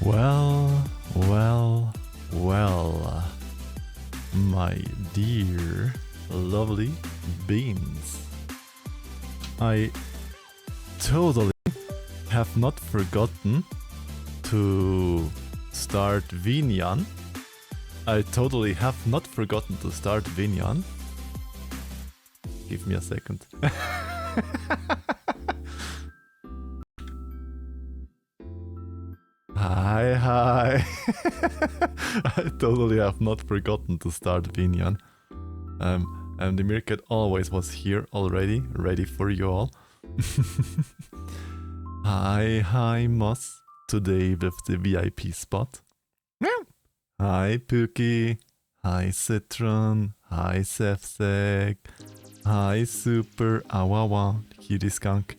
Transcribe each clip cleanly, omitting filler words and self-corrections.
Well, well, well, my dear lovely beans. I totally have not forgotten to start Vinyan. I totally have not forgotten to start Vinyan. Give me a second. Hi. I totally have not forgotten to start Vinyan. And the Meerkat always was here already, ready for you all. Hi, Moss. Today with the VIP spot. Meow. Hi, Pookie. Hi, Citron. Hi, Sefsek. Hi, Super Awawa, cutie skunk.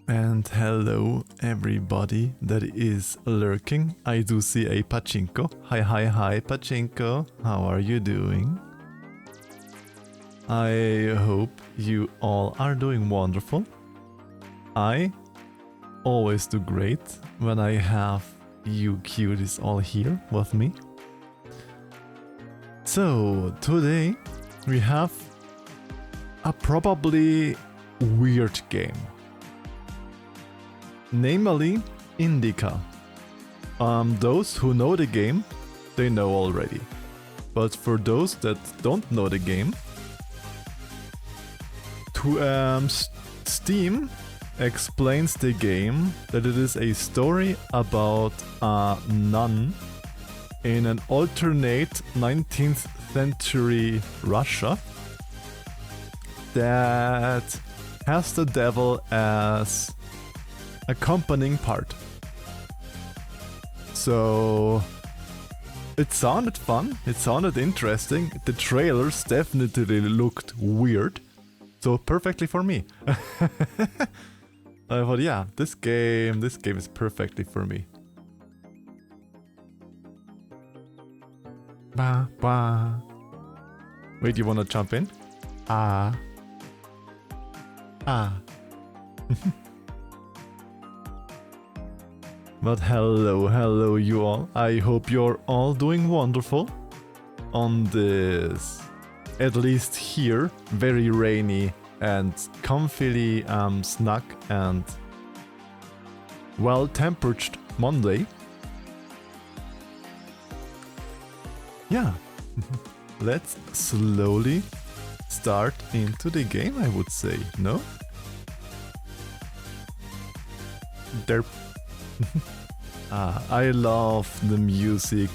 And hello, everybody that is lurking. I do see a Pachinko. Hi, Pachinko. How are you doing? I hope you all are doing wonderful. I always do great when I have you cuties all here with me. So, today we have a probably weird game. Namely, Indika. Those who know the game, they know already. But for those that don't know the game, Steam explains the game that it is a story about a nun in an alternate 19th century Russia that has the devil as accompanying part. So it sounded fun, it sounded interesting, the trailers definitely looked weird, so perfectly for me. I thought, yeah, this game is perfectly for me. Bah, bah. Wait, you wanna jump in? Ah. But hello you all. I hope you're all doing wonderful on this, at least here, very rainy and comfily snug and well-tempered Monday. Yeah, let's slowly start into the game, I would say, no? Derp. I love the music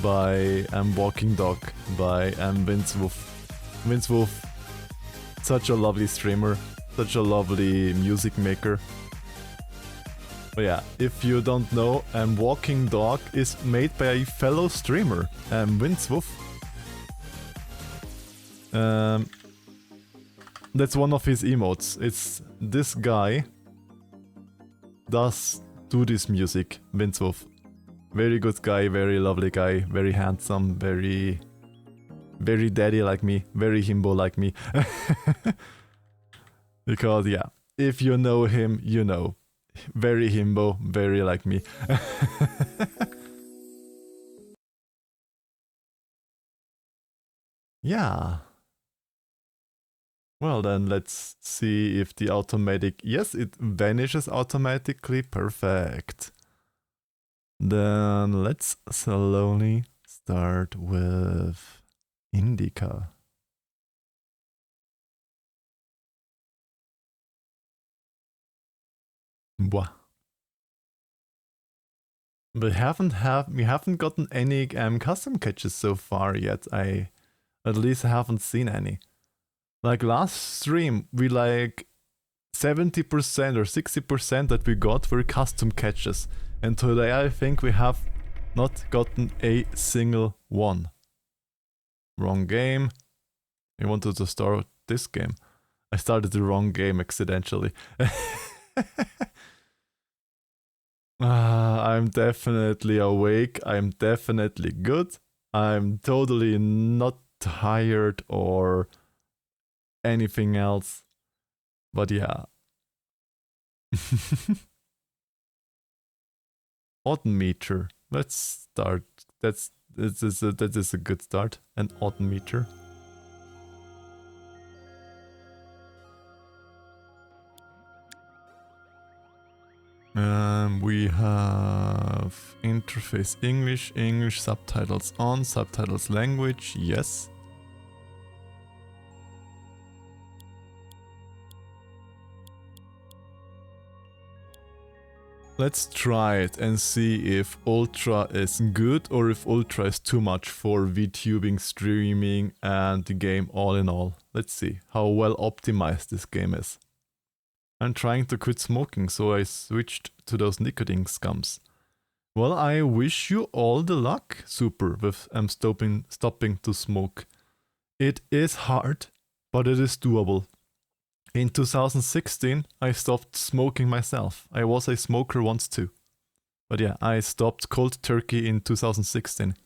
by Walking Dog by Vince Wolf. Vince Wolf, such a lovely streamer, such a lovely music maker. But yeah, if you don't know, Walking Dog is made by a fellow streamer, Vince Wolf. That's one of his emotes. It's this guy does do this music, Vince Wolf. Very good guy, very lovely guy, very handsome, very daddy like me, very himbo like me. Because yeah, if you know him, you know. Very himbo, very like me. Yeah. Well then, let's see if the automatic... Yes, it vanishes automatically. Perfect. Then let's slowly start with Indika. Bwah. We haven't gotten any custom catches so far yet. I at least haven't seen any. Like last stream, we like 70% or 60% that we got were custom catches. And today I think we have not gotten a single one. Wrong game. I wanted to start this game. I started the wrong game accidentally. I'm definitely awake. I'm definitely good. I'm totally not tired or anything else. But yeah. Autumn meter. Let's start. That is a good start. An autumn meter. We have interface English, English subtitles on, subtitles language, yes. Let's try it and see if Ultra is good or if Ultra is too much for VTubing, streaming and the game all in all. Let's see how well optimized this game is. I'm trying to quit smoking, so I switched to those nicotine scums. Well, I wish you all the luck, Super, with stopping to smoke. It is hard, but it is doable. In 2016, I stopped smoking myself. I was a smoker once too. But yeah, I stopped cold turkey in 2016.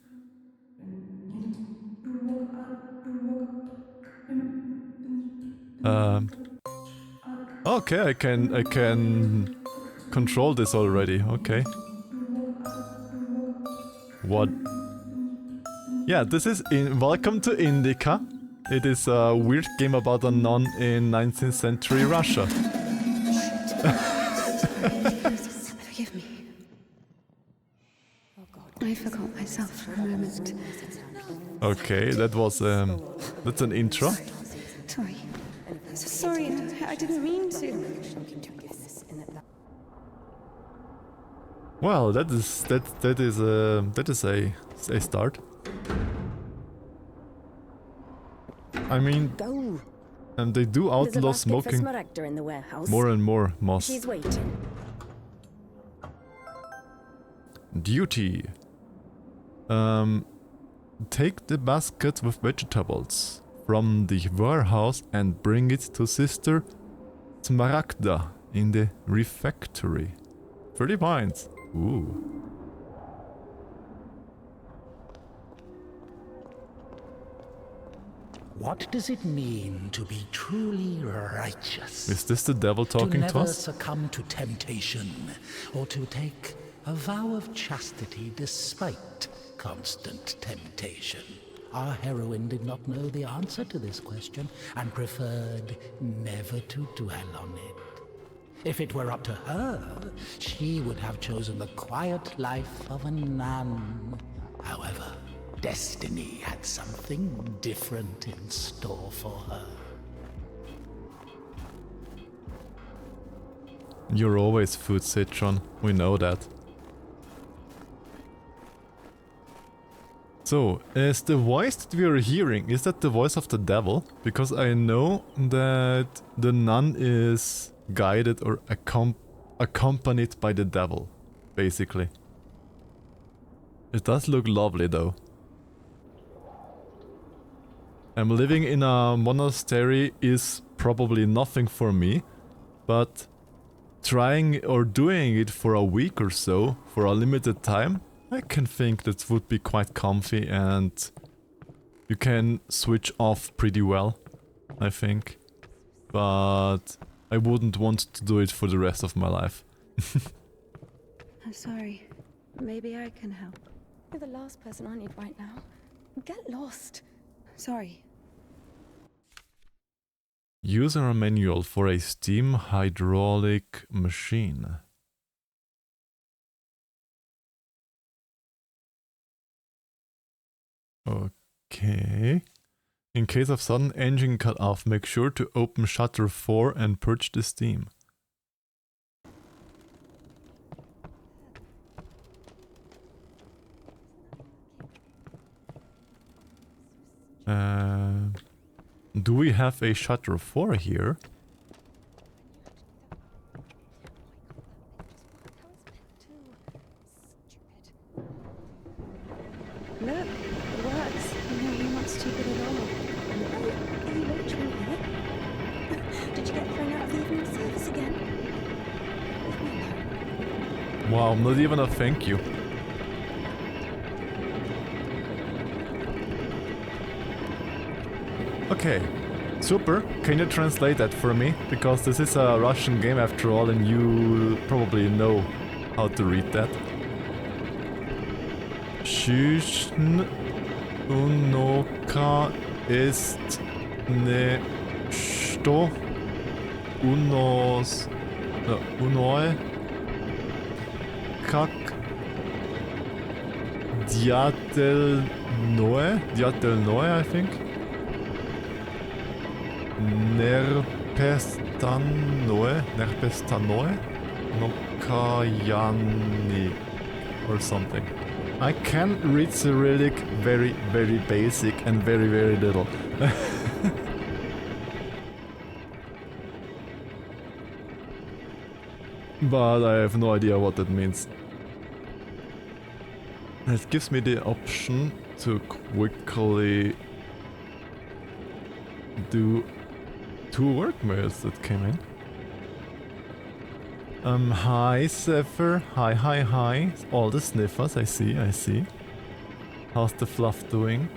Okay, I can control this already. Okay. What? Yeah, this is welcome to Indika. It is a weird game about a nun in 19th century Russia. Forgive me. I forgot myself for a moment. Okay, that was that's an intro. Sorry. Sorry, I didn't mean to. Well, that is a start. I mean, and they do outlaw smoking more and more, Moss. She's waiting. Duty. Take the basket with vegetables from the warehouse and bring it to Sister Smaragda in the refectory. 30 points. Ooh. What does it mean to be truly righteous? Is this the devil talking to never us? succumb to temptation, or to take a vow of chastity despite constant temptation? Our heroine did not know the answer to this question and preferred never to dwell on it. If it were up to her, she would have chosen the quiet life of a nun. However, destiny had something different in store for her. You're always food, Citron. We know that. So, is the voice that we are hearing, is that the voice of the devil? Because I know that the nun is guided or accompanied by the devil, basically. It does look lovely though. Living in a monastery is probably nothing for me, but trying or doing it for a week or so, for a limited time, I can think that would be quite comfy and you can switch off pretty well, I think. But I wouldn't want to do it for the rest of my life. I'm sorry. Maybe I can help. You're the last person I need right now. Get lost. Sorry. User manual for a steam hydraulic machine. Okay. In case of sudden engine cut off, make sure to open shutter 4 and purge the steam. Do we have a shutter 4 here? Look, it works. You're not stupid at all. Are you lecturing here? Did you get thrown out of the evening service again? Leave me alone. Wow, not even a thank you. Okay, Super, can you translate that for me? Because this is a Russian game after all and you probably know how to read that. Schüchen unoka ist ne sto unos unoe kak diatel noe I think nerpestanoe nokayani or something. I can read Cyrillic very, very basic and very, very little. But I have no idea what that means. It gives me the option to quickly do 2 work mails that came in. Hi Zephyr, hi. All the sniffers, I see. How's the fluff doing?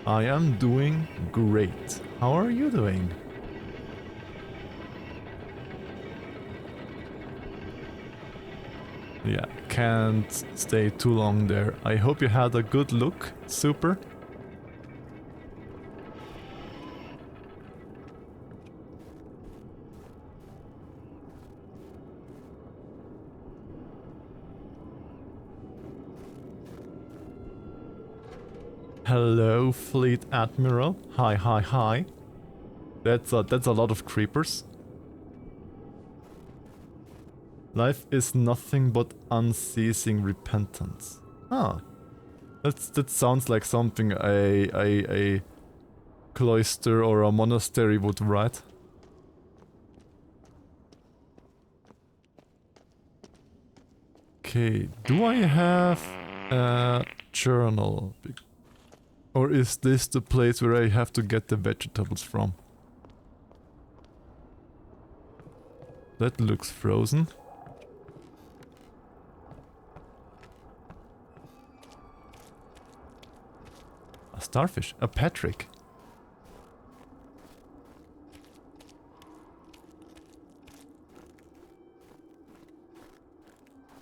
I am doing great. How are you doing? Yeah, can't stay too long there. I hope you had a good look, Super. Hello, Fleet Admiral. Hi. That's a lot of creepers. Life is nothing but unceasing repentance. Ah, that sounds like something a cloister or a monastery would write. Okay, do I have a journal? Or is this the place where I have to get the vegetables from? That looks frozen. A starfish, a Patrick.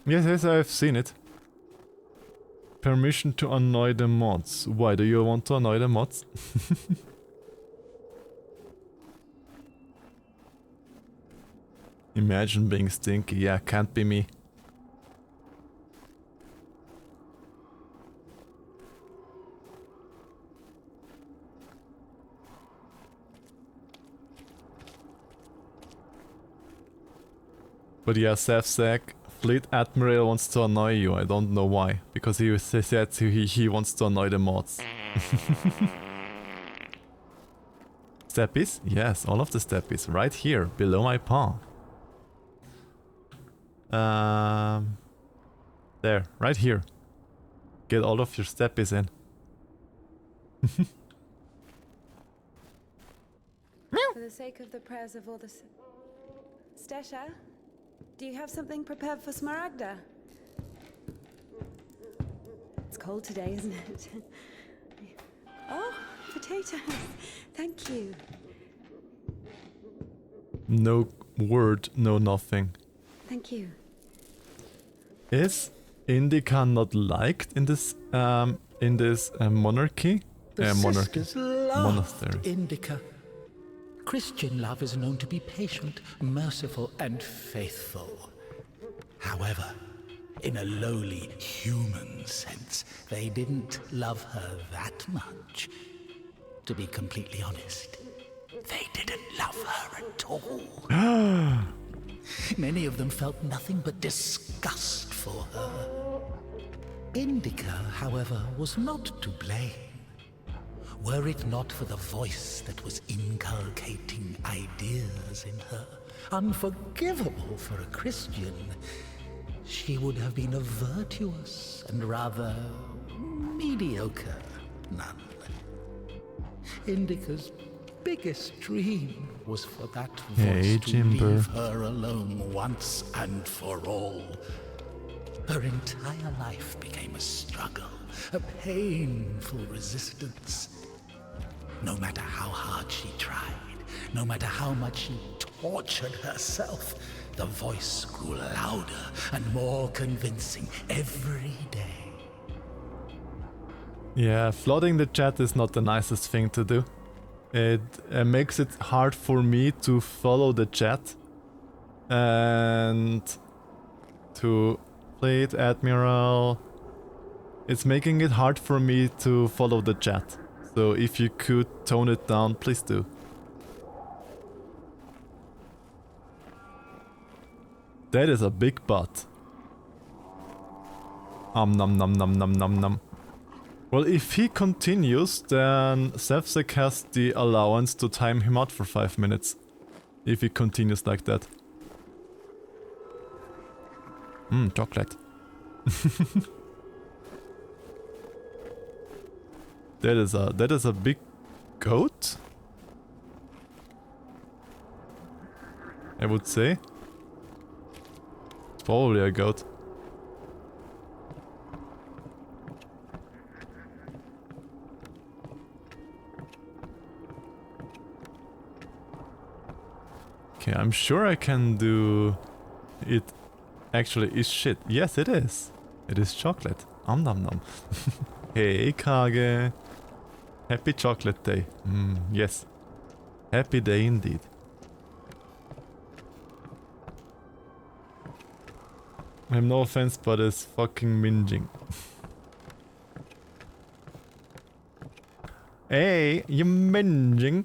Yes, I've seen it. Permission to annoy the mods. Why do you want to annoy the mods? Imagine being stinky. Yeah, can't be me. But yeah, Sefsek, Fleet Admiral wants to annoy you. I don't know why. Because he said he wants to annoy the mods. Steppies? Yes, all of the steppies. Right here, below my paw. There, right here. Get all of your steppies in. For the sake of the prayers of all the... Stesha, do you have something prepared for Smaragda? It's cold today, isn't it? Oh, potatoes. Thank you. No word, no nothing. Thank you. Is Indika not liked in this monarchy? The Monarchy. sisters loved Monastery. Indika. Christian love is known to be patient, merciful, and faithful. However, in a lowly human sense, they didn't love her that much. To be completely honest, they didn't love her at all. Many of them felt nothing but disgust for her. Indika, however, was not to blame. Were it not for the voice that was inculcating ideas in her, unforgivable for a Christian, she would have been a virtuous and rather mediocre nun. Indika's biggest dream was for that voice to leave her alone once and for all. Her entire life became a struggle, a painful resistance. No matter how hard she tried, no matter how much she tortured herself, the voice grew louder and more convincing every day. Yeah, flooding the chat is not the nicest thing to do. It makes it hard for me to follow the chat and to play it, Admiral. It's making it hard for me to follow the chat. So if you could tone it down, please do. That is a big butt. Nom nom nom nom nom nom. Well, if he continues, then Sevsek has the allowance to time him out for 5 minutes. If he continues like that. Chocolate. That is a big goat? I would say. It's probably a goat. Okay, I'm sure I can do it. Actually is shit. Yes, it is. It is chocolate. Nom nom nom. Hey, Kage. Happy chocolate day. Yes. Happy day indeed. I have no offense, but it's fucking minging. Hey, you minging?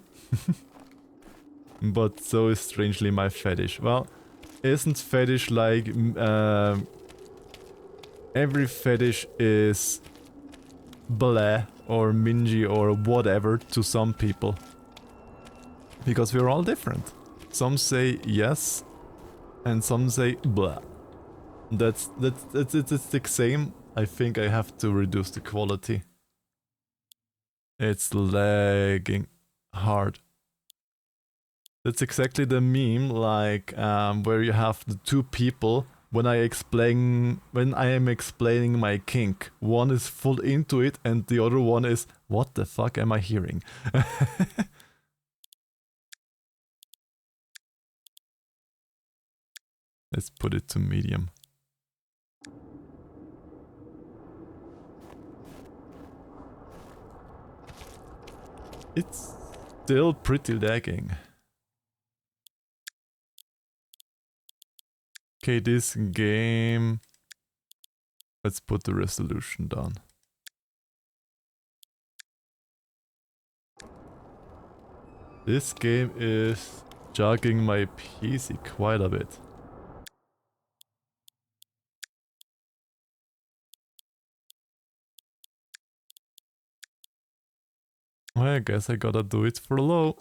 But so is strangely my fetish. Well, isn't fetish like every fetish is blah or mingy or whatever to some people, because we're all different. Some say yes and some say blah. It's the same. I think I have to reduce the quality. It's lagging hard. That's exactly the meme, like where you have the two people when I am explaining my kink. One is full into it and the other one is, what the fuck am I hearing? Let's put it to medium. It's still pretty lagging. Okay, this game... Let's put the resolution down. This game is jogging my PC quite a bit. Well, I guess I gotta do it for low.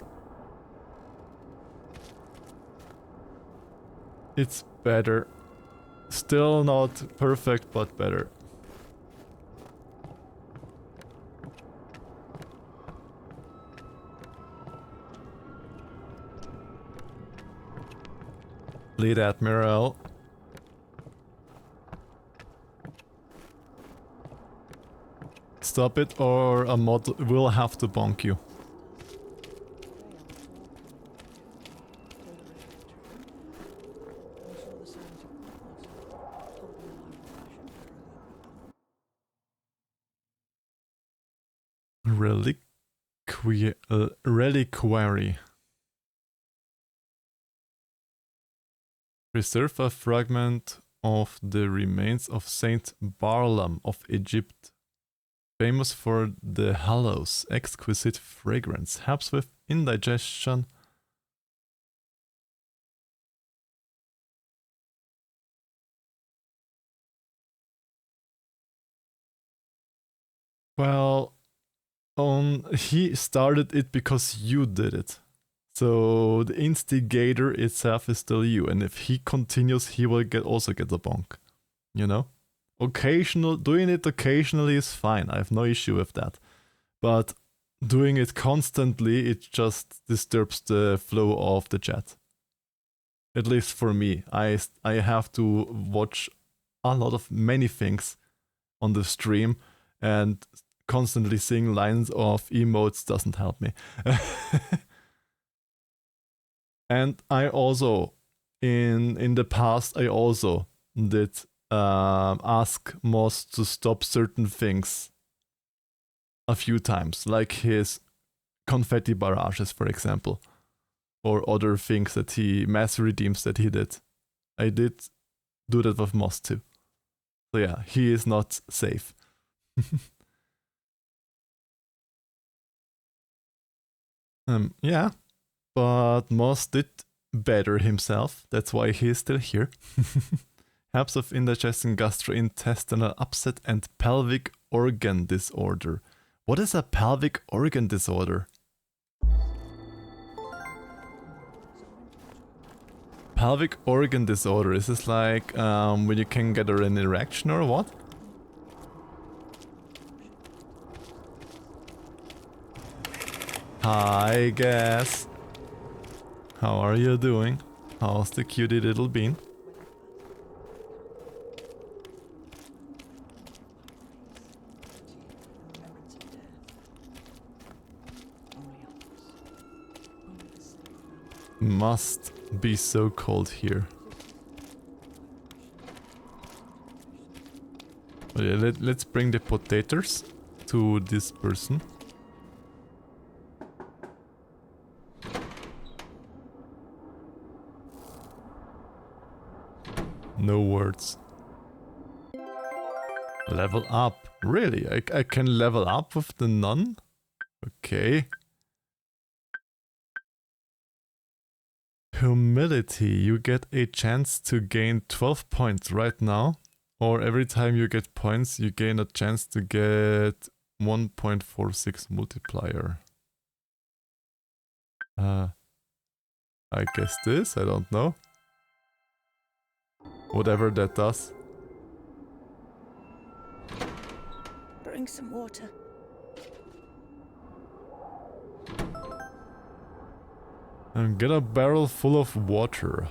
It's better. Still not perfect, but better. Lead Admiral. Stop it or a mod will have to bonk you. Reliquary. Preserve a fragment of the remains of Saint Barlaam of Egypt. Famous for the hallows, exquisite fragrance, helps with indigestion. Well, he started it because you did it. So the instigator itself is still you, and if he continues, he will also get a bonk. You know? Doing it occasionally is fine, I have no issue with that. But doing it constantly, it just disturbs the flow of the chat. At least for me. I have to watch a lot of many things on the stream, and constantly seeing lines of emotes doesn't help me. And I also, in the past, I also did ask mods to stop certain things a few times, like his confetti barrages, for example, or other things that he mass redeems that he did. I did do that with Moss too. So yeah, he is not safe. Yeah, but Moss did better himself. That's why he is still here. Helps of indigestion, gastrointestinal upset, and pelvic organ disorder. What is a pelvic organ disorder? Pelvic organ disorder, is this like when you can get an erection or what? Hi, Gas. How are you doing? How's the cutie little bean? Must be so cold here. Oh yeah, let's bring the potatoes to this person. No words. Level up. Really? I can level up with the nun? Okay. Humility. You get a chance to gain 12 points right now. Or every time you get points, you gain a chance to get 1.46 multiplier. I guess this? I don't know. Whatever that does. Bring some water. And get a barrel full of water.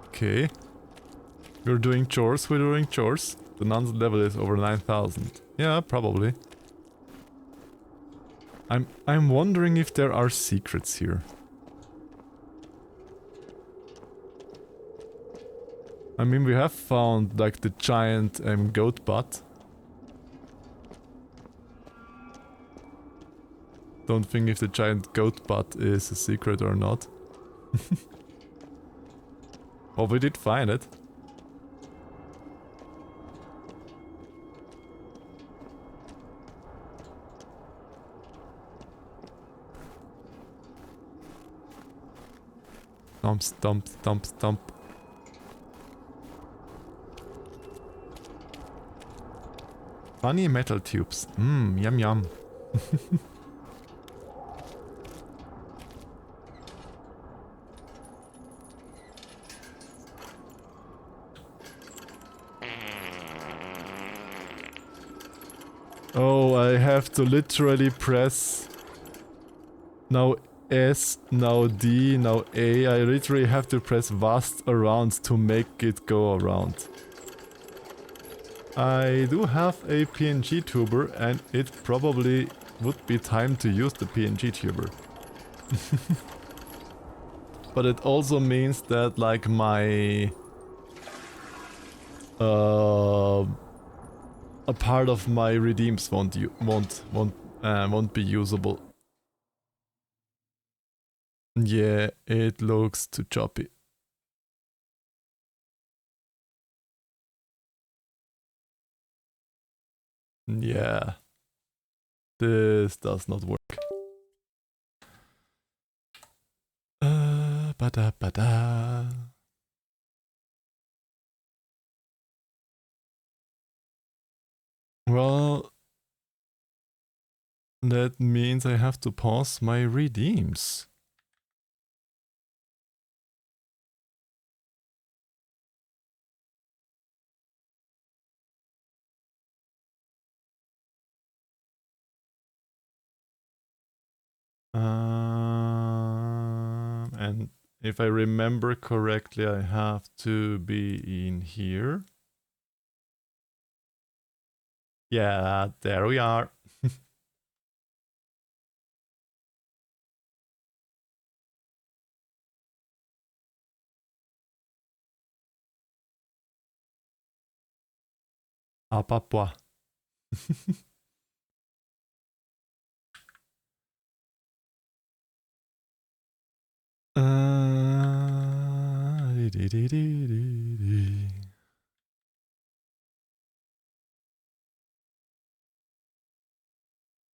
Okay. We're doing chores, The nun's level is over 9,000. Yeah, probably. I'm wondering if there are secrets here. I mean, we have found like the giant goat butt. Don't think if the giant goat butt is a secret or not. Well, we did find it. Stomp, stomp, stomp, stomp. Funny metal tubes. Mmm, yum yum. Oh, I have to literally press now S, now D, now A. I literally have to press vast around to make it go around. I do have a PNG tuber and it probably would be time to use the PNG tuber. But it also means that like my a part of my redeems won't be usable. Yeah, it looks too choppy. Yeah. This does not work. Bada bada. Well, that means I have to pause my redeems. And if I remember correctly, I have to be in here. Yeah, there we are. À papa.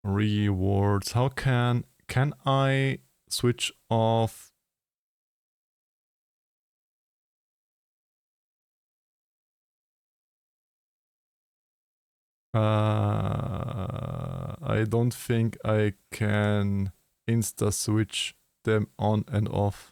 Rewards. How can I switch off? I don't think I can insta switch them on and off.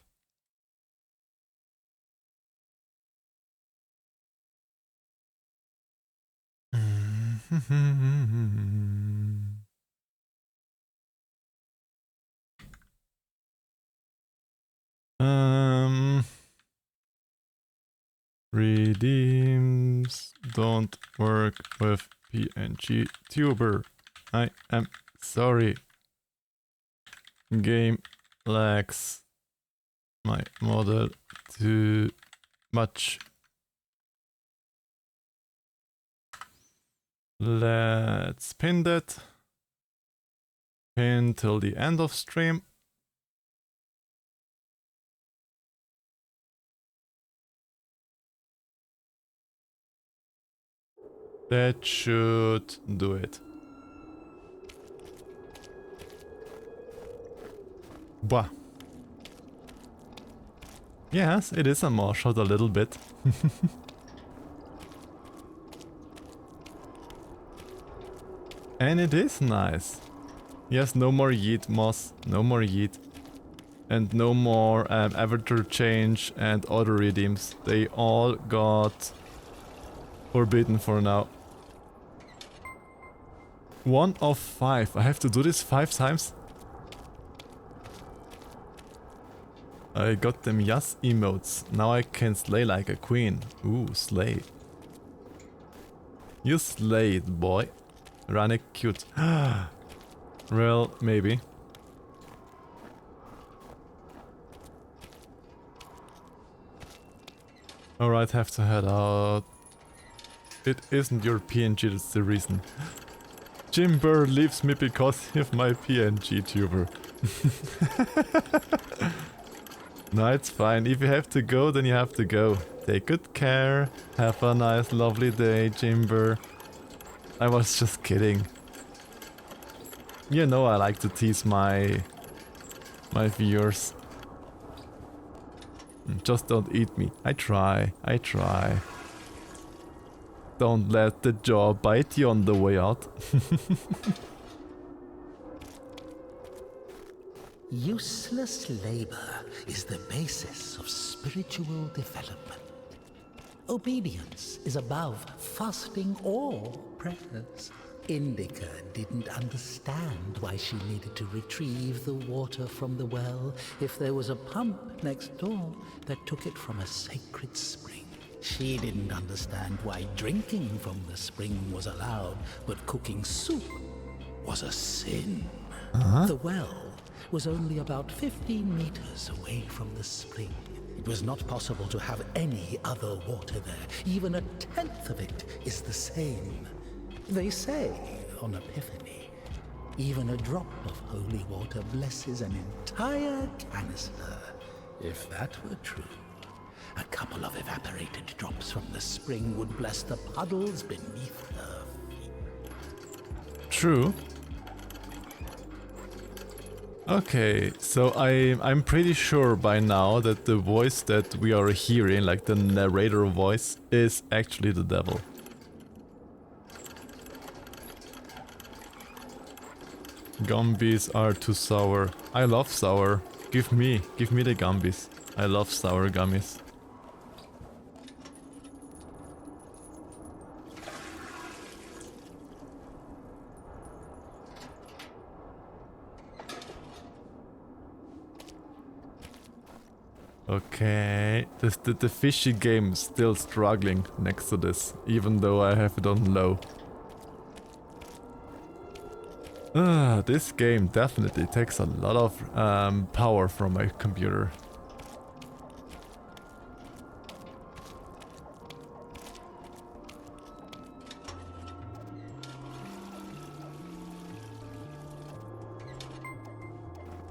Redeems don't work with PNG tuber. I am sorry. Game lags my model too much. Let's pin that. Pin till the end of stream. That should do it. Bah. Yes, it is a more shot a little bit. And it is nice. Yes, no more yeet moss, no more yeet. And no more avatar change and auto redeems. They all got forbidden for now. 1 of 5. I have to do this 5 times. I got them yes emotes. Now I can slay like a queen. Ooh, slay. You slayed, boy. Run cute. Well, maybe. Alright, have to head out. It isn't your PNG, that's the reason. Jimber leaves me because of my PNG tuber. No, it's fine. If you have to go, then you have to go. Take good care. Have a nice, lovely day, Jimber. I was just kidding. You know I like to tease my viewers. Just don't eat me. I try. Don't let the jaw bite you on the way out. Useless labor is the basis of spiritual development. Obedience is above fasting or prayers. Indika didn't understand why she needed to retrieve the water from the well if there was a pump next door that took it from a sacred spring. She didn't understand why drinking from the spring was allowed, but cooking soup was a sin. The well was only about 15 meters away from the spring. It was not possible to have any other water there. Even a tenth of it is the same. They say on Epiphany, even a drop of holy water blesses an entire canister. If that were true, a couple of evaporated drops from the spring would bless the puddles beneath her feet. True. Okay, so I'm pretty sure by now that the voice that we are hearing, like the narrator voice, is actually the devil. Gumbies are too sour. I love sour. Give me the gumbies. I love sour gummies. Okay, the fishy game is still struggling next to this, even though I have it on low. This game definitely takes a lot of power from my computer.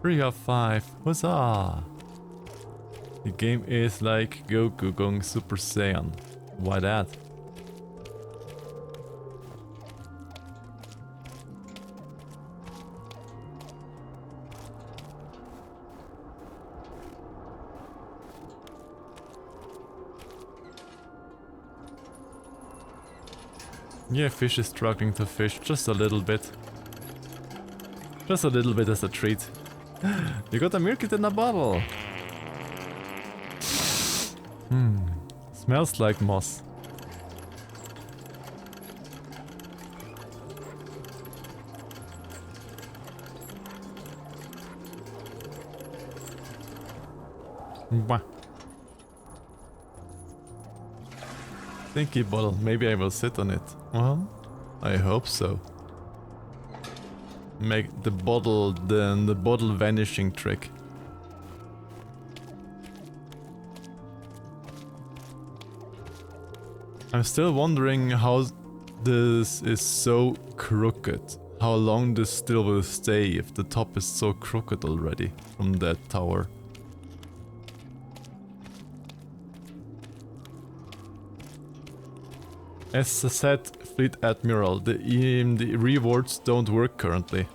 3 of 5. Huzzah! The game is like Goku going Super Saiyan. Why that? Yeah, fish is struggling to fish just a little bit. Just a little bit as a treat. You got a milk in a bottle! Smells like moss. Mwah. Stinky bottle, maybe I will sit on it. Well, I hope so. Make the bottle, the bottle vanishing trick. I'm still wondering how this is so crooked. How long this still will stay if the top is so crooked already from that tower. As I said, Fleet Admiral, the rewards don't work currently.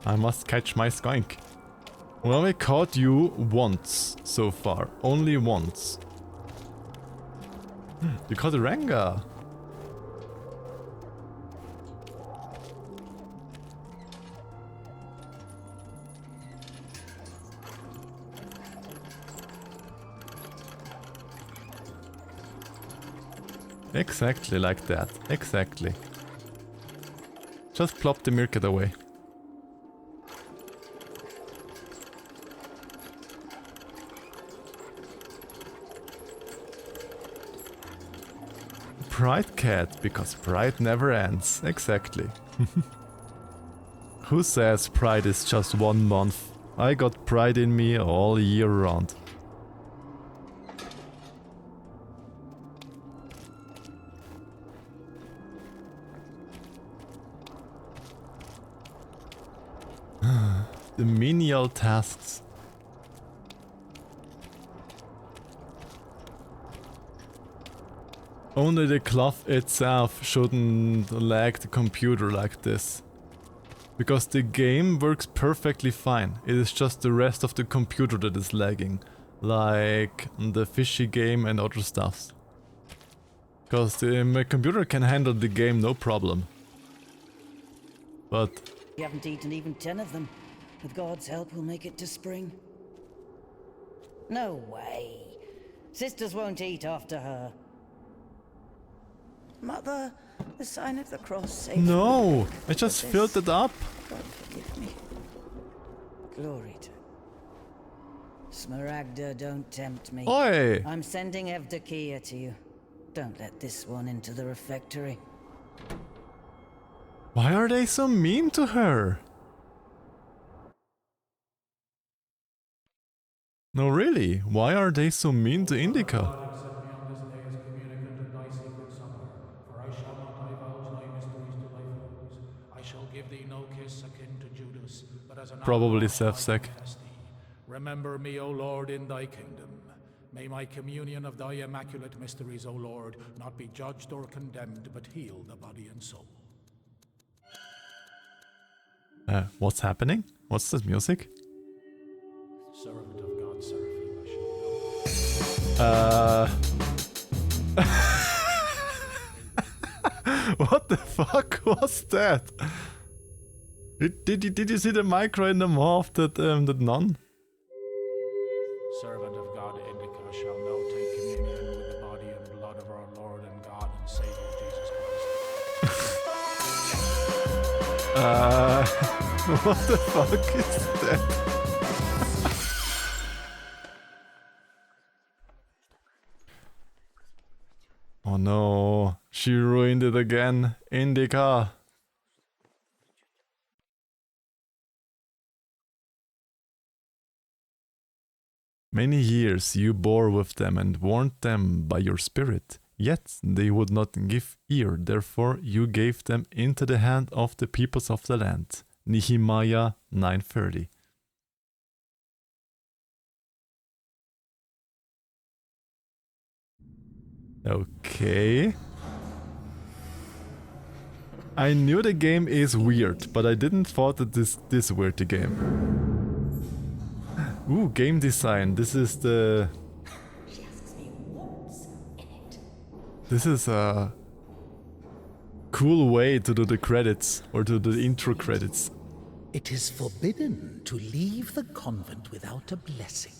I must catch my skunk. Well, we caught you once so far. Only once. You caught a Ranga. Exactly like that. Exactly. Just plop the meerkat away. Pride cat, because pride never ends. Exactly. Who says pride is just 1 month? I got pride in me all year round. The menial tasks. Only the cloth itself shouldn't lag the computer like this. Because the game works perfectly fine. It is just the rest of the computer that is lagging. Like the fishy game and other stuff. Because my computer can handle the game no problem. But... We haven't eaten even 10 of them. With God's help, we'll make it to spring. No way. Sisters won't eat after her. Mother, the sign of the cross saves me. No! I just filled it up! God forgive me. Glory to... Smaragda, don't tempt me. Oi! I'm sending Evdokia to you. Don't let this one into the refectory. Why are they so mean to her? No really, why are they so mean to Indika? Accept me on this day as communicant of thy secret supper, for I shall not divulge thy mysteries to thy foes. I shall give thee no kiss akin to Judas, but as an Probably outlaw shall I Sefsek. confess thee. Remember me, O Lord, in thy kingdom. May my communion of thy immaculate mysteries, O Lord, not be judged or condemned, but heal the body and soul. What's happening? What's this music? Servant of God, Seraphim, I shall go. What the fuck was that? Did you see the micro in the mouth that that nun? Servant of God, Indika, shall now take communion with the body and blood of our Lord and God and Savior Jesus Christ. What the fuck is that? Oh no, she ruined it again. Indika. Many years you bore with them and warned them by your spirit, yet they would not give ear, therefore you gave them into the hand of the peoples of the land. Nehemiah 9:30. Okay. I knew the game is weird, but I didn't thought that this weird the game. Ooh, game design. This is the... This is a cool way to do the credits, or to do the intro credits. It is forbidden to leave the convent without a blessing.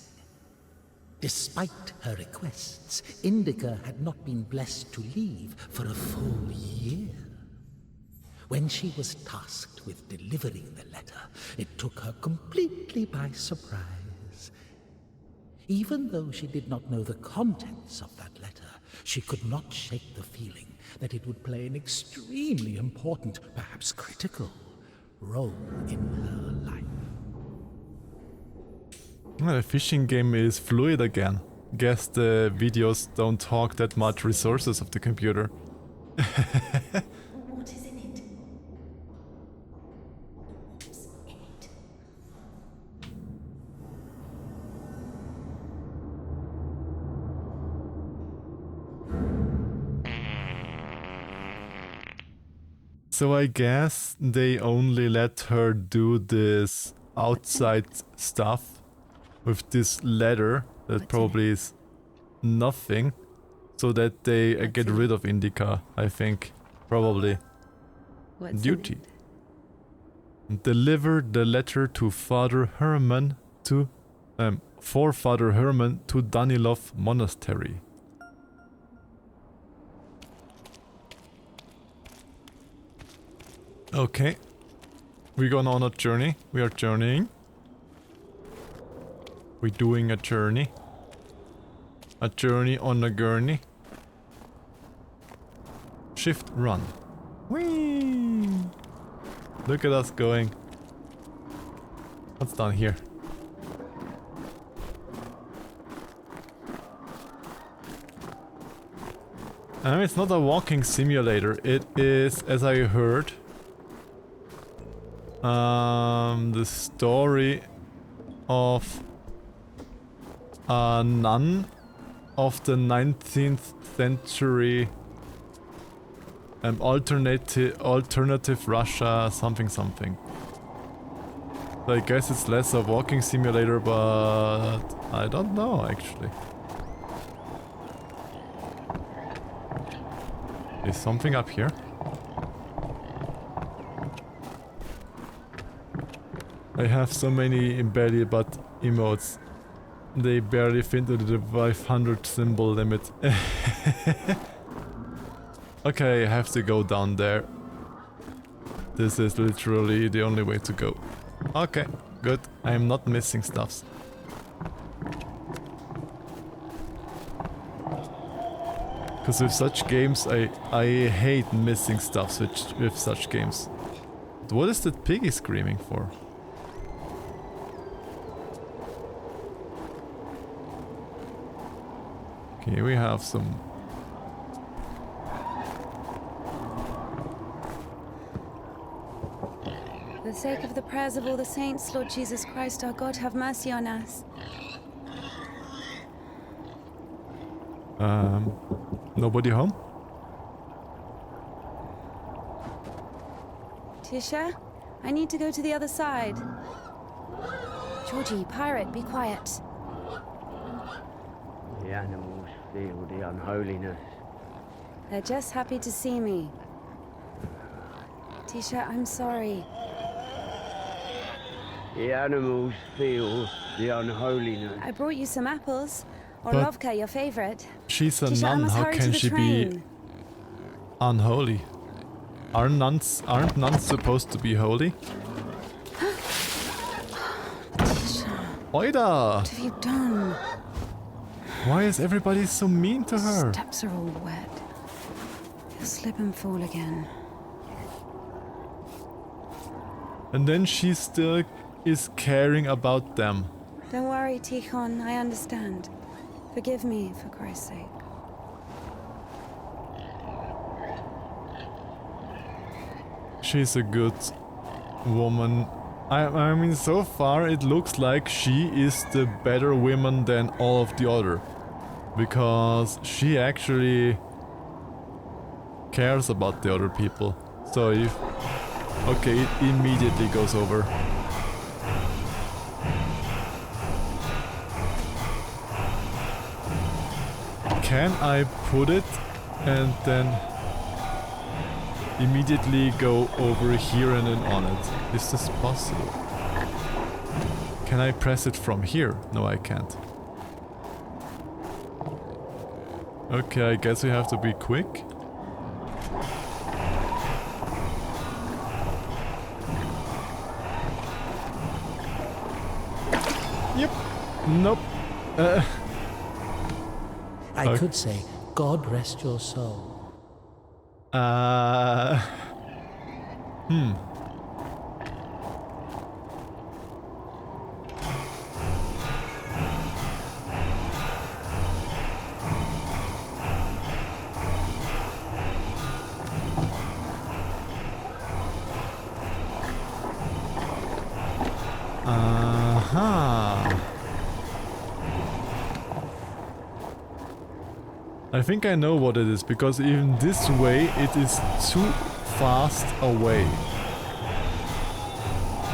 Despite her requests, Indika had not been blessed to leave for a full year. When she was tasked with delivering the letter, it took her completely by surprise. Even though she did not know the contents of that letter, she could not shake the feeling that it would play an extremely important, perhaps critical, role in her life. The fishing game is fluid again. Guess the videos don't talk that much resources of the computer. What is in it? What's in it? So I guess they only let her do this outside stuff with this letter that probably is nothing, so that they get rid of Indika, I think. Probably. What's Duty. Deliver the letter to Father Herman to... for Father Herman to Danilov Monastery. Okay. We're going on a journey. We are journeying. We're doing a journey. A journey on a gurney. Shift run. Whee! Look at us going. What's down here? It's not a walking simulator. It is, as I heard, the story of a nun of the 19th century, alternative Russia, something. So I guess it's less a walking simulator, but I don't know actually. Is something up here? I have so many belly but emotes. They barely fit into the 500 symbol limit. Okay, I have to go down there. This is literally the only way to go. Okay, good. I am not missing stuffs. Because with such games, I hate missing stuffs with such games. But what is that piggy screaming for? Okay, we have some... For the sake of the prayers of all the saints, Lord Jesus Christ, our God, have mercy on us. Nobody home? Tisha, I need to go to the other side. Georgie, pirate, be quiet. The animals feel the unholiness. They're just happy to see me. Tisha, I'm sorry. The animals feel the unholiness. I brought you some apples. Or But- Lovka, your favorite. She's a Tisha, I nun, must how hurry to can the she be train. unholy? Aren't nuns supposed to be holy? Oida! What have you done? Why is everybody so mean to her? Steps are all wet. You'll slip and fall again. And then she still is caring about them. Don't worry, Tikhon, I understand. Forgive me, for Christ's sake. She's a good woman. I mean, so far it looks like she is the better woman than all of the other. Because she actually cares about the other people. So if... Okay, it immediately goes over. Can I put it and then immediately go over here and then on it? Is this possible? Can I press it from here? No, I can't. Okay, I guess we have to be quick. Yep. Nope. I could say, God rest your soul. I think I know what it is, because even this way it is too fast away.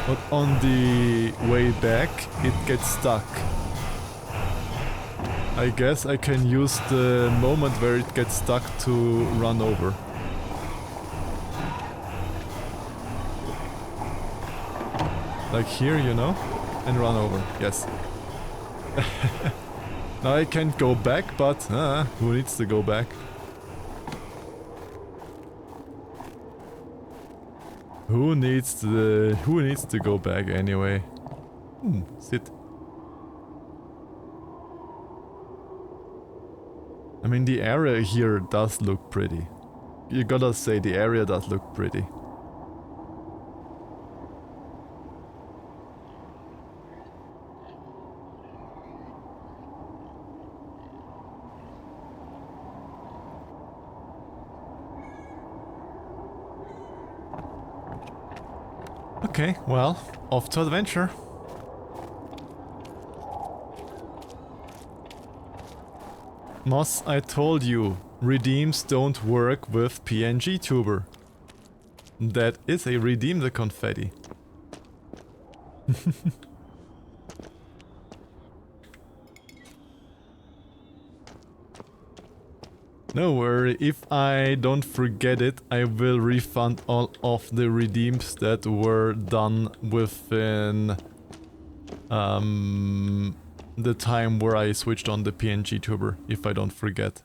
But on the way back it gets stuck. I guess I can use the moment where it gets stuck to run over. Like here, you know? And run over, yes. Now I can't go back, but who needs to go back? Who needs to go back anyway? Sit. I mean, the area here does look pretty. You gotta say, the area does look pretty. Okay, well, off to adventure. Moss, I told you, redeems don't work with PNG tuber. That is a redeem the confetti. No worry, if I don't forget it, I will refund all of the redeems that were done within the time where I switched on the PNG tuber, if I don't forget.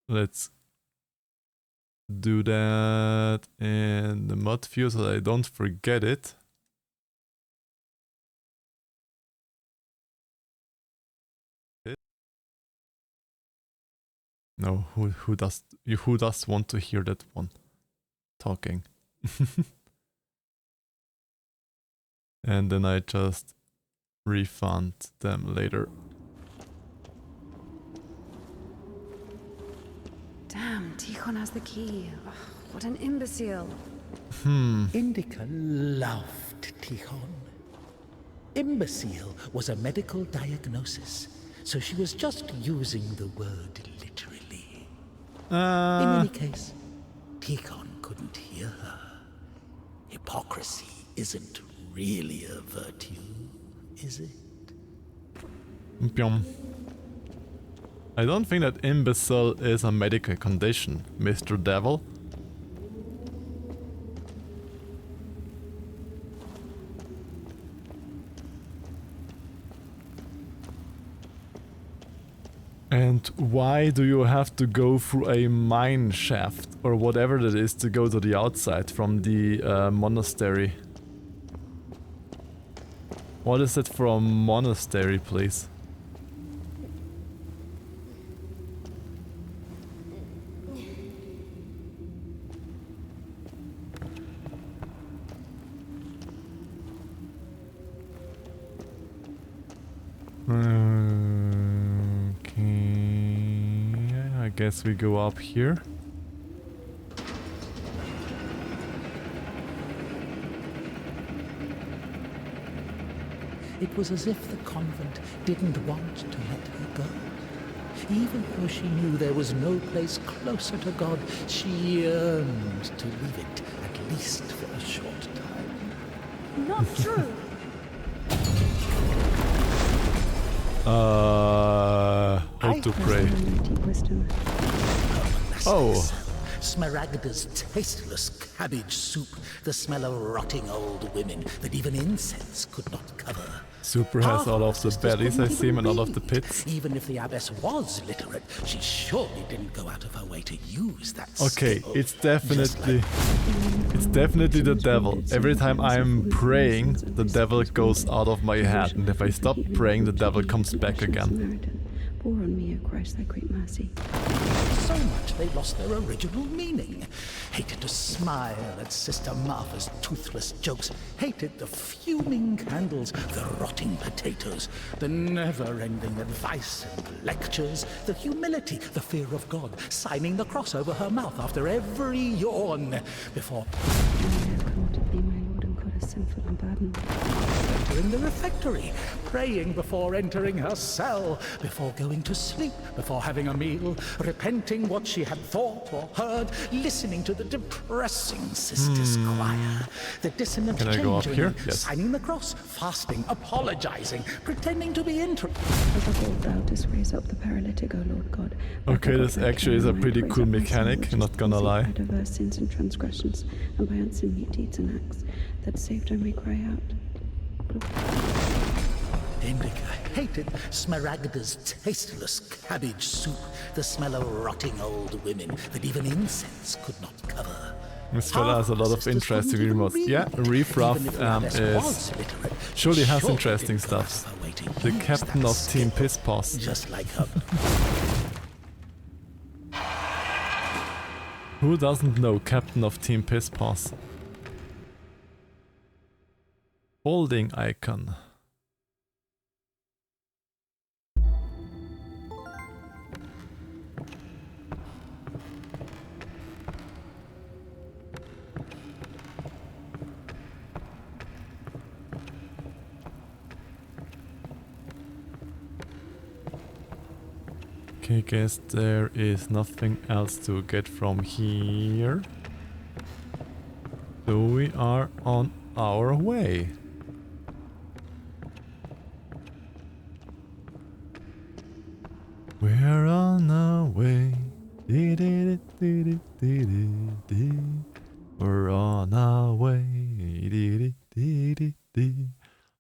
Let's do that in the mod view so that I don't forget it. No, who does want to hear that one talking? And then I just refund them later. Damn, Tikhon has the key. Ugh, what an imbecile. Indika loved Tikhon. Imbecile was a medical diagnosis, so she was just using the word literally. In any case, Tikhon couldn't hear her. Hypocrisy isn't really a virtue, is it? I don't think that imbecile is a medical condition, Mr. Devil. And why do you have to go through a mine shaft or whatever that is to go to the outside from the monastery? What is it for a monastery, please? guess we go up here. It was as if the convent didn't want to let her go. Even though she knew there was no place closer to God, she yearned to leave it, at least for a short time. Not true. How to pray. Oh. Smaragda's tasteless cabbage soup, the smell of rotting old women that even incense could not cover. Super has all of the bellies I see and all of the pits. Even if the abbess was literate, she surely didn't go out of her way to use that Okay, skill. it's definitely the devil. Every time I'm praying, the devil goes out of my head, and if I stop praying, the devil comes back again. Pour on me, O Christ, thy great mercy. So much they lost their original meaning. Hated to smile at Sister Martha's toothless jokes. Hated the fuming candles, the rotting potatoes, the never-ending advice and lectures, the humility, the fear of God, signing the cross over her mouth after every yawn before Come to thee, my Lord and God, a sinful and burdened. entering the refectory, praying before entering her cell, before going to sleep, before having a meal, repenting what she had thought or heard, listening to the depressing sisters' choir, the dissonant Can I go up changeling, here? Yes. signing the cross, fasting, apologizing, pretending to be interested. Above all, thou dost raise up the paralytic, O Lord God. Okay, this actually is a pretty cool mechanic, not gonna lie. By diverse sins and transgressions, and by unsinful deeds and acts, that saved and we cry out. Indika hated Smaragda's tasteless cabbage soup, the smell of rotting old women that even incense could not cover. This fella has a lot of interesting remotes. Yeah, Refruff is surely has interesting stuff. The captain of Team Piss Paws. Just like her. Who doesn't know captain of Team Piss Paws? Holding icon. Okay, guess there is nothing else to get from here. So we are on our way. We're on our way. We're on our way.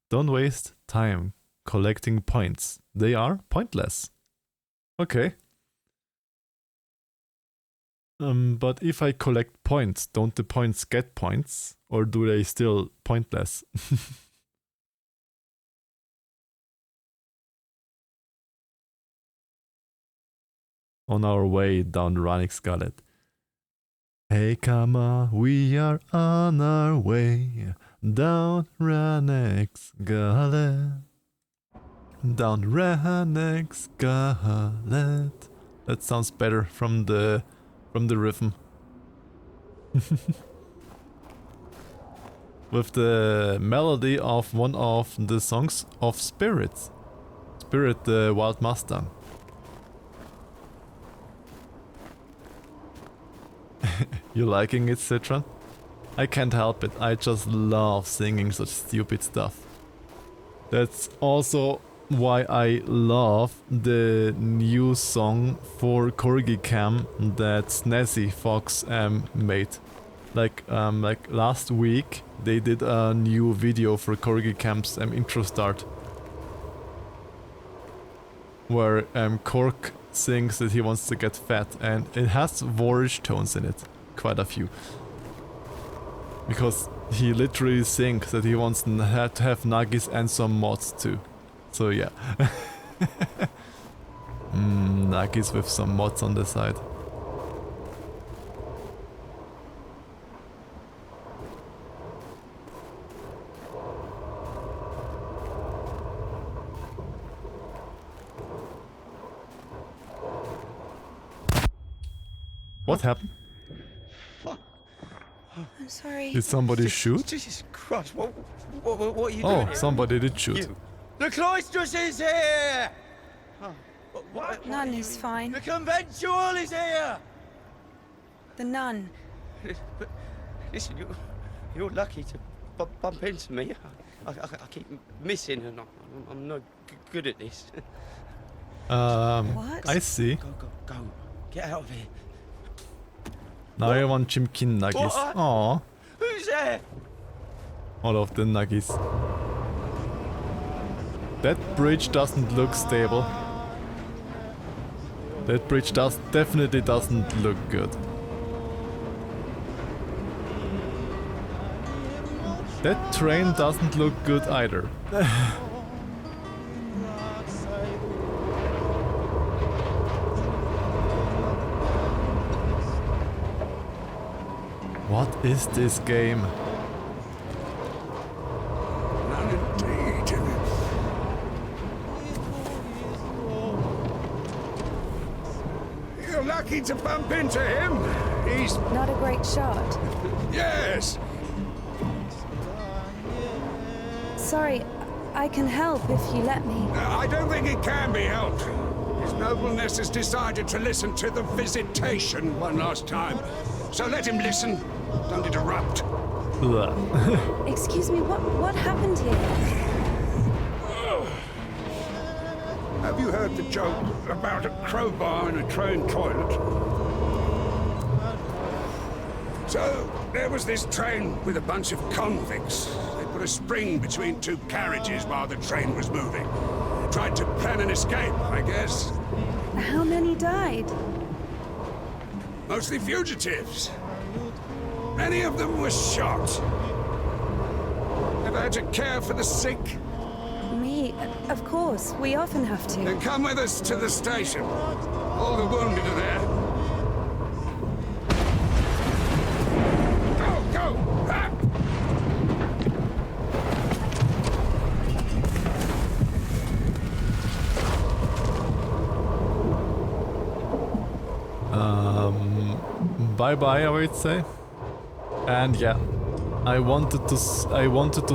Don't waste time collecting points. They are pointless. Okay. But if I collect points, don't the points get points? Or do they still pointless? On our way down Ranix Gullet. Hey, come on, we are on our way down Ranix Gullet. Down Ranix Gullet. That sounds better from the rhythm. With the melody of one of the songs of Spirit. Spirit the Wild Mustang. You liking it, Citron? I can't help it, I just love singing such stupid stuff. That's also why I love the new song for Corgi Cam that Snazzy Fox made. Like last week they did a new video for Corgi Cam's intro start. Where Cork sings that he wants to get fat, and it has Vorish tones in it, quite a few. Because he literally sings that he wants to have Nuggies and some mods too. So yeah. Nuggies with some mods on the side. What happened? I'm sorry. Did somebody shoot? Jesus Christ, what are you doing Oh, here? somebody did shoot. The cloistress is here! Nun is fine. The conventual is here! The nun. But listen, you're lucky to bump into me. I keep missing and I'm no good at this. What? I see. Go. Get out of here. Now I want chimkin nuggies. What? Aw, Who's there? all of the nuggies. That bridge doesn't look stable. That bridge definitely doesn't look good. That train doesn't look good either. What is this game? None indeed. You're lucky to bump into him. He's... Not a great shot. yes. Sorry, I can help if you let me. I don't think it can be helped. His nobleness has decided to listen to the visitation one last time. So let him listen. Don't interrupt. Ugh. Excuse me, what happened here? Have you heard the joke about a crowbar in a train toilet? So, there was this train with a bunch of convicts. They put a spring between two carriages while the train was moving. Tried to plan an escape, I guess. How many died? Mostly fugitives. Many of them were shot. Ever had to care for the sick? Me, of course. We often have to. Then come with us to the station. All the wounded are there. Go! Ah! Bye-bye, I would say. And yeah, I wanted to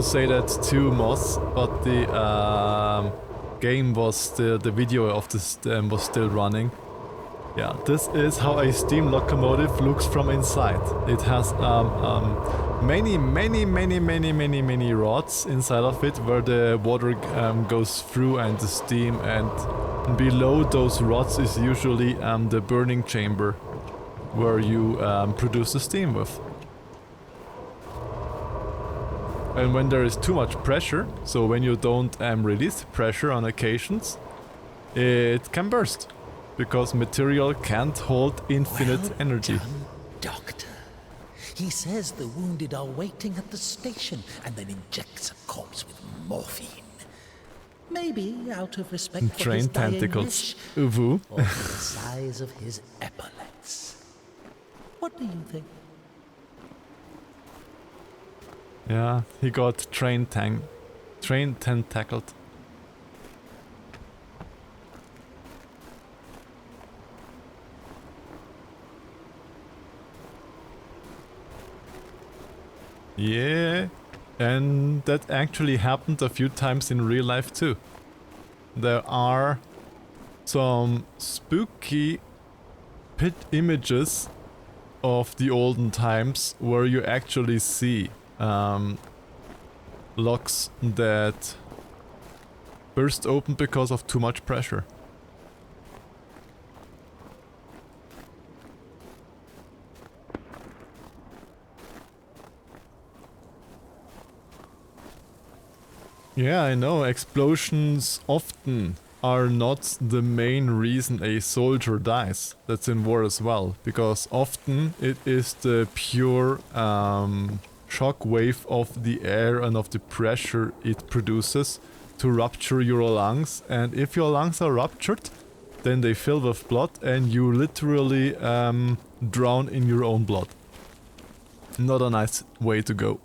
say that too, Moss, but the game was still, the video of this was still running. Yeah, this is how a steam locomotive looks from inside. It has many rods inside of it where the water goes through and the steam, and below those rods is usually the burning chamber where you produce the steam with. And when there is too much pressure, so when you don't release pressure on occasions, it can burst. Because material can't hold infinite Well energy. done, Doctor. He says the wounded are waiting at the station and then injects a corpse with morphine. Maybe out of respect for his Train dying tentacles. wish, Uvu. or for the size of his epaulets. What do you think? Yeah, he got train tentacled. Yeah, and that actually happened a few times in real life too. There are some spooky pit images of the olden times where you actually see locks that burst open because of too much pressure. Yeah, I know, explosions often are not the main reason a soldier dies. That's in war as well, because often it is the pure shock wave of the air and of the pressure it produces to rupture your lungs, and if your lungs are ruptured, then they fill with blood and you literally drown in your own blood. Not a nice way to go.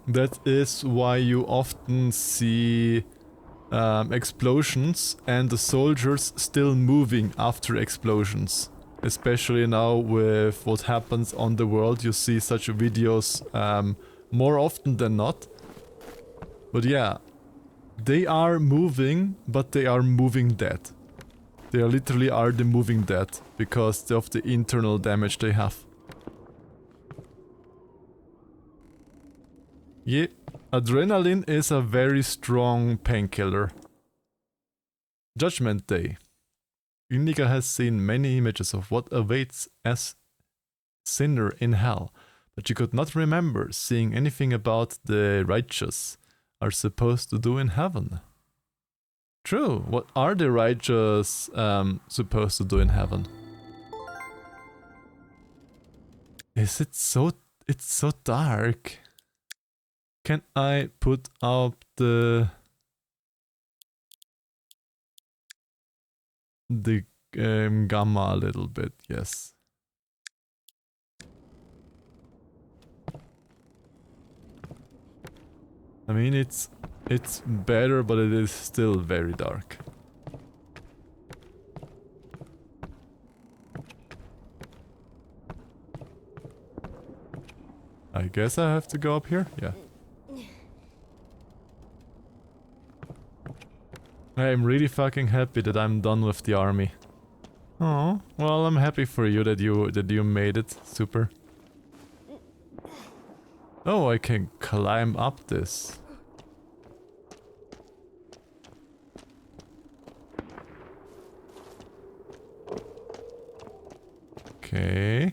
That is why you often see explosions and the soldiers still moving after explosions. Especially now with what happens on the world, you see such videos more often than not. But yeah, they are moving, but they are moving dead. They literally are the moving dead because of the internal damage they have. Yeah, adrenaline is a very strong painkiller. Judgment Day. Indika has seen many images of what awaits as sinner in hell, but she could not remember seeing anything about the righteous are supposed to do in heaven. True, what are the righteous supposed to do in heaven? Is it so... it's so dark. Can I put up the gamma a little bit? Yes. I mean, it's better, but it is still very dark. I guess I have to go up here? Yeah. I am really fucking happy that I'm done with the army. Oh, well, I'm happy for you that you made it. Super. Oh, I can climb up this. Okay.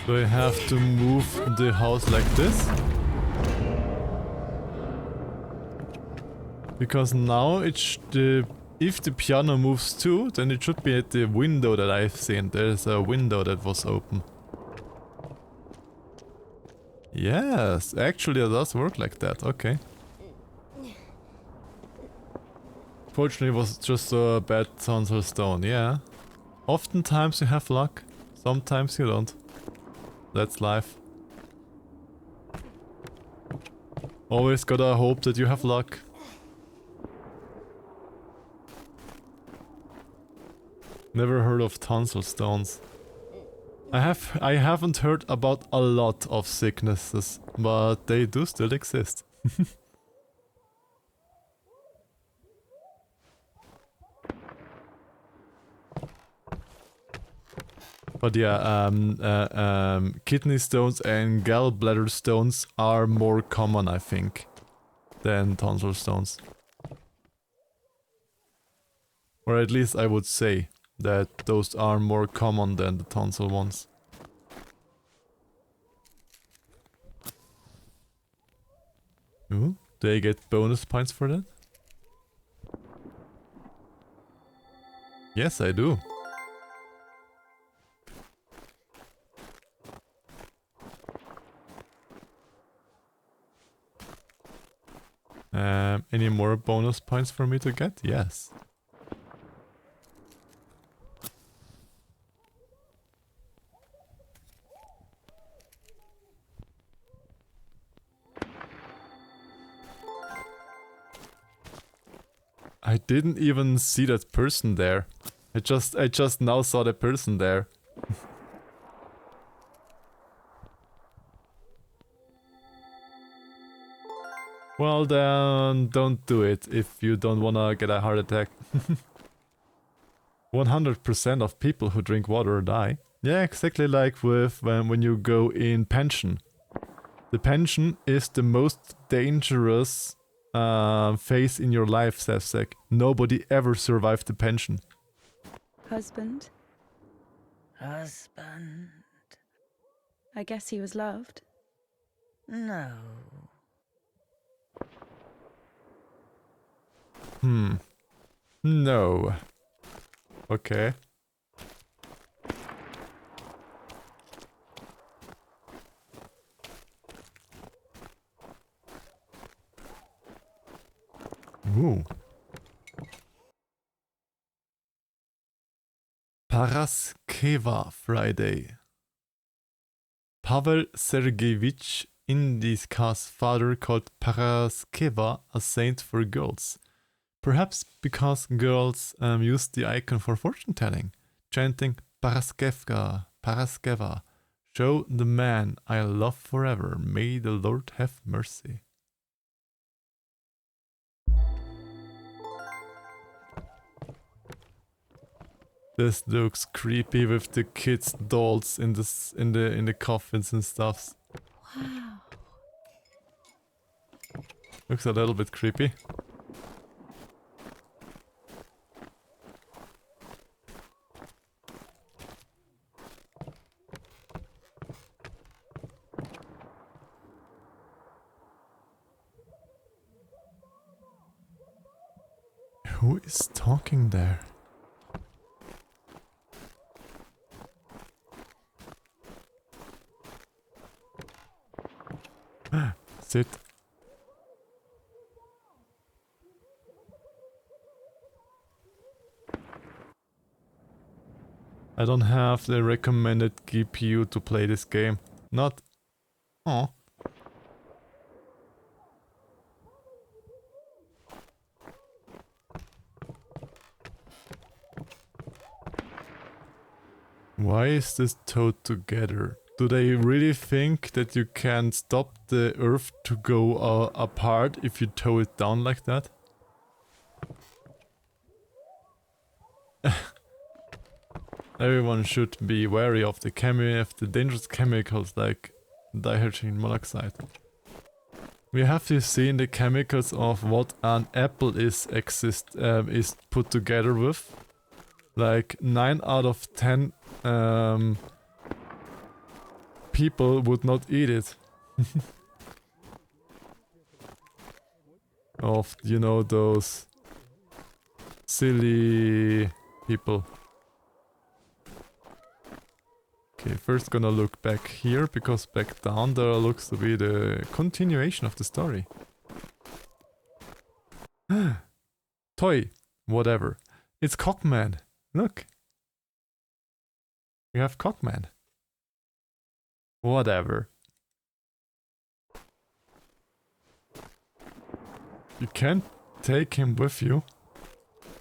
Do I have to move the house like this? Because now if the piano moves too, then it should be at the window that I've seen. There's a window that was open. Yes, actually it does work like that, okay. Fortunately it was just a bad tonsil stone, yeah. Oftentimes you have luck, sometimes you don't. That's life. Always gotta hope that you have luck. Never heard of tonsil stones. I haven't heard about a lot of sicknesses, but they do still exist. But yeah, kidney stones and gallbladder stones are more common, I think, than tonsil stones. Or at least I would say that those are more common than the tonsil ones. Ooh, do I get bonus points for that? Yes, I do. Any more bonus points for me to get? Yes. I didn't even see that person there. I just now saw the person there. Well then, don't do it if you don't wanna get a heart attack. 100% of people who drink water die. Yeah, exactly like with when you go in pension. The pension is the most dangerous phase in your life, Sefsek. Nobody ever survived the pension. Husband? Husband? I guess he was loved. No. No. Okay. Ooh. Paraskeva Friday. Pavel Sergeyevich Indika's father called Paraskeva a saint for girls. Perhaps because girls used the icon for fortune telling, chanting Paraskeva, Paraskeva, show the man I love forever, may the Lord have mercy. This looks creepy with the kids' dolls in the coffins and stuff. Wow. Looks a little bit creepy. Who is talking there? Sit. I don't have the recommended GPU to play this game. Not... Oh. Why is this towed together? Do they really think that you can stop the earth to go apart if you tow it down like that? Everyone should be wary of the dangerous chemicals like dihydrogen monoxide. We have to see the chemicals of what an apple is put together with. Like 9 out of 10 people would not eat it. Of, you know, those silly people. Okay, first gonna look back here, because back down there looks to be the continuation of the story. Toy, whatever. It's Cockman. Look. We have Cockman. Whatever. You can't take him with you.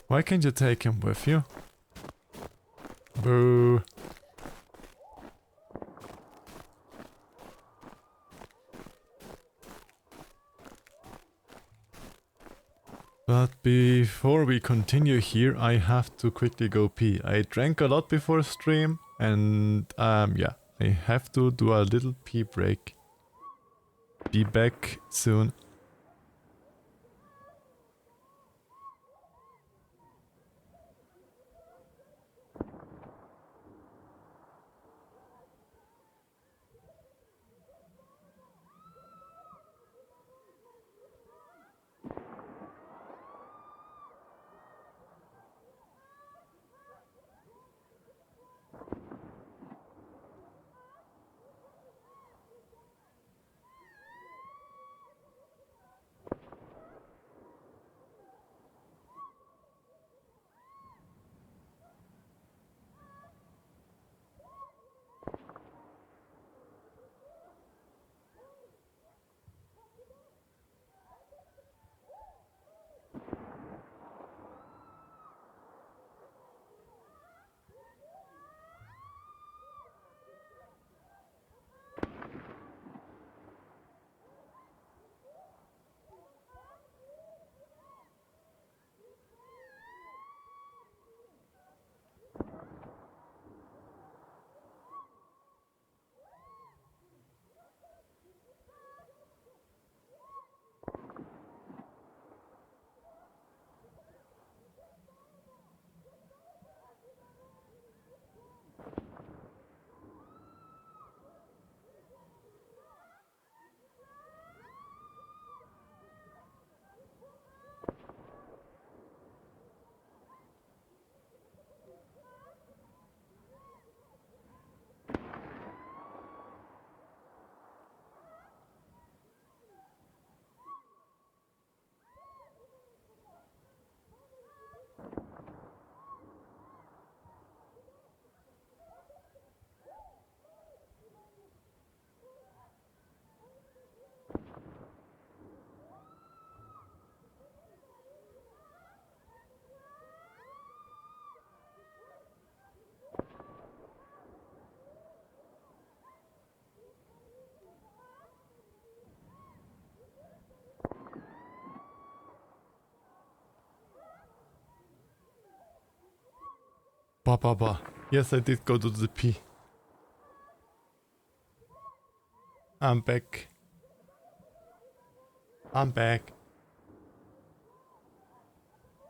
Why can't you take him with you? Boo. But before we continue here, I have to quickly go pee. I drank a lot before stream, and yeah, I have to do a little pee break. Be back soon. Ba. Yes, I did go to the P. I'm back.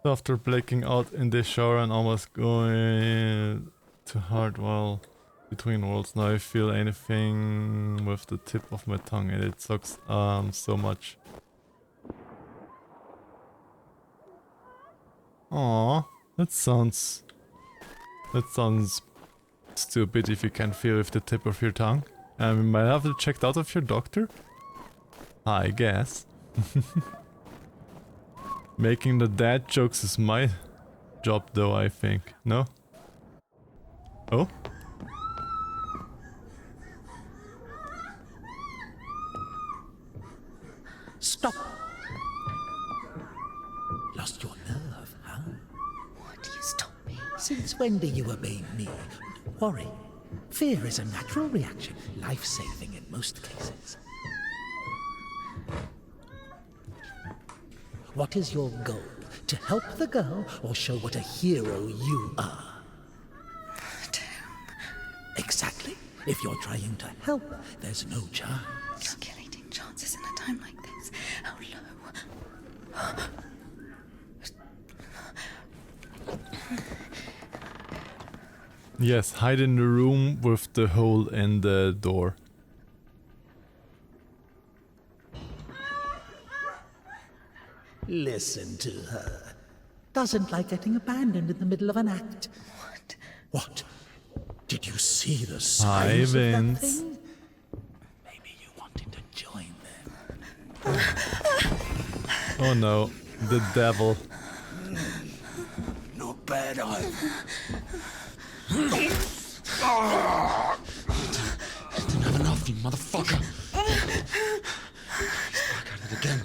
After blacking out in the shower and almost going too hard while between worlds, now I feel anything with the tip of my tongue and it sucks so much. Aww, that sounds stupid if you can't feel with the tip of your tongue. You might have to check out of your doctor, I guess. Making the dad jokes is my job though, I think. No? Oh? Stop! Lost your nerve, huh? Why do you stop me? Since when do you obey me? Worry. Fear is a natural reaction, life-saving in most cases. What is your goal? To help the girl or show what a hero you are? Exactly. If you're trying to help, there's no chance. Calculating chances in a time like this. How low. Yes, hide in the room with the hole in the door. Listen to her. Doesn't like getting abandoned in the middle of an act. What? What? Did you see the Hi, signs of that Vince. thing? Maybe you wanted to join them. Oh no, the devil. Not bad, either. Didn't have enough, you motherfucker. He's back at it again.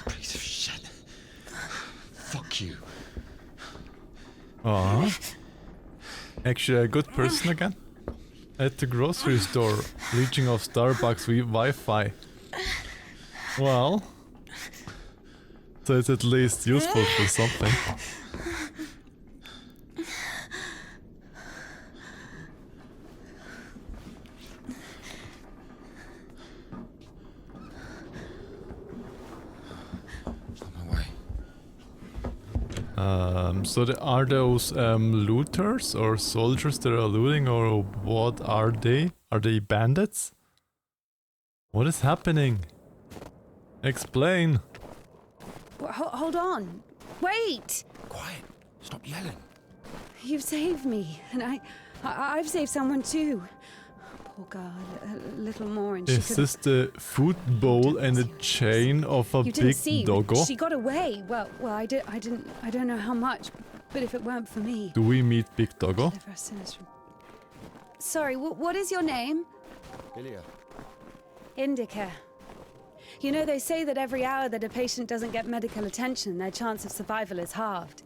Piece of shit. Fuck you. Aww. Actually a good person again. At the grocery store, reaching off Starbucks with Wi-Fi. Well, so it's at least useful for something. So are those looters or soldiers that are looting, or what are they? Are they bandits? What is happening? Explain. Hold on. Wait! Quiet. Stop yelling. You've saved me, and I've saved someone too. Poor girl, a little more and she Is could... this the food bowl and a chain of a You didn't big see. doggo? She got away. Well, I don't know how much, but if it weren't for me... Do we meet Big Doggo? Deliver our sinners from... Sorry, what is your name? Ilya. Indika. You know, they say that every hour that a patient doesn't get medical attention, their chance of survival is halved.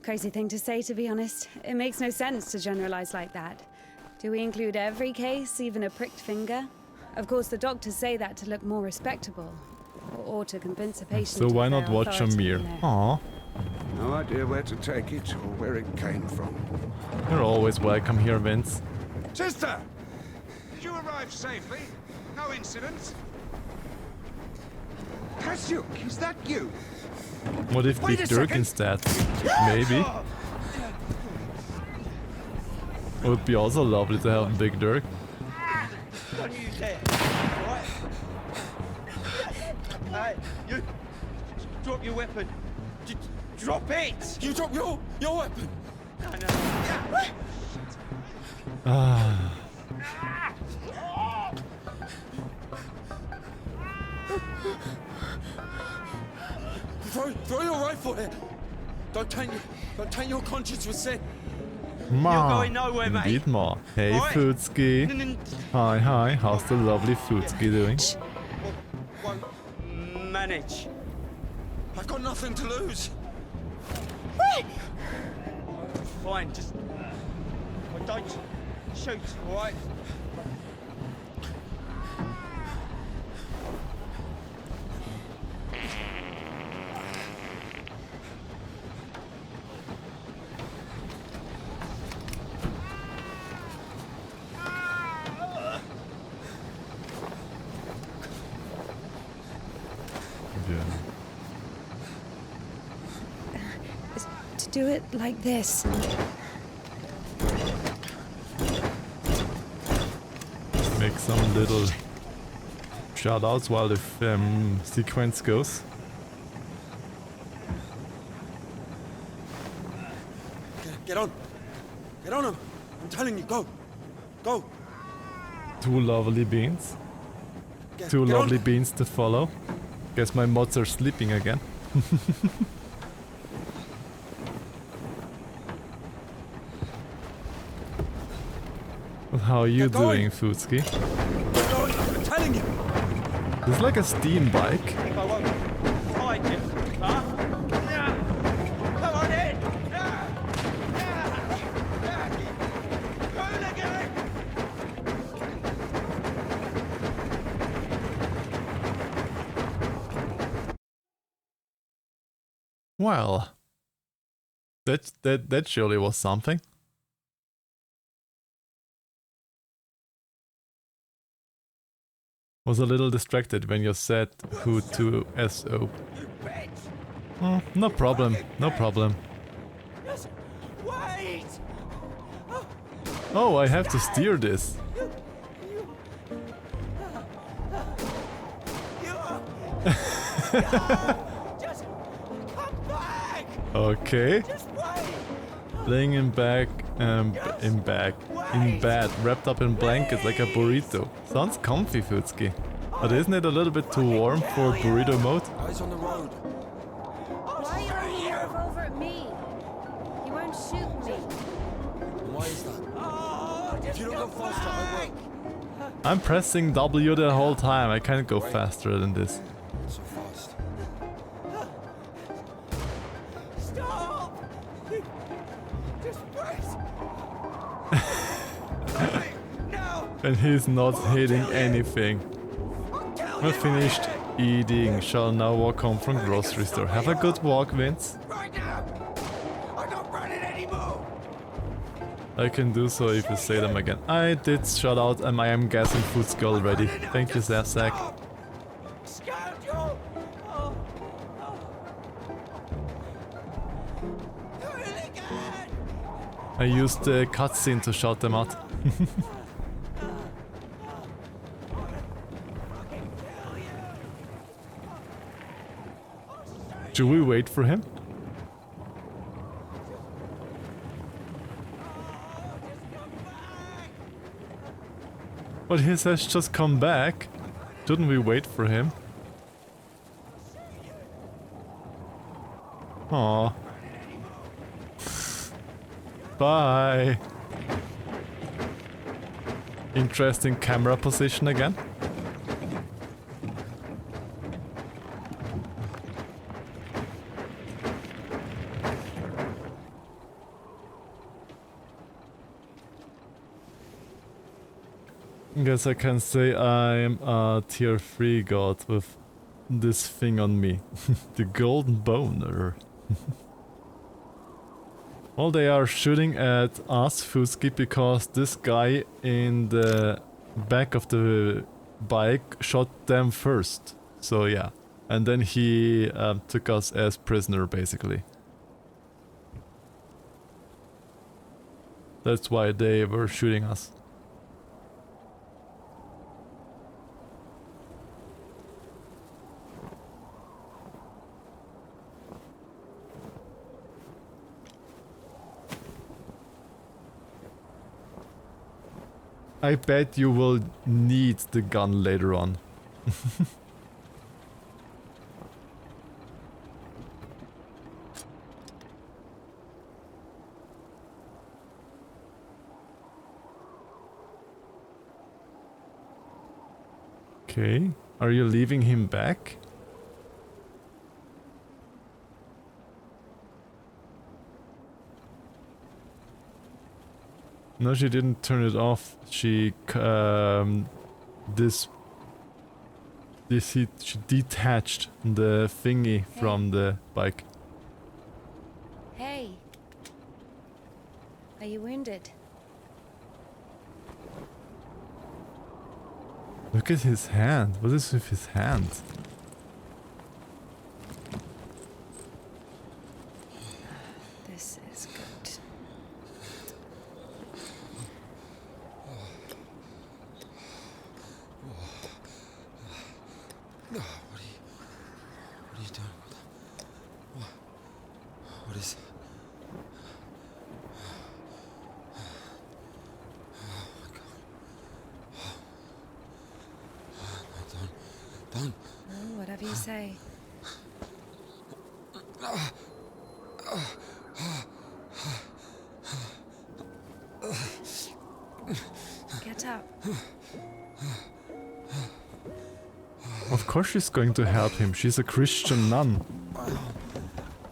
Crazy thing to say, to be honest. It makes no sense to generalize like that. Do we include every case, even a pricked finger? Of course, the doctors say that to look more respectable, or to convince a patient. So why of not their watch a authority mirror? in their- Aw, No idea where to take it or where it came from. you're always welcome here, Vince. Sister! Did you arrive safely? No incidents? Kasyuk, is that you? What if Wait Big a Dirk second. instead? Maybe. It would be also lovely to have Big Dirk. Don't you dare, alright? Hey, you... Drop your weapon. Drop it! You drop your weapon. No. Ah, Throw your rifle here. Don't taint your conscience with sin. Ma. going nowhere, mate. Indeed, Ma. Hey, Alright. Foodski. Hi. How's the lovely Foodski doing? Won't manage. I've got nothing to lose. Fine, just... don't shoot, alright? doing? To do it like this. Make some little shoutouts while the sequence goes. Get on. Get on him. I'm telling you, go. Go. Two lovely beans. Two get lovely on. beans to follow. Guess my mods are sleeping again. How are you doing, Futski? I'm telling you. It's like a steam bike. If I won't find you, huh? Yeah. Come on in. Hooligan! Well, that surely was something. Was a little distracted when you said who to SO. Oh, no problem, no problem. Wait! Oh, I have to steer this. Just come back! Okay. Just wait! Laying in bed, wrapped up in blankets like a burrito. Sounds comfy, Futski. But isn't it a little bit too warm for burrito mode? Eyes on the road. Why are you aiming your revolver at me? You won't shoot me. Why is that? If you don't go faster, I will. I'm pressing W the whole time. I can't go faster than this. Not so fast. Stop! Just wait! No! And he's not hitting anything. We're finished eating. Shall now walk home from grocery store. Have a good walk, Vince. Right now! I'm not running anymore! I can do so if you say them again. I did shout out and I am guessing Futski already. Thank you, Zazak. Scoundrel! Oh. Hooligan! I used the cutscene to shout them out. Should we wait for him? But he says just come back. Shouldn't we wait for him? Aw. Bye. Interesting camera position again. Guess I can say I'm a tier 3 god with this thing on me. The golden boner. Well, they are shooting at us, Futski, because this guy in the back of the bike shot them first. So yeah. And then he took us as prisoner, basically. That's why they were shooting us. I bet you will need the gun later on. Okay, are you leaving him back? No, she didn't turn it off. She she detached the thingy from the bike. Hey. Are you wounded? Look at his hand. What is with his hand? What are you doing? What is... Oh my God. No, don't. Oh, whatever you say. Get up. Of course she's going to help him. She's a Christian nun.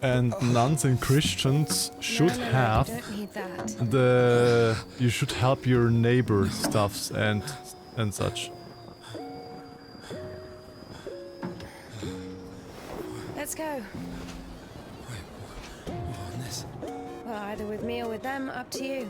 And nuns and Christians should No, have you don't need that. you should help your neighbor stuffs and such. Let's go. On this. Well, either with me or with them, up to you.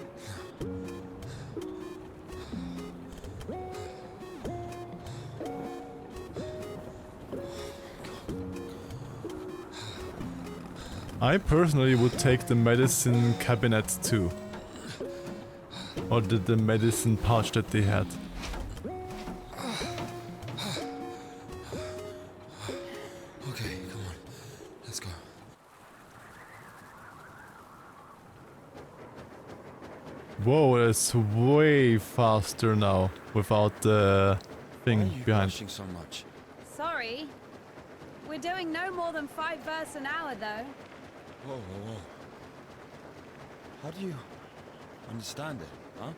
I personally would take the medicine cabinet too. Or the medicine pouch that they had. Okay, come on. Let's go. Whoa, it's way faster now without the thing Why are you behind. rushing so much? Sorry. We're doing no more than 5 verses an hour, though. Whoa. How do you understand it, huh?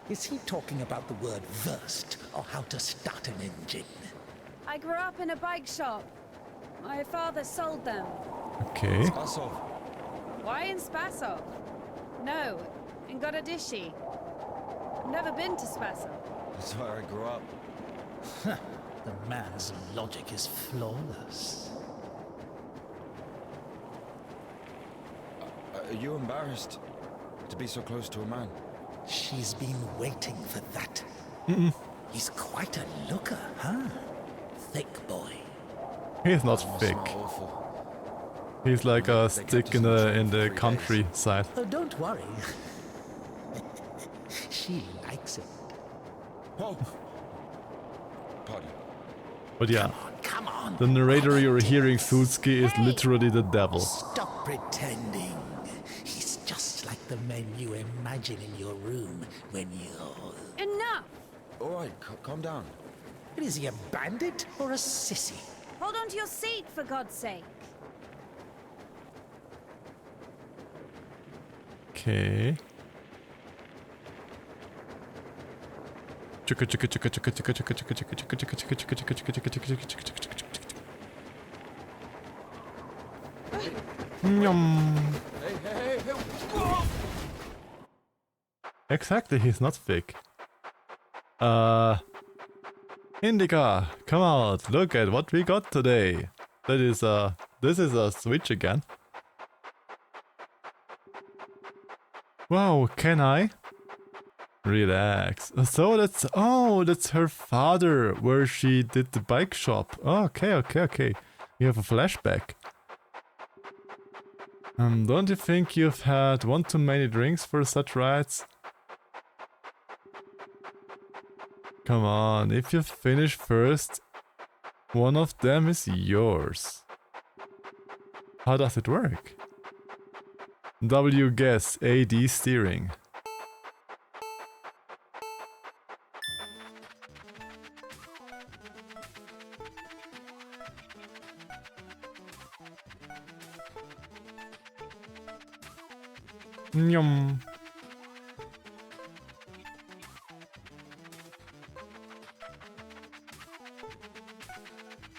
Is he talking about the word versed or how to start an engine? I grew up in a bike shop. My father sold them. Okay. Spasov. Why in Spasov? No, in Gorodishi. I've never been to Spasov. That's where I grew up. The man's logic is flawless. Are you embarrassed to be so close to a man? She's been waiting for that. He's quite a looker, huh? Thick boy. He's not Must thick. smell awful. He's like a stick in the countryside. Oh, don't worry. She likes it. Whoa! Pardon. But yeah, Come on. the narrator you're hearing, Suzuki, is literally the devil. Stop pretending. He's just like the men you imagine in your room when you're... Enough! All right, calm down. Is he a bandit or a sissy? Hold on to your seat, for God's sake. Okay. Exactly, he's not thick. Indika, come out, look at what we got today. This is a Switch again. Wow, can I? Relax. So that's her father, where she did the bike shop. Oh, okay. You have a flashback. Don't you think you've had one too many drinks for such rides? Come on, if you finish first, one of them is yours. How does it work? W guess, AD steering. Yum.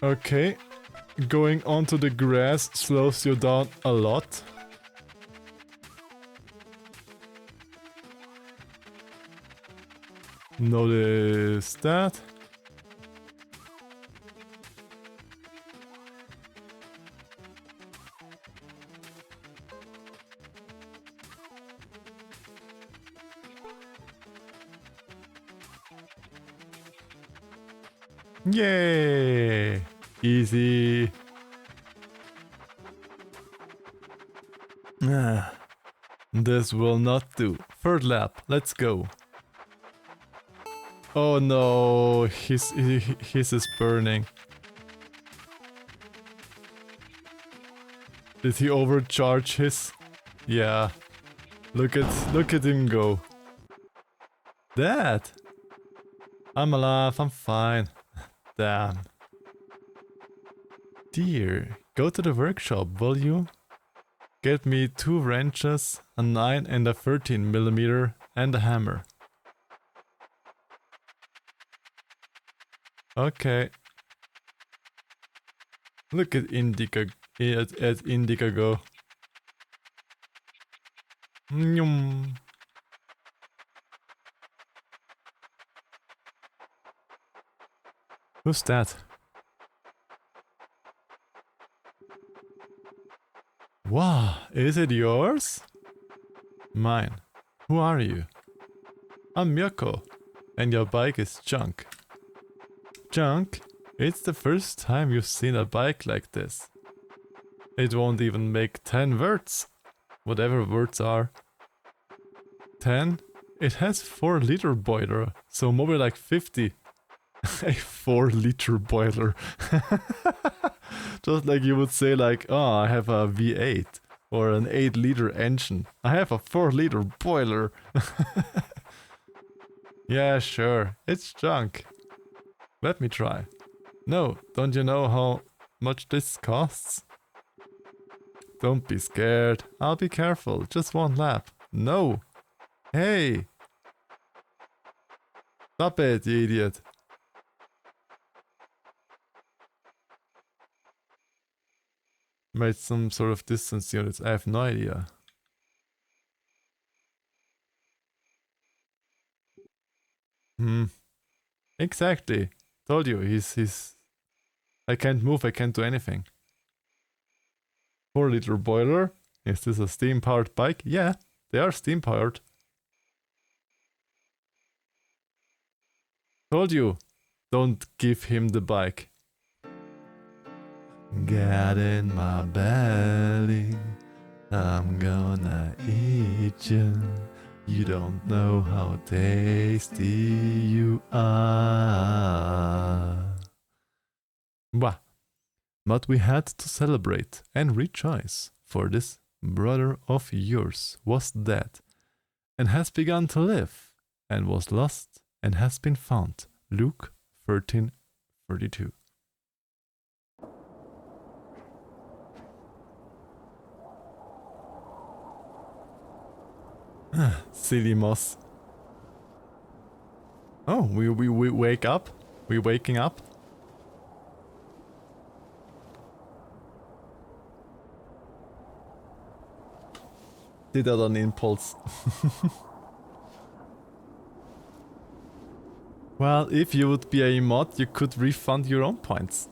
Okay, going onto the grass slows you down a lot. Notice that. Yay! Easy. This will not do. Third lap, let's go. Oh no, his is burning. Did he overcharge his? Yeah. Look at him go. Dad! I'm alive, I'm fine. Damn. Dear, go to the workshop, will you? Get me 2 wrenches, a 9 and a 13mm, and a hammer. Okay. Look at Indika, at Indika go. Nyum. Who's that? Wow, is it yours? Mine. Who are you? I'm Miyako, and your bike is junk. Junk? It's the first time you've seen a bike like this. It won't even make 10 words. Whatever words are. 10? It has 4-liter boiler, so maybe like 50. A 4-liter boiler. Just like you would say like, oh, I have a V8 or an 8-liter engine. I have a 4-liter boiler. Yeah, sure, it's junk. Let me try. No, don't you know how much this costs? Don't be scared. I'll be careful. Just one lap. No. Hey. Stop it, you idiot. Made some sort of distance units. I have no idea. Exactly. Told you, he's... I can't move, I can't do anything. 4-liter boiler. Is this a steam-powered bike? Yeah, they are steam-powered. Told you, don't give him the bike. Get in my belly, I'm gonna eat you. You don't know how tasty you are. Bah. But we had to celebrate and rejoice, for this brother of yours was dead, and has begun to live, and was lost, and has been found. Luke 13:32. Silly moss. Oh, we wake up? We waking up? Did that on impulse. Well, if you would be a mod, you could refund your own points.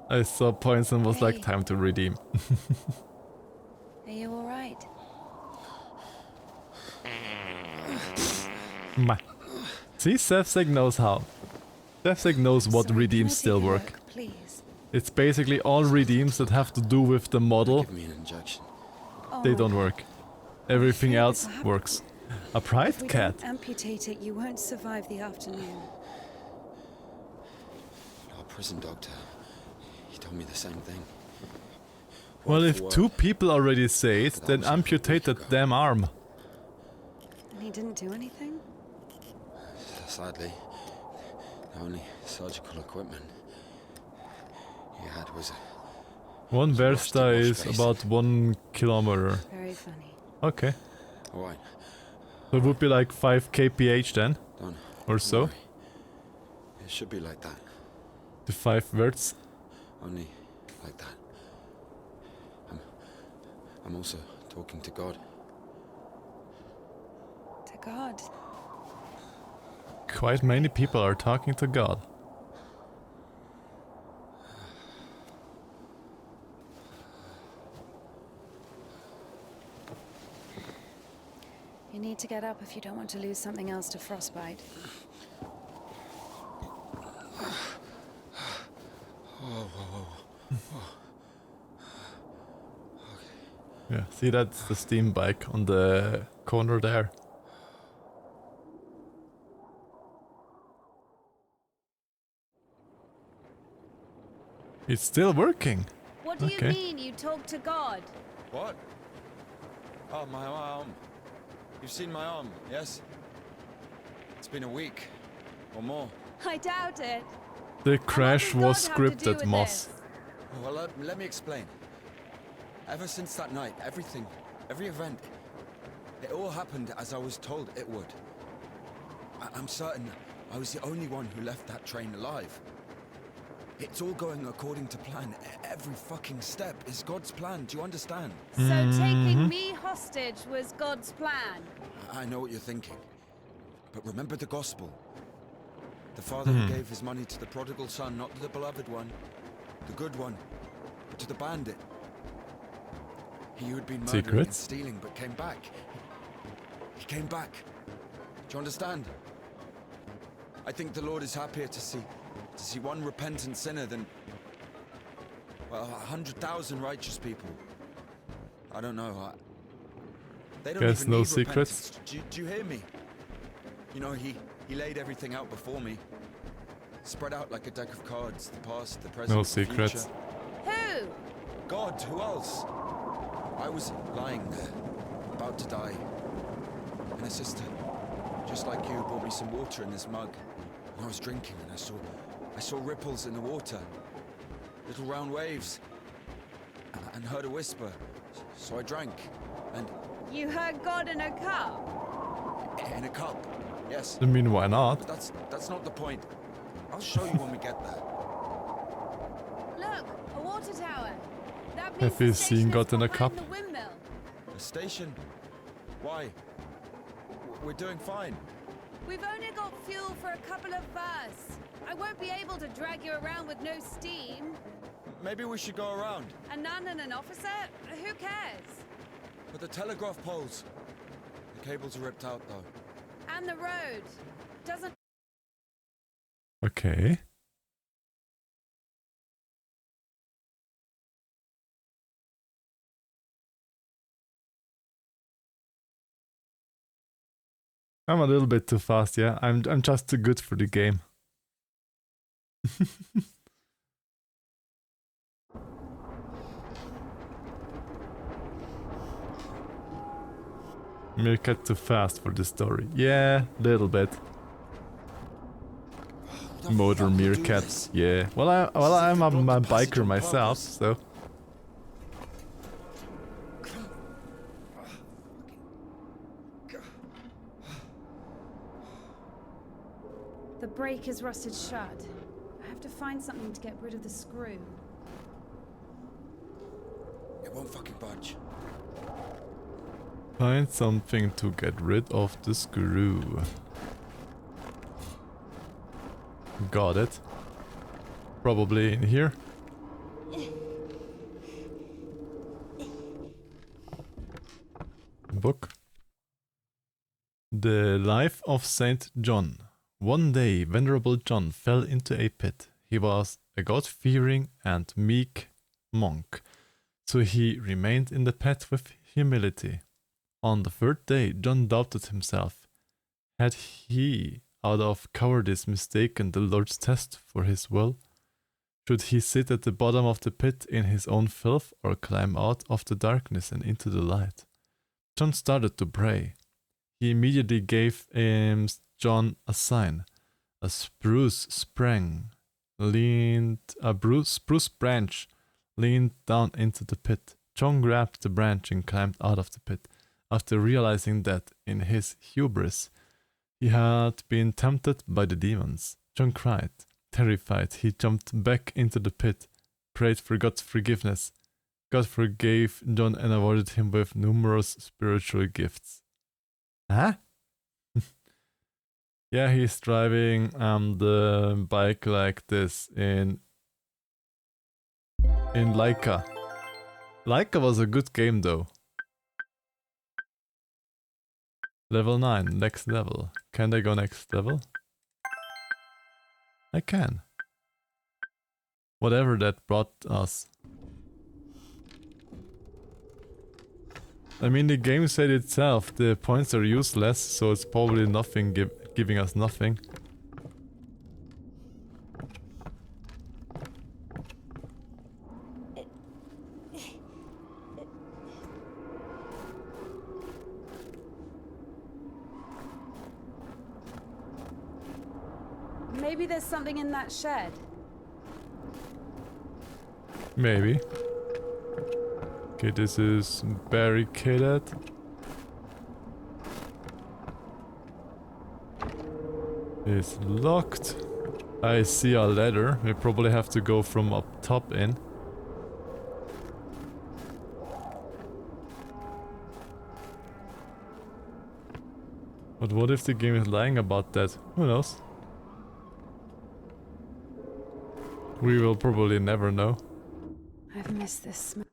I saw points and was like, time to redeem. Are you alright? See, Sevseg knows how. Sevseg knows what Sorry, redeems can I still take a work. look, please? It's basically all redeems that have to do with the model. Give me an injection. They Oh, don't work. Everything afraid else this'll happen. works. A if pride we cat. don't amputate it, you won't survive the afternoon. Our prison doctor, he told me the same thing. Well, Word if for word. 2 people already say it, That then was a amputate week that ago. damn arm. And he didn't do anything? Sadly, the only surgical equipment he had was a... One It's washed versta in wash is basin. about 1 kilometer. Very funny. Okay. Alright, So it would be like 5 kph then, done. or so. Worry. It should be like that. The 5 words. Only like that. I'm also talking to God. To God. Quite many people are talking to God. You need to get up if you don't want to lose something else to frostbite. Yeah, see, that's the steam bike on the corner there. It's still working. What do you Okay. mean you talk to God? What? Oh, my arm. You've seen my arm, yes? It's been a week. Or more. I doubt it. The crash does God was have to do scripted, with Moss. this? Well, let me explain. Ever since that night, everything, every event, it all happened as I was told it would. I'm certain I was the only one who left that train alive. It's all going according to plan. Every fucking step is God's plan. Do you understand? So taking me hostage was God's plan. I know what you're thinking. But remember the gospel. The father who gave his money to the prodigal son, not the beloved one, the good one, but to the bandit. He who had been murdering and Secrets? stealing, but came back. He came back. Do you understand? I think the Lord is happier to see one repentant sinner than, well, 100,000 righteous people. I don't know. They don't Guess even no need secrets. repentance. Do you hear me? You know, he laid everything out before me. Spread out like a deck of cards, the past, the present, No the secrets. future. Who? God, who else? I was lying there, about to die. And a sister, just like you, brought me some water in this mug. And I was drinking and I saw ripples in the water. Little round waves. And heard a whisper. So I drank. And You heard God in a cup? in a cup. Yes. I mean, why not? But that's not the point. I'll show you when we get there. Look, a water tower. That means Have you the seen station God is in a behind cup? the windmill. The station? Why? We're doing fine. We've only got fuel for a couple of bursts. I won't be able to drag you around with no steam. Maybe we should go around. A nun and an officer? Who cares? But the telegraph poles. The cables are ripped out though. And the road. Doesn't Okay. I'm a little bit too fast, yeah. I'm just too good for the game. Meerkat too fast for the story. Yeah, little bit. Who the Motor fuck would do meerkat. this? Yeah. Well, I'm a block the passage biker on myself, purpose. so. The brake is rusted shut. I have to find something to get rid of the screw. It won't fucking budge. Find something to get rid of the screw. Got it. Probably in here. Book. The Life of Saint John. One day, Venerable John fell into a pit. He was a God-fearing and meek monk, so he remained in the pit with humility. On the third day, John doubted himself. Had he, out of cowardice, mistaken the Lord's test for his will? Should he sit at the bottom of the pit in his own filth, or climb out of the darkness and into the light? John started to pray. He immediately gave John a sign. A spruce branch leaned down into the pit. John grabbed the branch and climbed out of the pit. After realizing that, in his hubris, he had been tempted by the demons, John cried. Terrified, he jumped back into the pit, prayed for God's forgiveness. God forgave John and awarded him with numerous spiritual gifts. Huh? Yeah, he's driving the bike like this in Laika. Laika was a good game though. Level 9, next level. Can I go next level? I can. Whatever that brought us. I mean, the game said itself, the points are useless, so it's probably nothing giving us nothing. Maybe there's something in that shed. Maybe. Okay, this is barricaded. It's locked. I see a ladder. We probably have to go from up top in. But what if the game is lying about that? Who knows? We will probably never know. I've missed this smell.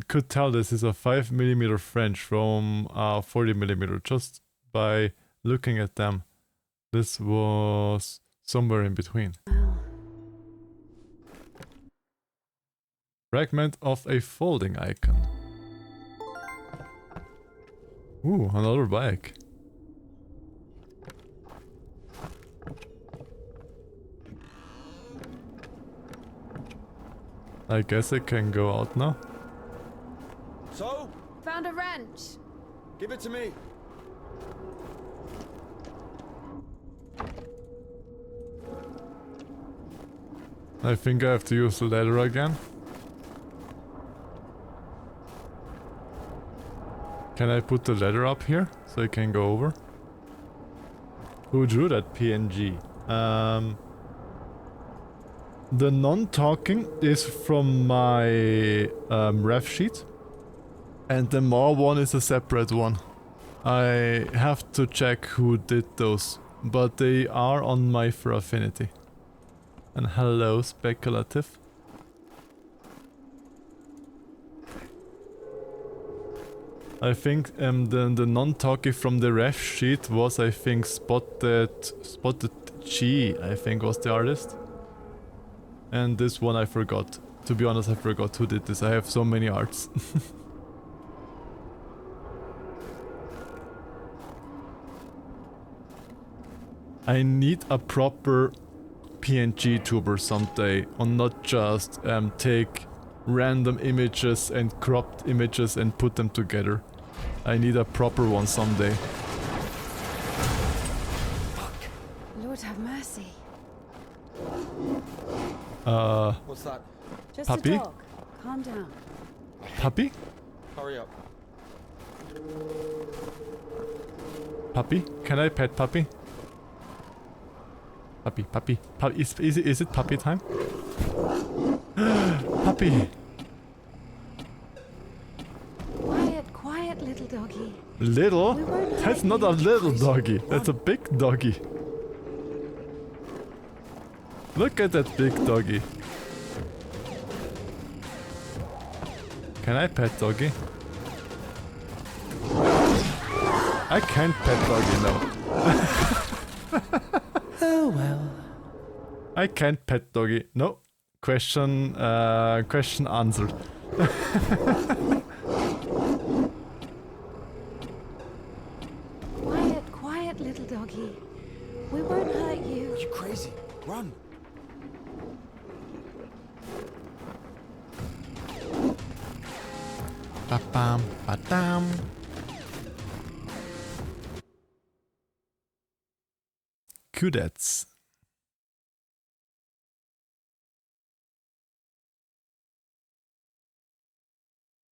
Could tell this is a 5mm French from 40mm just by looking at them. This was somewhere in between. Fragment of a folding icon. Ooh, another bike. I guess I can go out now. So, Found a wrench. give it to me. I think I have to use the ladder again. Can I put the ladder up here so I can go over? Who drew that PNG? The non-talking is from my ref sheet, and the more one is a separate one. I have to check who did those, but they are on my for affinity. And hello, speculative. I think the non-talkie from the ref sheet was, I think, Spotted G, I think was the artist. And this one I forgot. To be honest, I forgot who did this. I have so many arts. I need a proper PNG tuber someday, and not just take random images and cropped images and put them together. I need a proper one someday. Lord have mercy. What's that? Just Puppy? a dog. Calm down. Puppy? Hurry up. Puppy? Can I pet Puppy? Puppy. Is it puppy time? Puppy! Quiet little doggy. Little? We won't That's hurt not you. a little doggy. That's a big doggy. Look at that big doggy. Can I pet doggy? I can't pet doggy, no. Oh well. I can't pet doggy. No. Question answered. Quiet little doggy. We won't hurt you. Are you crazy? Run. Ba-bam, ba-dam. Cudets.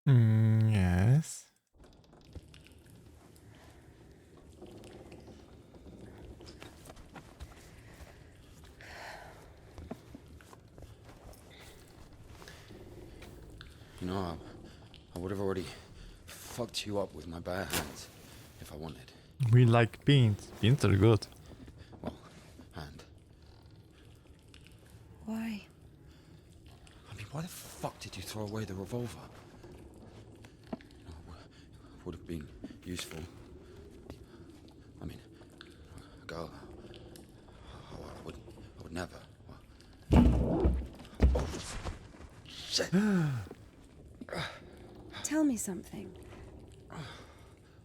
Yes. You know, I would have already fucked you up with my bare hands if I wanted. We like beans. Beans are good. Well, hand. Why? I mean, why the fuck did you throw away the revolver? Would have been useful. I mean, a girl. I would never. Oh, shit. Tell me something.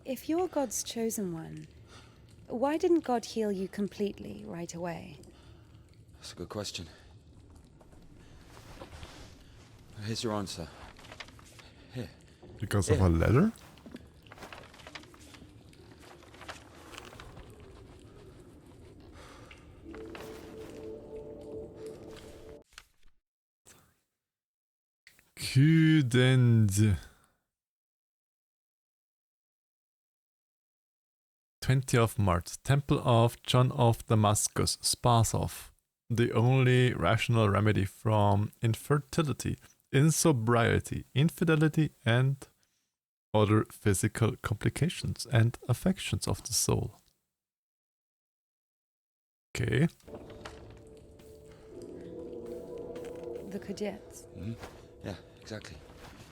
If you're God's chosen one, why didn't God heal you completely right away? That's a good question. Here's your answer. Here. Because of a letter? Hüdend. 20th of March, Temple of John of Damascus, Sparsov. The only rational remedy from infertility, insobriety, infidelity, and other physical complications and affections of the soul. Okay. The Kudets. Mm-hmm. Yeah, exactly.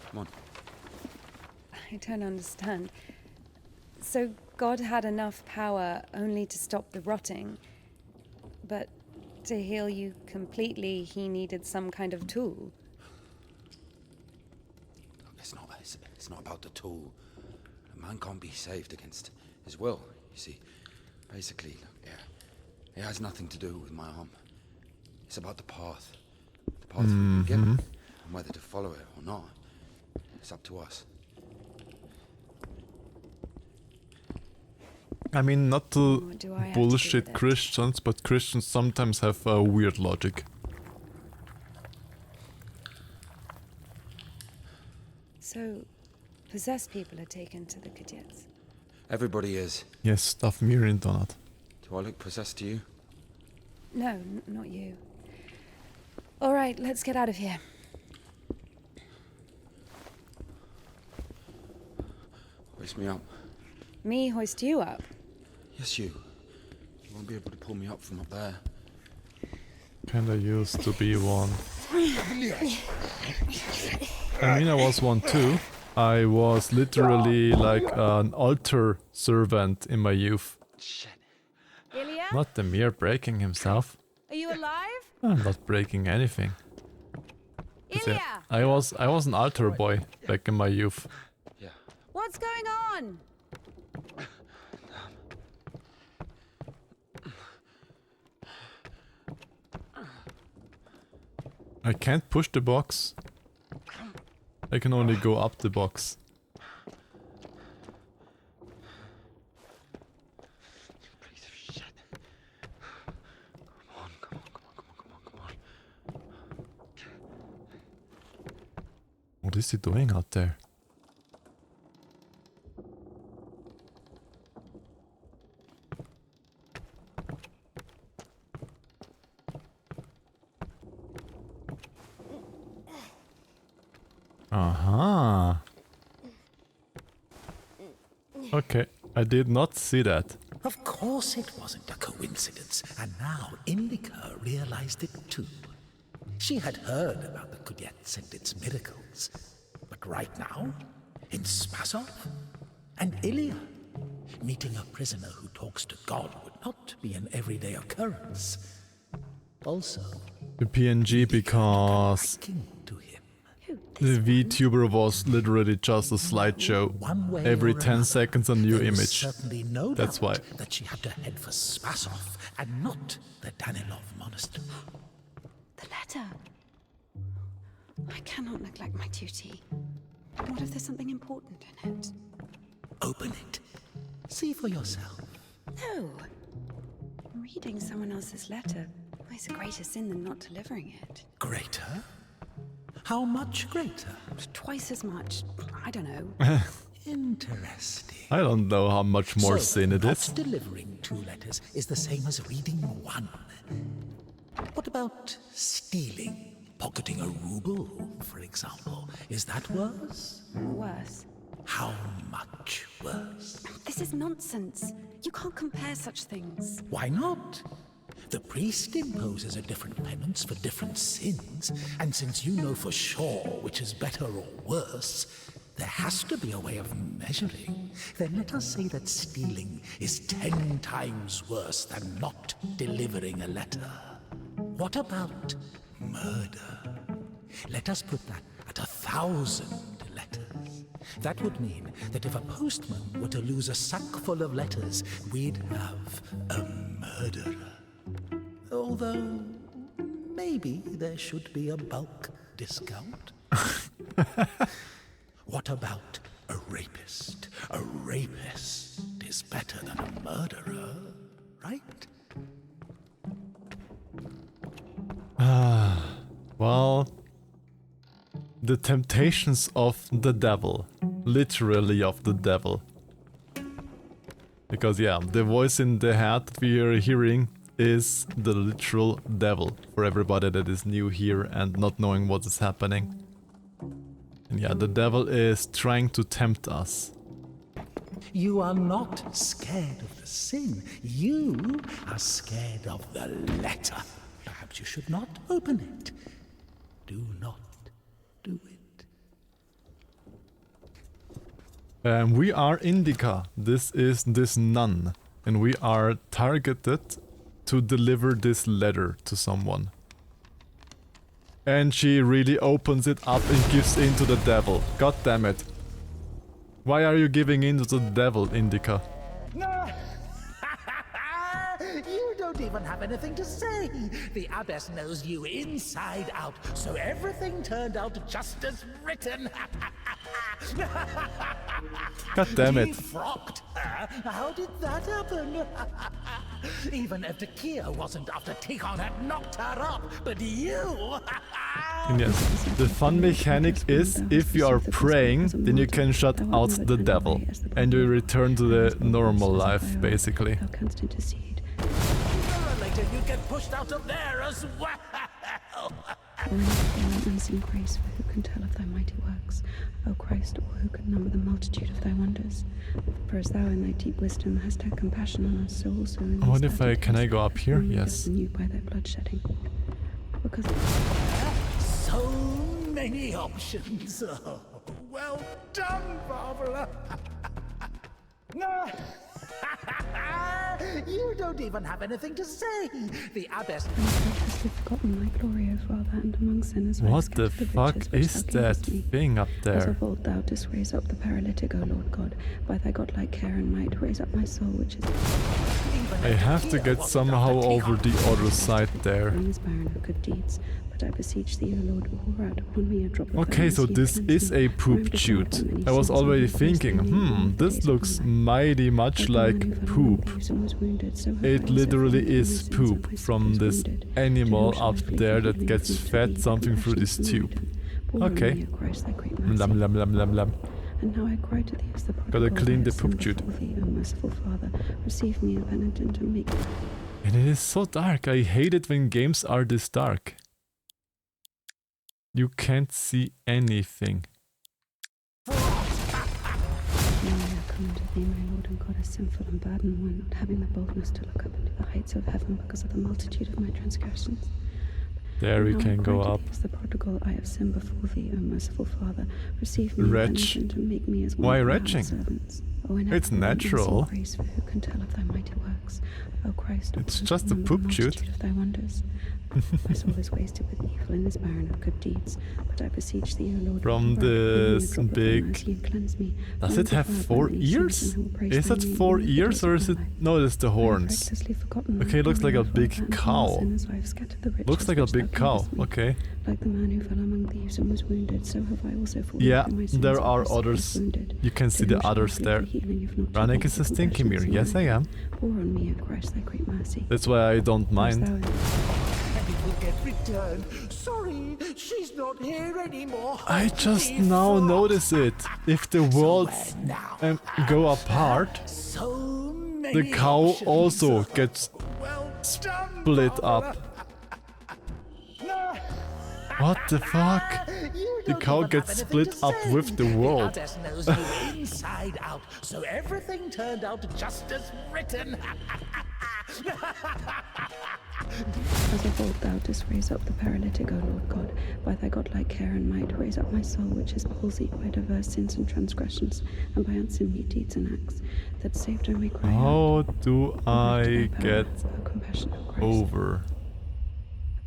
Come on. I don't understand. So God had enough power only to stop the rotting, but to heal you completely, he needed some kind of tool. It's not about the tool. A man can't be saved against his will, you see. Basically, it has nothing to do with my arm. It's about the path. The path we get, and whether to follow it or not. It's up to us. I mean, not to What do I have to do bullshit with it? Christians, but Christians sometimes have a weird logic. So, possessed people are taken to the Kudets. Everybody is. Yes, stuff Miriam Donut. Do I look possessed to you? No, not you. All right, let's get out of here. Hoist me up. Me hoist you up? Yes, you. You won't be able to pull me up from up there. Kinda used to be one. I mean, I was one too. I was literally like an altar servant in my youth. Ilya? Not the mere breaking himself. Are you alive? I'm not breaking anything. But Ilya! yeah, I was an altar boy back in my youth. Yeah. What's going on? I can't push the box. I can only go up the box. Piece of shit. Come on. What is he doing out there? Aha. Okay, I did not see that. Of course it wasn't a coincidence, and now Indika realized it too. She had heard about the Kudets and its miracles, but right now, in Spasov and Ilya, meeting a prisoner who talks to God would not be an everyday occurrence. Also, The PNG because liking to him. the VTuber was literally just a slideshow. One way Every or 10 another, seconds a new there was image. certainly no That's doubt why. that she had to head for Spasov and not the Danilov monastery. The letter. I cannot neglect my duty. What if there's something important in it? Open it. See for yourself. No. Reading someone else's letter is a greater sin than not delivering it. Greater? How much greater? Twice as much. I don't know. Interesting. I don't know how much more So, sin it not is. delivering 2 letters is the same as reading 1. What about stealing? Pocketing a ruble, for example. Is that worse? Worse. How much worse? This is nonsense. You can't compare such things. Why not? The priest imposes a different penance for different sins, and since you know for sure which is better or worse, there has to be a way of measuring. Then let us say that stealing is 10 times worse than not delivering a letter. What about murder? Let us put that at 1,000 letters. That would mean that if a postman were to lose a sack full of letters, we'd have a murderer. Although, maybe there should be a bulk discount. What about a rapist? A rapist is better than a murderer, right? Well, the temptations of the devil. Literally of the devil. Because yeah, the voice in the head that we are hearing is the literal devil for everybody that is new here and not knowing what is happening. And yeah, the devil is trying to tempt us. You are not scared of the sin. You are scared of the letter. Perhaps you should not open it. Do not do it. We are Indika. This is this nun. And we are targeted to deliver this letter to someone. And she really opens it up and gives in to the devil. God damn it. Why are you giving in to the devil, Indika? No! You don't even have anything to say. The abbess knows you inside out, so everything turned out just as written. God damn it. He frocked her. How did that happen? Even if the Kia wasn't after Tikon had knocked her up, but you... And yes, the fun mechanic is if you are praying, then you can shut out the devil. And you return to the normal life, basically. Later you get pushed out of there as well. Unseen grace, for who can tell of thy mighty works, O Christ, or who can number the multitude of thy wonders? For as thou in thy deep wisdom hast had compassion on us, so also in What if can I go up here? Yes. Renewed by thy bloodshedding. Because so many options. Oh, well done, Barbara. No. You don't even have anything to say. The abbess hast forgotten my glory, O Father, and among sinners. What the fuck is that thing up As there? of old thou didst raise up the paralytic, O Lord God, by thy godlike care and might, raise up my soul, which is... I have to get somehow over the other side there. From this barren of good deeds, but I beseech thee, O Lord, pour out upon me a drop of Okay, thy so mercy, this and is cleanse me. a poop chute. I was already thinking, this looks mighty much like poop. It literally is poop from this animal up there that gets fed something through this tube. Okay. Lam lam lam lam lam. And now I cry to thee as the Gotta clean the poop poop chute. thee, O merciful Father, receive me a penitent and meek. And it is so dark. I hate it when games are this dark. You can't see anything. Now I come unto thee, my Lord and God, as sinful and burdened one, not having the boldness to look up into the heights of heaven because of the multitude of my transgressions. There we Now I can cry go to up. thee as the prodigal, I have sinned before thee, O merciful Father. Receive me, Wretch. penitent, and make me as one Why of thy retching? servants. O in It's heaven, natural. unseen grace, for who can tell of thy mighty works? O Christ, It's who just a can number poop the chute. multitude of thy wonders. My soul is wasted with evil and is barren of good deeds, but I beseech thee, O Lord, From pour out upon me a this drop of thy big... mercy and cleanse me. Does For it have undefiled by 4 many sins, ears? and I will praise Is thy that name 4 all the ears days or of is my it... life. No, it's the I have horns. recklessly forgotten Okay, it looks like a thy big Father, and cow. from sinners I have scattered the riches Looks like a which thou big cow. gavest me. Okay. Like the man who fell among thieves and was wounded, so have I also fallen Yeah, through my sins there and are was sick and others. wounded. You can see To the whom shall I others flee there. for healing, if not to Ranek thee, is a for stinky compassion mirror. so Yes, I mighty? am. Pour on me, O Christ, thy great mercy. That's why I don't For as mind. thou and it will get returned. Sorry, she's not here anymore. I just He now frocked. notice it. If the worlds go apart, So many the cow options. also gets Well done, split Barbara. up. What the fuck? You The don't cow even gets have anything split to up say. with the world. The abbess knows you inside out, so everything turned out just as written. As of old thou didst raise up the paralytic, O Lord God, by thy godlike care and might, raise up my soul, which is palsied by diverse sins and transgressions, and by unseemly deeds and acts, that saved I may cry out. How do I Thy get power, O compassion of Christ. over?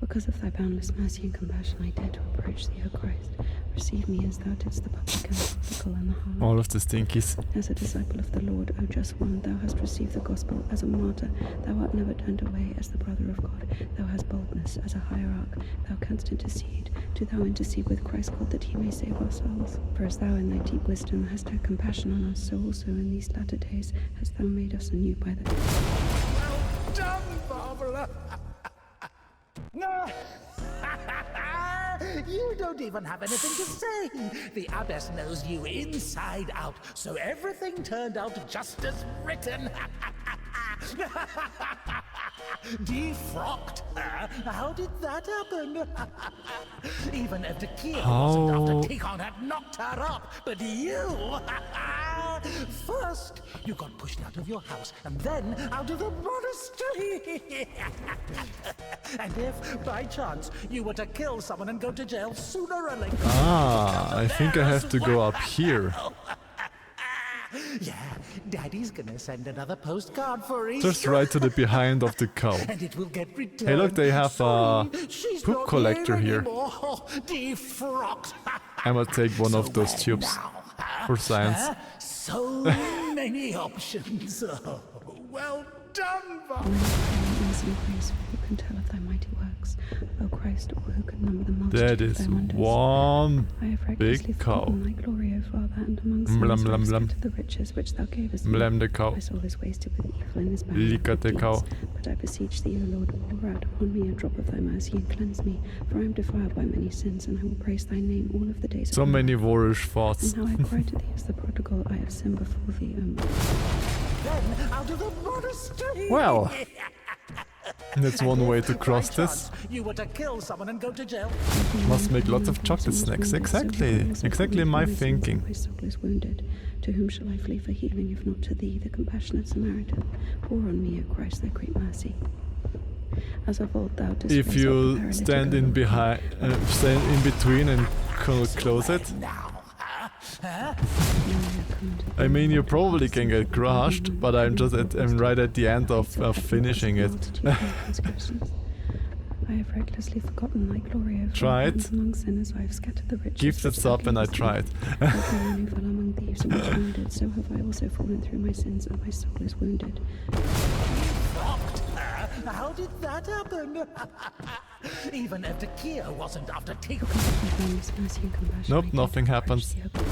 Because of thy boundless mercy and compassion, I dare to approach thee, O Christ. Receive me as thou didst the publican, the prodigal, and the harlot. All of the stinkies. As a disciple of the Lord, O just one, thou hast received the gospel as a martyr. Thou art never turned away as the brother of God. Thou hast boldness as a hierarch. Thou canst intercede. Do thou intercede with Christ God that he may save our souls. For as thou in thy deep wisdom hast had compassion on us, so also in these latter days hast thou made us anew by the... Well done, Barbara. No. You don't even have anything to say. The abbess knows you inside out, so everything turned out just as written. Defrocked her? How did that happen? Even if Takia wasn't after Tikon had knocked her up, but you... First, you got pushed out of your house, and then out of the monastery. And if, by chance, you were to kill someone and go to jail sooner or later... I think I have to go up here. Yeah, Daddy's gonna send another postcard for Easter. Just right to the behind of the cow. And it will get returned. Hey look, they have a poop collector here. Defrocked. I'm gonna take one of those tubes for science. So many options. Oh, well done, Bob. Mercy and grace, who can tell of thy mighty works? O Christ, or who can number the multitude That of is thy wonders? one I have recklessly big cow. forgotten thy glory, O Father, and among sinners Blam, I blam, have blam. scattered the riches which thou gavest me. Blam the cow. My soul is wasted with evil and is bound Lick with the deeds. cow. But I beseech thee, O Lord, pour out upon me a drop of thy mercy and cleanse me, for I am defiled by many sins, and I will praise thy name all of the days So of my many life. warish thoughts. And now I cry to thee as the prodigal, I have sinned before thee, O Lord. Then out of the monastery. Well, that's one way to cross By this. chance, you were to kill someone and go to jail. Must make lots of chocolate snacks. Exactly my thinking. My soul is wounded. To whom shall I flee for healing if not to thee, the compassionate Samaritan? Pour on me, O Christ, thy great mercy. As of old thou didst If raise up the you paralytic, stand O in Lord, behind, stand in between and close it. I mean, you probably can get crushed, but I'm right at the end of finishing it. I have recklessly forgotten thy glory, O Try Father, it. and among sinners I have scattered the riches. Give which this thou up and I gavest me. tried. Like a man who fell among thieves and was wounded, so have I also fallen through my sins, and my soul is wounded. How did that happen? Even if Takia wasn't after Tikon. Mercy and compassion, Nope, I give nothing to happens. Christ, the O God.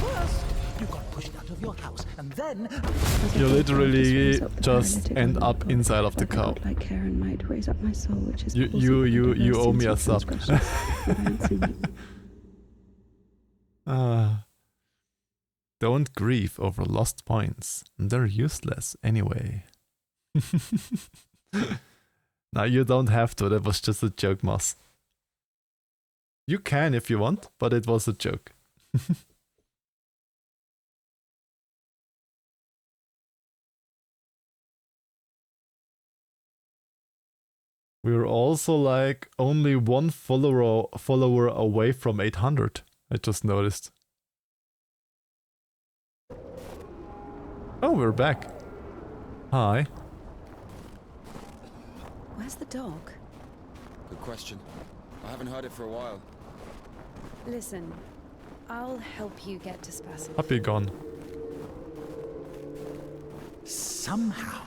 First, you got pushed out of your house, and then... As I You thought, literally raise up the just paralytic, end O Lord up God. inside of the By thy cow. godlike care and might, raise up my soul, which is You palsied owe by me a diverse sub. sins and transgressions, and by sin. Don't grieve over lost points. They're useless anyway. Now you don't have to, that was just a joke, Moss. You can if you want, but it was a joke. We're also like only one follower away from 800. I just noticed. Oh, we're back. Hi. Where's the dog? Good question. I haven't heard it for a while. Listen, I'll help you get to Spasm. Happy gone. Somehow,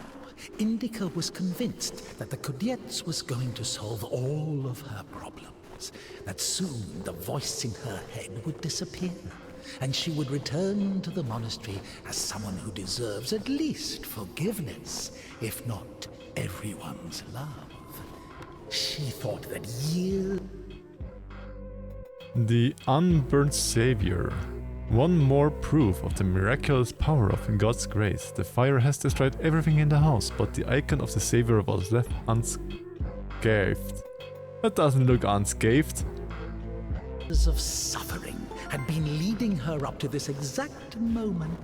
Indika was convinced that the Kudets was going to solve all of her problems, that soon the voice in her head would disappear, and she would return to the monastery as someone who deserves at least forgiveness, if not everyone's love. She thought that years... The unburnt savior. One more proof of the miraculous power of God's grace. The fire has destroyed everything in the house, but the icon of the savior was left unscathed. That doesn't look unscathed. of suffering had been leading her up to this exact moment.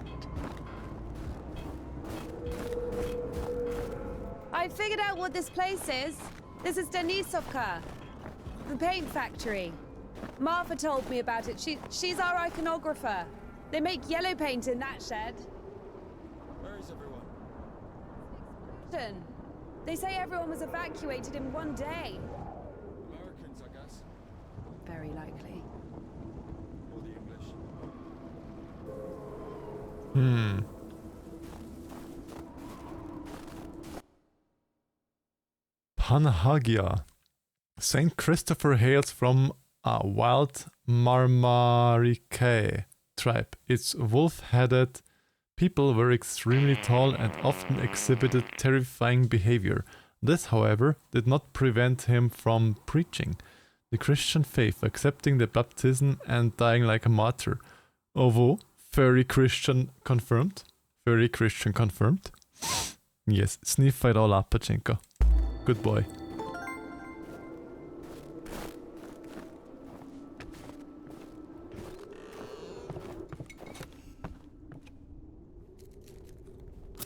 I figured out what this place is. This is Denisovka, the paint factory. Martha told me about it. She's our iconographer. They make yellow paint in that shed. Where is everyone? They say everyone was evacuated in one day. Americans, I guess. Very likely. Or the English. Panhagia. Saint Christopher hails from a wild Marmarike tribe. Its wolf-headed people were extremely tall and often exhibited terrifying behavior. This, however, did not prevent him from preaching. the Christian faith, accepting the baptism and dying like a martyr. Ovo, furry Christian confirmed. Furry Christian confirmed. Yes, sniff it all up, Pachinko. Good boy.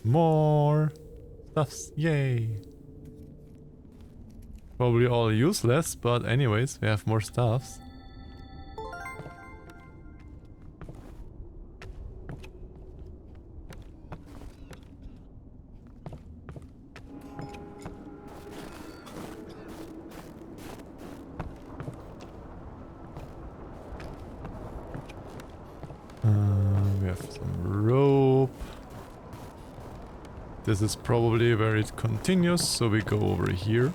More stuffs, yay! Probably all useless, but anyways, we have more stuffs. We have some rope. This is probably where it continues, so we go over here.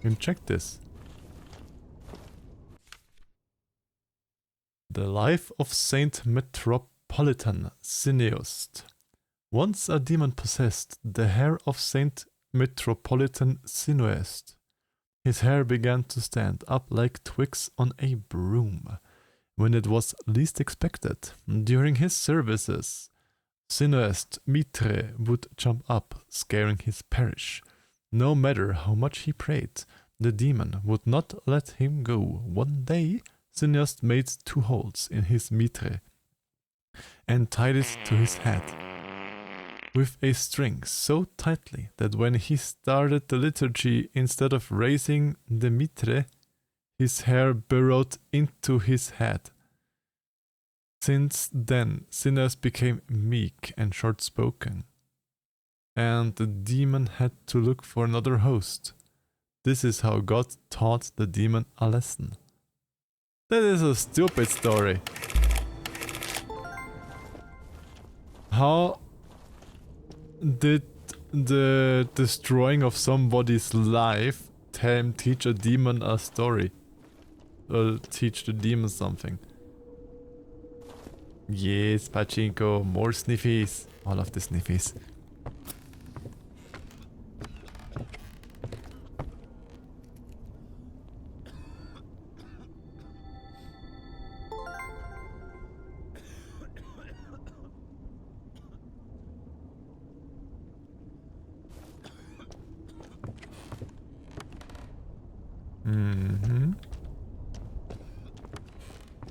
And check this. The life of Saint Metropolitan Cineost. Once a demon possessed the hair of Saint Metropolitan Cineost. His hair began to stand up like twigs on a broom. When it was least expected, during his services, Cineost Mitre would jump up, scaring his parish. No matter how much he prayed, the demon would not let him go. One day, Cineost made 2 holes in his mitre and tied it to his head with a string so tightly that when he started the liturgy, instead of raising the mitre, his hair burrowed into his head. Since then, Cineost became meek and short-spoken, and the demon had to look for another host. This is how God taught the demon a lesson. That is a stupid story. How did the destroying of somebody's life teach a demon a story? Or teach the demon something? Yes, Pachinko, more sniffies. All of the sniffies.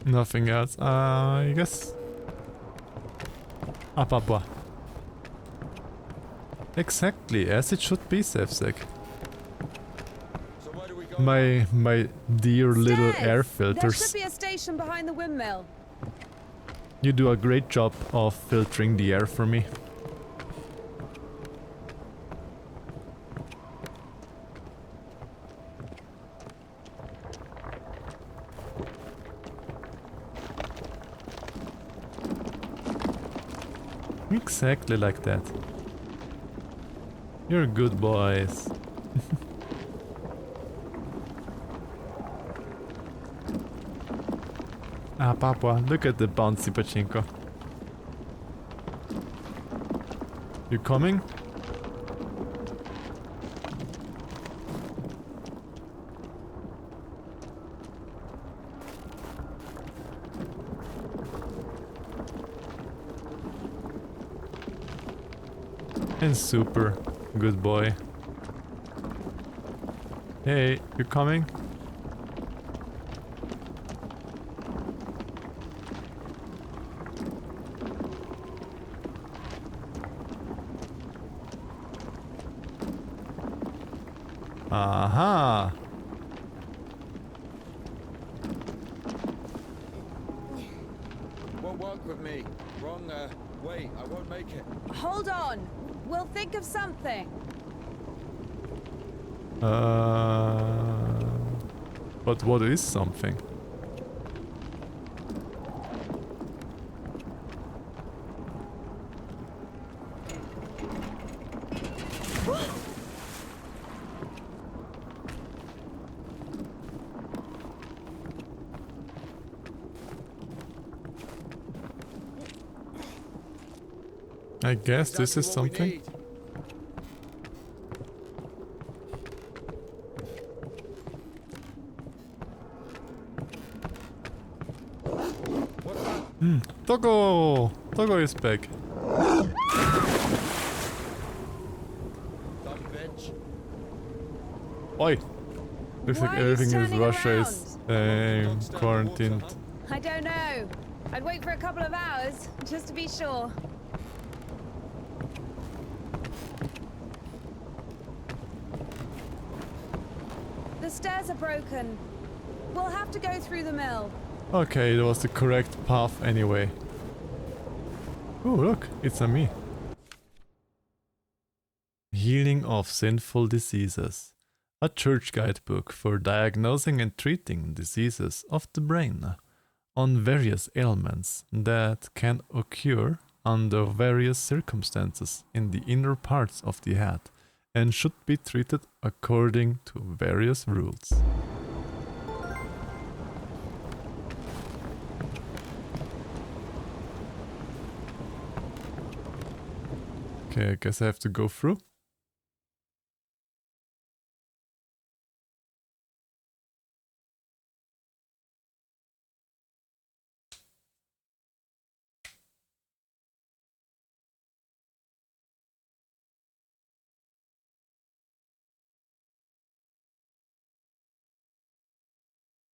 Nothing else, I guess. Apapa. Exactly, as it should be, Sevsek. So My dear little air There filters. should be a station behind the windmill. You do a great job of filtering the air for me. Exactly like that. You're good boys. Ah, Papa, look at the bouncy Pachinko. You coming? And super. Good boy. Hey, you coming? Aha! Won't work with me. Wrong way. I won't make it. Hold on. We'll think of something. But what is something? I guess this is Exactly what we something. need. Doggo! Doggo is back. Dumb bitch. Oi! Looks Why like are you everything in standing Russia around? is quarantined. I don't know. I'd wait for a couple of hours, just to be sure. The stairs are broken. We'll have to go through the mill. Okay, that was the correct path anyway. Oh, look, it's a me. Healing of Sinful Diseases. A church guidebook for diagnosing and treating diseases of the brain on various ailments that can occur under various circumstances in the inner parts of the head and should be treated according to various rules. Okay, I guess I have to go through.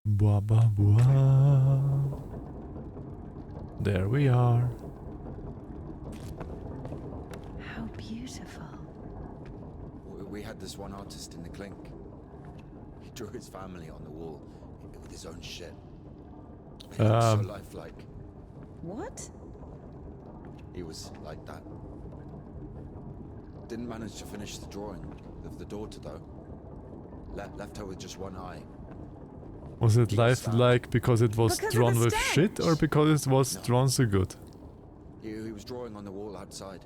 Bua ba bua. There we are. How beautiful. We had this one artist in the clink. He drew his family on the wall with his own shit. It looked so lifelike. What? He was like that. Didn't manage to finish the drawing of the daughter though. Left her with just one eye. Was it lifelike because it was Because of drawn the with shit or stench. because it was No. drawn so good? He was drawing on the wall outside.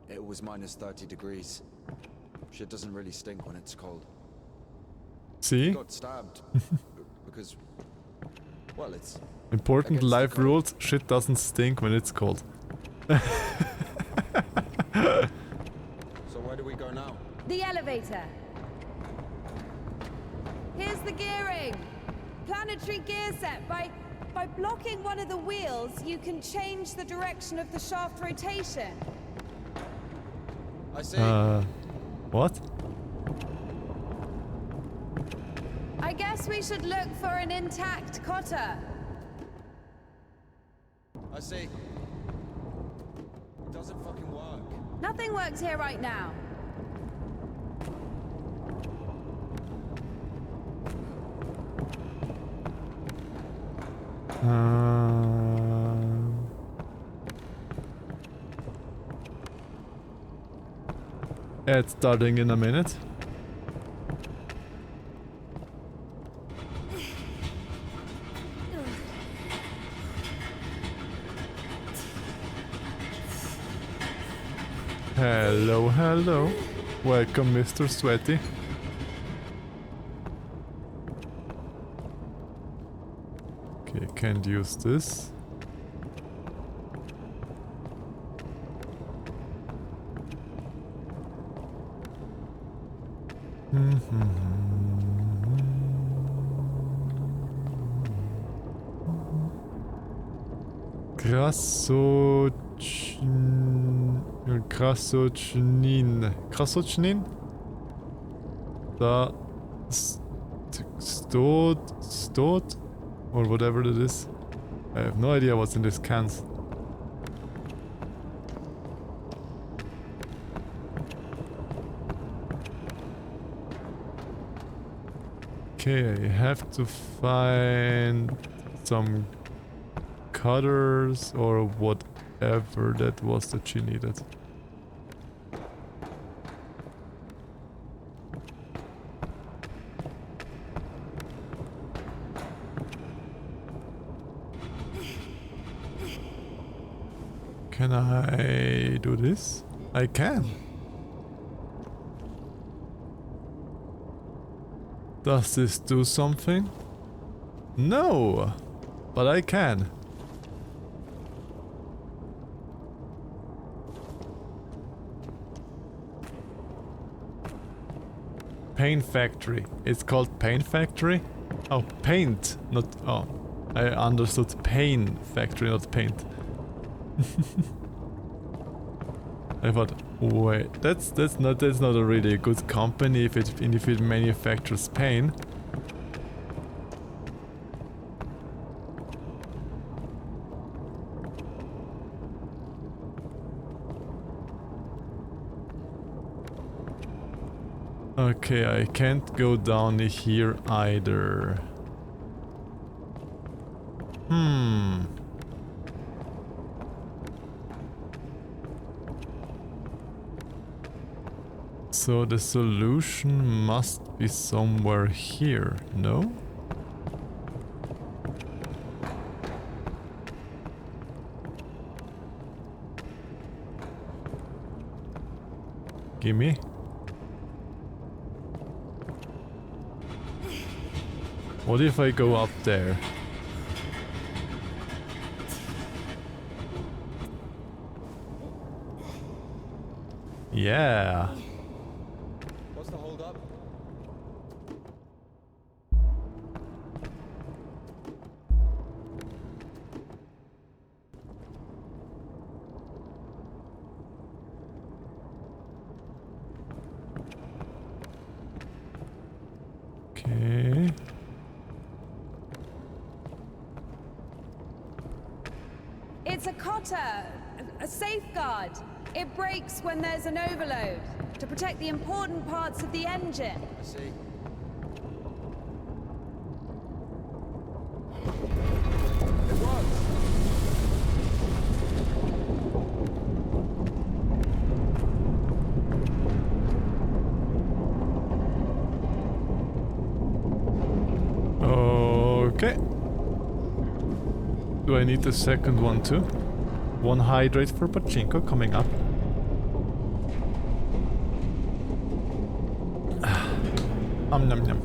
It was minus 30 degrees. Shit doesn't really stink when it's cold. He See? got stabbed because, well, it's Important against the life code. rules, shit doesn't stink when it's cold. So where do we go now? The elevator. Here's the gearing. Planetary gear set. By blocking one of the wheels, you can change the direction of the shaft rotation. I see. What? I guess we should look for an intact cotter. I see. It doesn't fucking work. Nothing works here right now. It's starting in a minute. Hello, hello. Welcome, Mr. Sweaty. Okay, can't use this. Krasochnin? The Stot? Or whatever it is. I have no idea what's in these cans. Okay, I have to find some cutters or whatever that was that she needed. Can I do this? I can. Does this do something? No! But I can. Paint Factory. It's called Paint Factory? Oh, paint, not... Oh. I understood pain factory, not paint. I thought, wait, that's not a really good company if it manufactures pain. Okay, I can't go down here either. So the solution must be somewhere here, no? Gimme. What if I go up there? Yeah. What's the hold up? Okay. It's a cotter, a safeguard. It breaks when there's an overload to protect the important parts of the engine. I see. It works. Okay. Do I need the second one too? One hydrate for Pachinko coming up. Nom nom.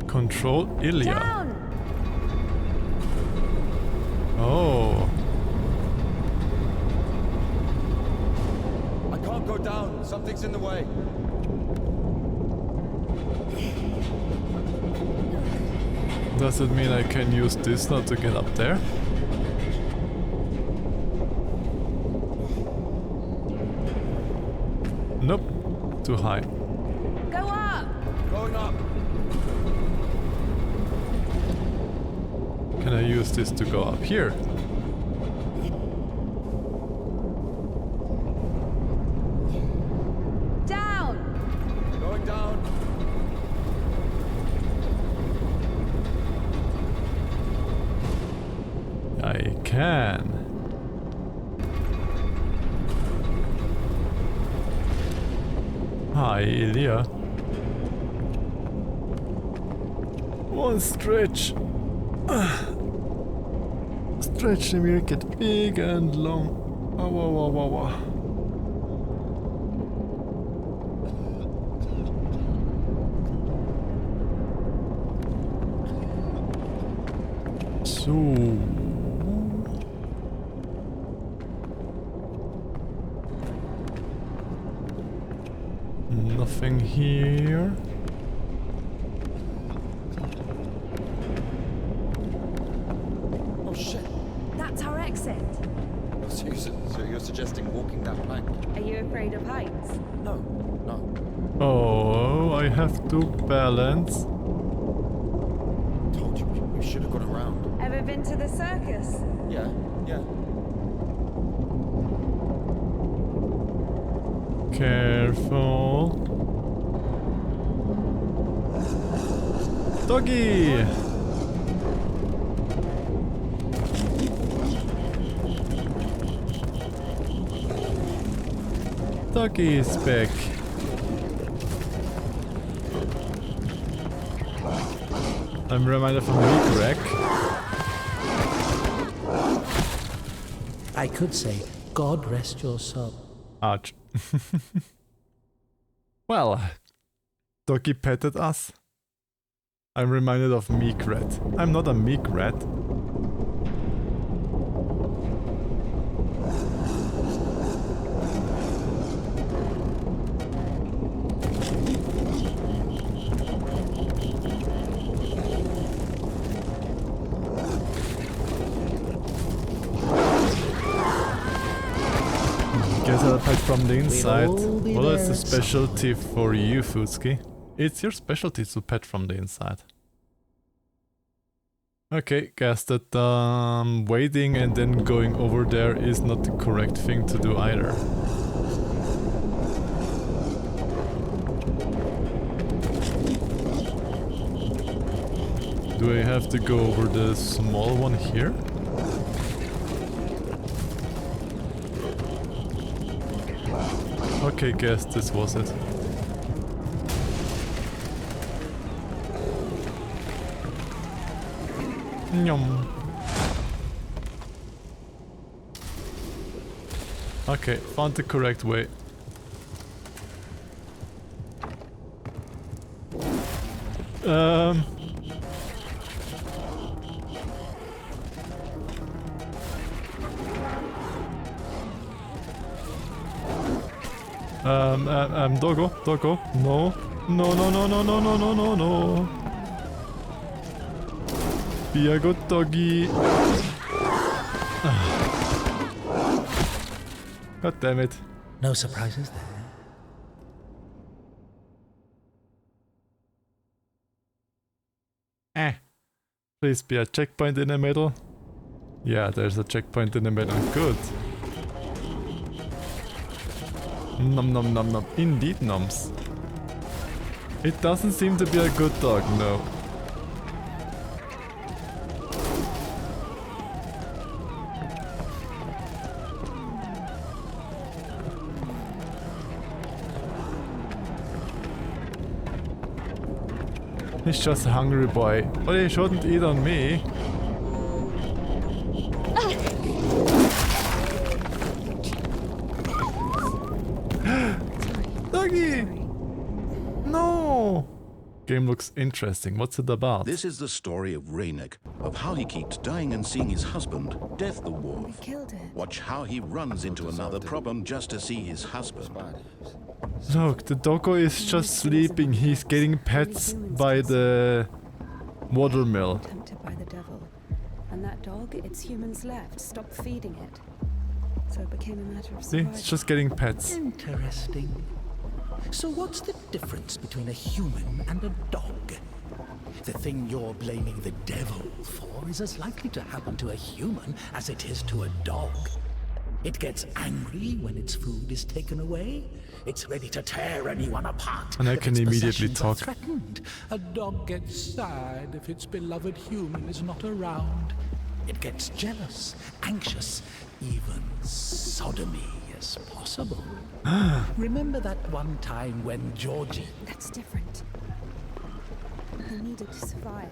Control Ilya. Down! Oh. I can't go down. Something's in the way. Does it mean I can use this now to get up there? Nope. Too high. Go up! Going up. Can I use this to go up here? Down! Going down. I can. Hi, Ilya. One stretch. Stretch to make it big and long. Oh, wow, wow, wow, wow. So nothing here. Oh shit. That's our exit. So you're suggesting walking that plank? Are you afraid of heights? No, no. Oh, I have to balance. Told you we should have gone around. Ever been to the circus? Yeah, yeah. Careful. Doggy! Doggy is back. I'm reminded from Meat Wreck. I could say, God rest your soul. Ouch. Well, Doggy petted us. I'm reminded of Meek Rat. I'm not a Meek Rat. Right from the inside. all be What is there the at some specialty for you, Futski? It's your specialty to pet from the inside. Okay, guess that waiting and then going over there is not the correct thing to do either. Do I have to go over the small one here? Okay, guess this was it. Nyum. Okay, found the correct way. Doggo, no. No. Be a good doggy. God damn it. No surprises there. Please be a checkpoint in the middle. Yeah, there's a checkpoint in the middle. Good. Nom. Indeed, noms. It doesn't seem to be a good dog, no. He's just a hungry boy, but he shouldn't eat on me. Doggy! No! Game looks interesting. What's it about? This is the story of Rainek, of how he keeps dying and seeing his husband, Death the Wolf. Killed it. Watch how he runs into another problem just to see his husband. Look, the doggo is just sleeping. He's getting pets by the watermill. Tempted by the devil. And that dog, its humans left, stopped feeding it. So it became a matter of See, survival. it's just getting pets. Interesting. So what's the difference between a human and a dog? The thing you're blaming the devil for is as likely to happen to a human as it is to a dog. It gets angry when its food is taken away. It's ready to tear anyone apart. And I if can its immediately possessions are talk. threatened. A dog gets sad if its beloved human is not around. It gets jealous, anxious, even sodomy is possible. Remember that one time when Georgie... That's different. They needed to survive.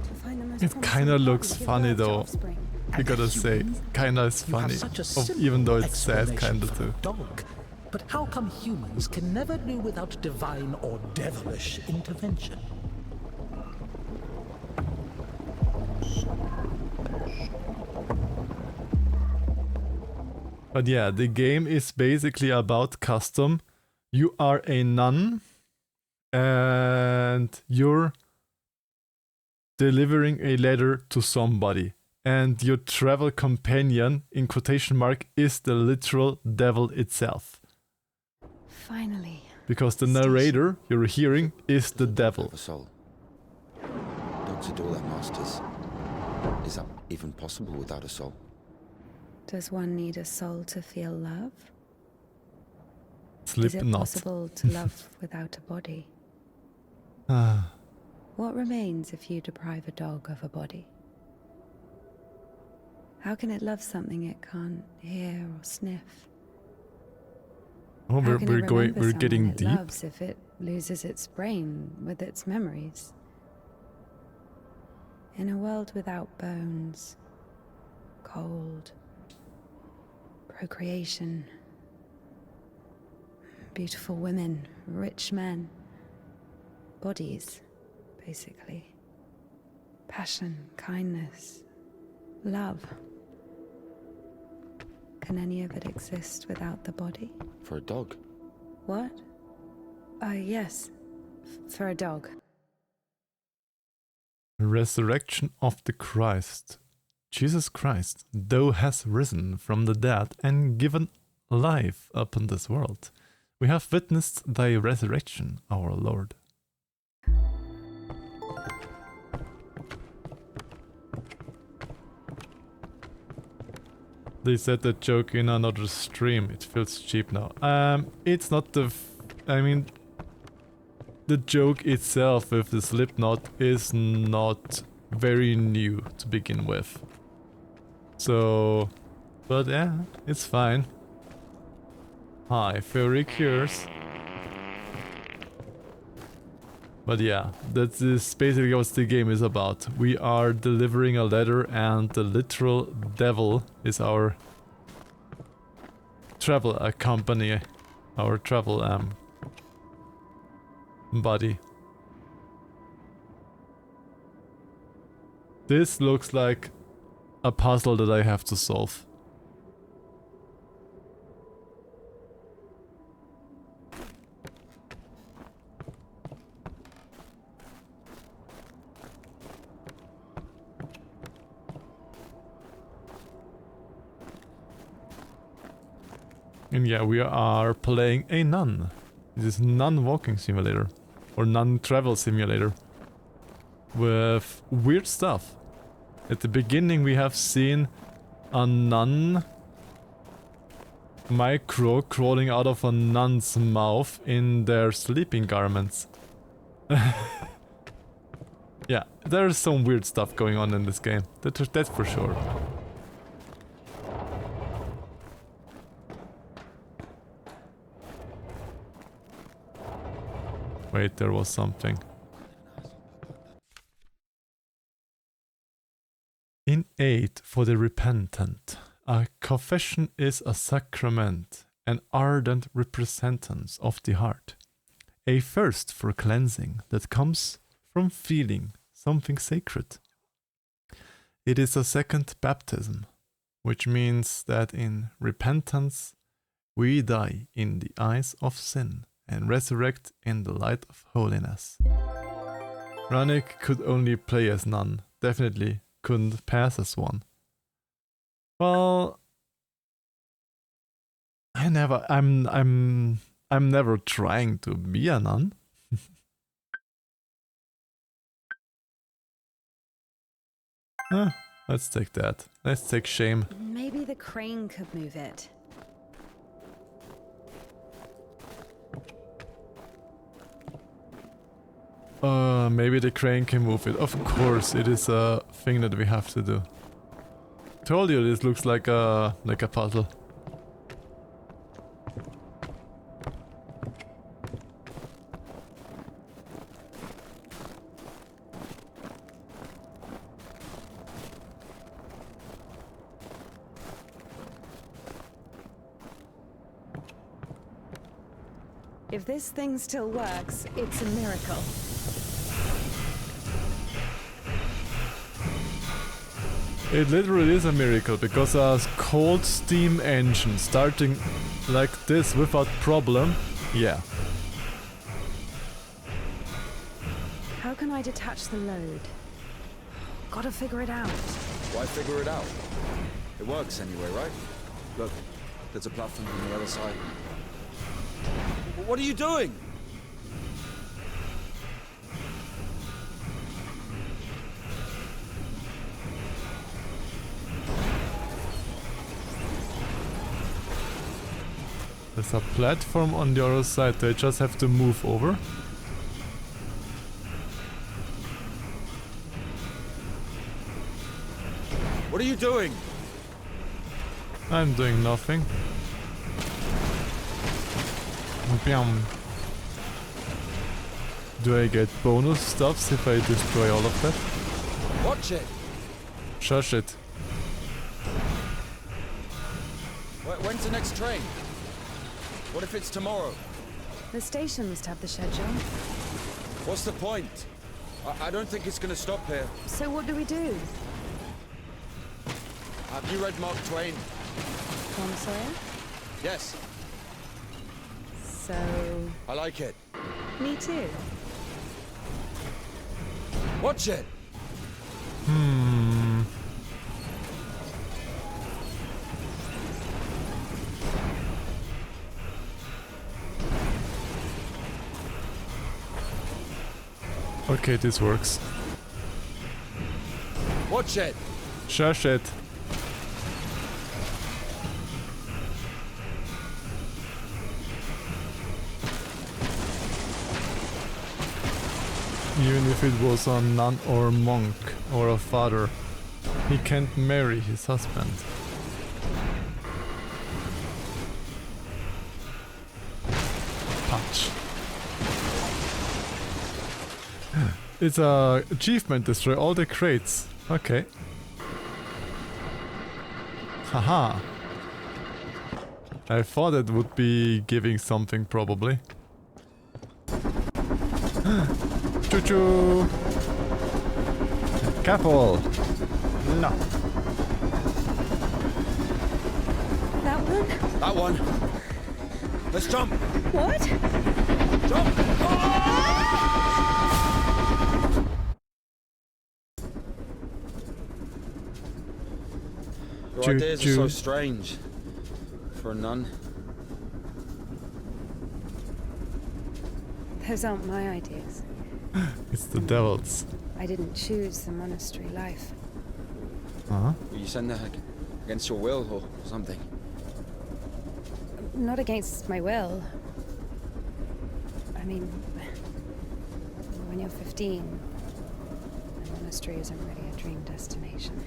To find the most It promising kinda dog looks to give funny birth to though. offspring. I gotta say, kinda is You have funny. such a simple Even though it's sad explanation kinda for a too. dog. But how come humans can never do without divine or devilish intervention? But yeah, the game is basically about custom. You are a nun and you're delivering a letter to somebody. And your travel companion, in quotation mark, is the literal devil itself. Finally. Because the narrator you're hearing is the devil. Have a soul. Dogs adore their masters. Is that even possible without a soul? Does one need a soul to feel love? Is it Slipknot. possible to love without a body? Ah. What remains if you deprive a dog of a body? How can it love something it can't hear or sniff? Oh, How can it remember we're getting someone it deep. loves if it loses its brain with its memories? In a world without bones, cold, procreation, beautiful women, rich men, bodies, basically. Passion, kindness, love. Can any of it exist without the body? For a dog? What? Yes. For a dog. Resurrection of the Christ. Jesus Christ, though has risen from the dead and given life upon this world. We have witnessed thy resurrection, our Lord. They said that joke in another stream. It feels cheap now. It's not the... I mean... The joke itself with the Slipknot is not very new to begin with. So... But yeah, it's fine. Hi, Furry cures. But yeah, that is basically what the game is about. We are delivering a letter and the literal devil is our travel company, our travel buddy. This looks like a puzzle that I have to solve. And yeah, we are playing a nun. This is nun walking simulator. Or nun travel simulator. With weird stuff. At the beginning we have seen a nun micro crawling out of a nun's mouth in their sleeping garments. Yeah, there's some weird stuff going on in this game. That's for sure. Wait, there was something. In aid for the repentant, a confession is a sacrament, an ardent representance of the heart, a thirst for cleansing that comes from feeling something sacred. It is a second baptism, which means that in repentance we die in the eyes of sin and resurrect in the light of holiness. Rannick could only play as nun, definitely couldn't pass as one. Well, I'm never trying to be a nun. Let's take that. Let's take shame. Maybe the crane could move it. Maybe the crane can move it. Of course, it is a thing that we have to do. Told you this looks like a puzzle. If this thing still works, it's a miracle. It literally is a miracle, because a cold steam engine starting like this without problem, yeah. How can I detach the load? Gotta figure it out. Why figure it out? It works anyway, right? Look, there's a platform on the other side. What are you doing? There's a platform on the other side, they just have to move over. What are you doing? I'm doing nothing. Bam. Do I get bonus stuffs if I destroy all of that? Watch it! Shush it. When's the next train? What if it's tomorrow? The station must have the schedule. What's the point? I don't think it's gonna stop here. So what do we do? Have you read Mark Twain? Tom Sawyer? Yes. So... I like it. Me too. Watch it! Hmm. Okay, this works. Watch it! Shush it. Even if it was a nun or monk or a father, he can't marry his husband. Punch. It's a achievement, destroy all the crates. Okay. Haha. I thought it would be giving something probably. Choo-choo! Careful! No. That one? That one. Let's jump. What? Jump! Your ideas are so strange. For a nun. Those aren't my ideas. It's the devil's. I didn't choose the monastery life. Huh? Were you sent there against your will or something? Not against my will. I mean, when you're 15, the monastery isn't really a dream destination.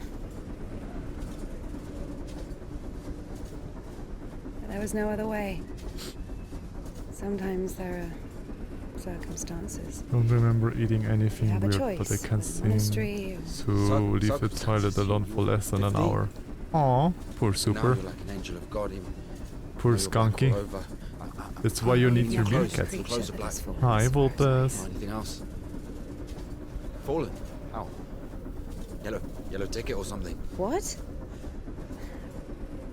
But there was no other way. Sometimes there are circumstances. Don't remember eating anything You have a weird, but I choice, can't the sing. monastery So leave the toilet alone for less than an hour. Aw, poor Now super. you're like an angel of God. Even Poor though you're black skunky. all over. That's why you need You're your the meerkat. creature Clothes are that black. is fallen Hi, as far as I Vulpes. Or anything else? Fallen? How? Yellow ticket or something? What?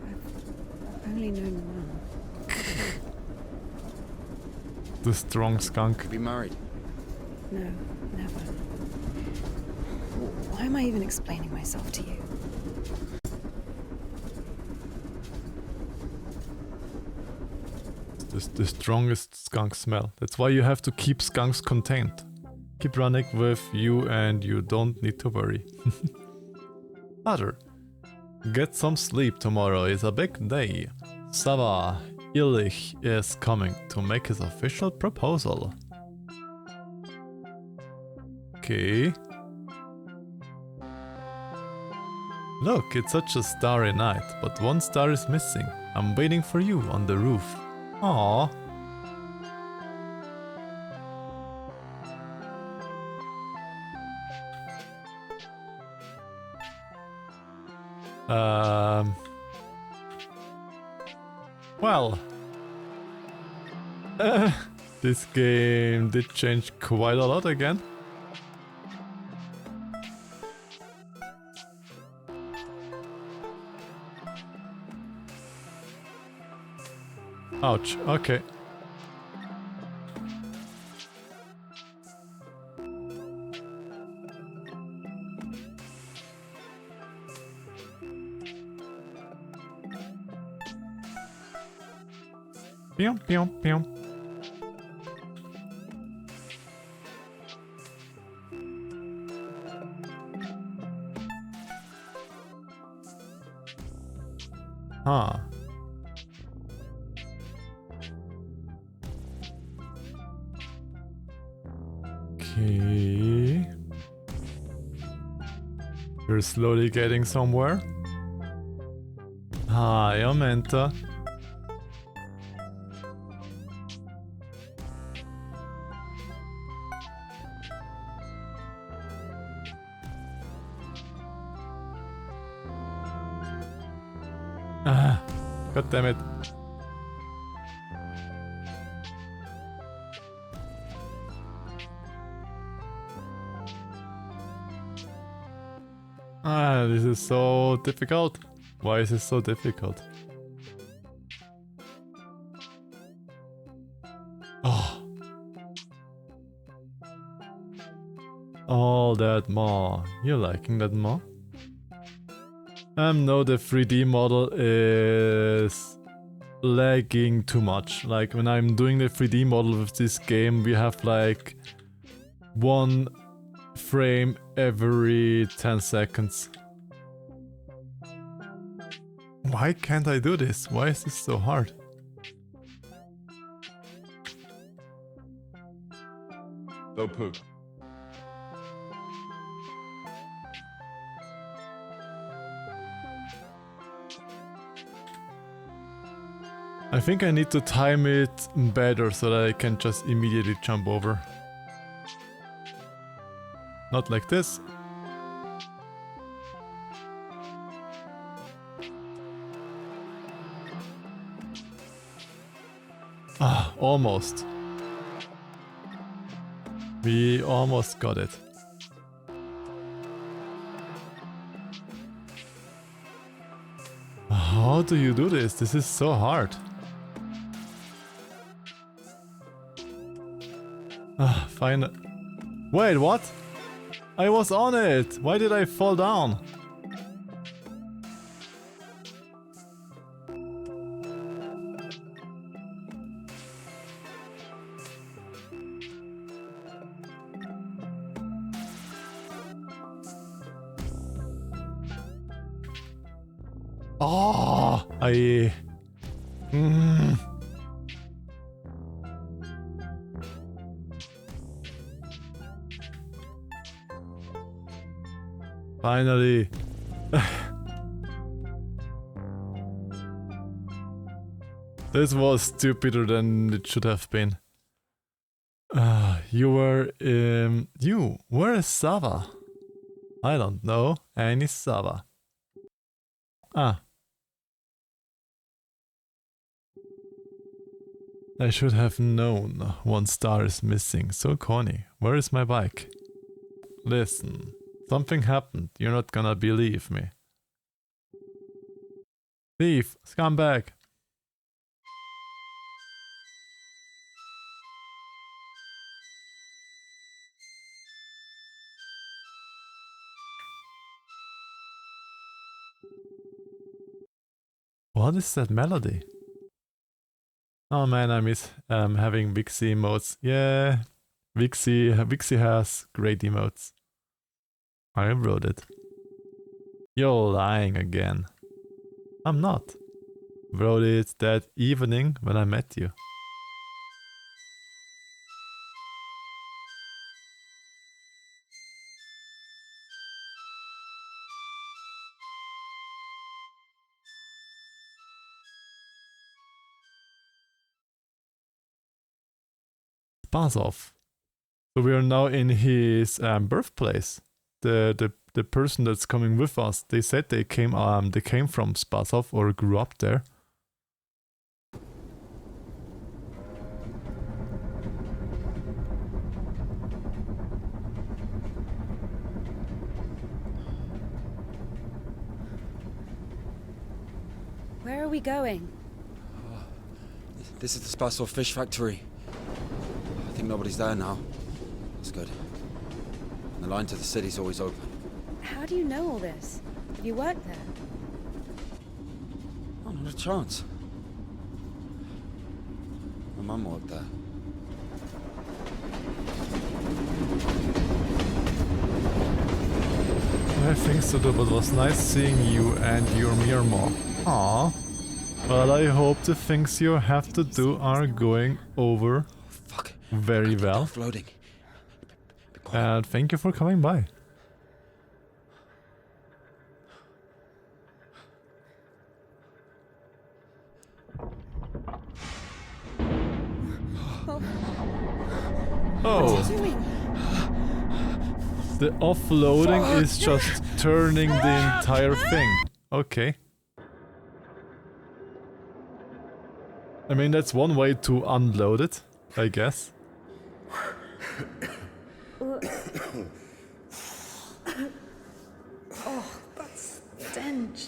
I've only known one. The strong skunk. Be married. No, never. Why am I even explaining myself to you? This the strongest skunk smell. That's why you have to keep skunks contained. Keep running with you and you don't need to worry. Other. Get some sleep, tomorrow is a big day. Sava Illich is coming to make his official proposal. Okay. Look, it's such a starry night, but one star is missing. I'm waiting for you on the roof. Aww. Well. This game did change quite a lot again. Ouch, okay. Pew, pew, pew. Huh. Okay. We're slowly getting somewhere. Hi, Amenta. Ah, god damn it. Ah, this is so difficult. Why is this so difficult? Oh. All that more. You're liking that more? No, the 3D model is lagging too much. Like when I'm doing the 3D model with this game, we have like 1 frame every 10 seconds. Why can't I do this? Why is this so hard? No poop. I think I need to time it better so that I can just immediately jump over. Not like this. Ah, almost. We almost got it. How do you do this? This is so hard. Ah, fine. Wait, what? I was on it! Why did I fall down? Oh, Finally. This was stupider than it should have been. Where is Sava? I don't know any Sava. Ah. I should have known 1 star is missing. So corny. Where is my bike? Listen. Something happened. You're not gonna believe me. Thief! Scumbag! What is that melody? Oh man, I miss having Vixie emotes. Yeah, Vixie has great emotes. I wrote it. You're lying again. I'm not. Wrote it that evening when I met you. Spazov. So we are now in his birthplace. The person that's coming with us, they said they came from Spazov or grew up there. Where are we going? This is the Spazov fish factory. I think nobody's there now. That's good. And the line to the city's always open. How do you know all this? You work there? Oh, not a chance. My mum worked there. I think so, but it was nice seeing you and your Mirmo. Aww. But I hope the things you have to do are going over very well. Floating. And thank you for coming by. Oh. What are you doing? The offloading is just turning the entire thing. Okay. I mean, that's one way to unload it, I guess. Oh, that stench.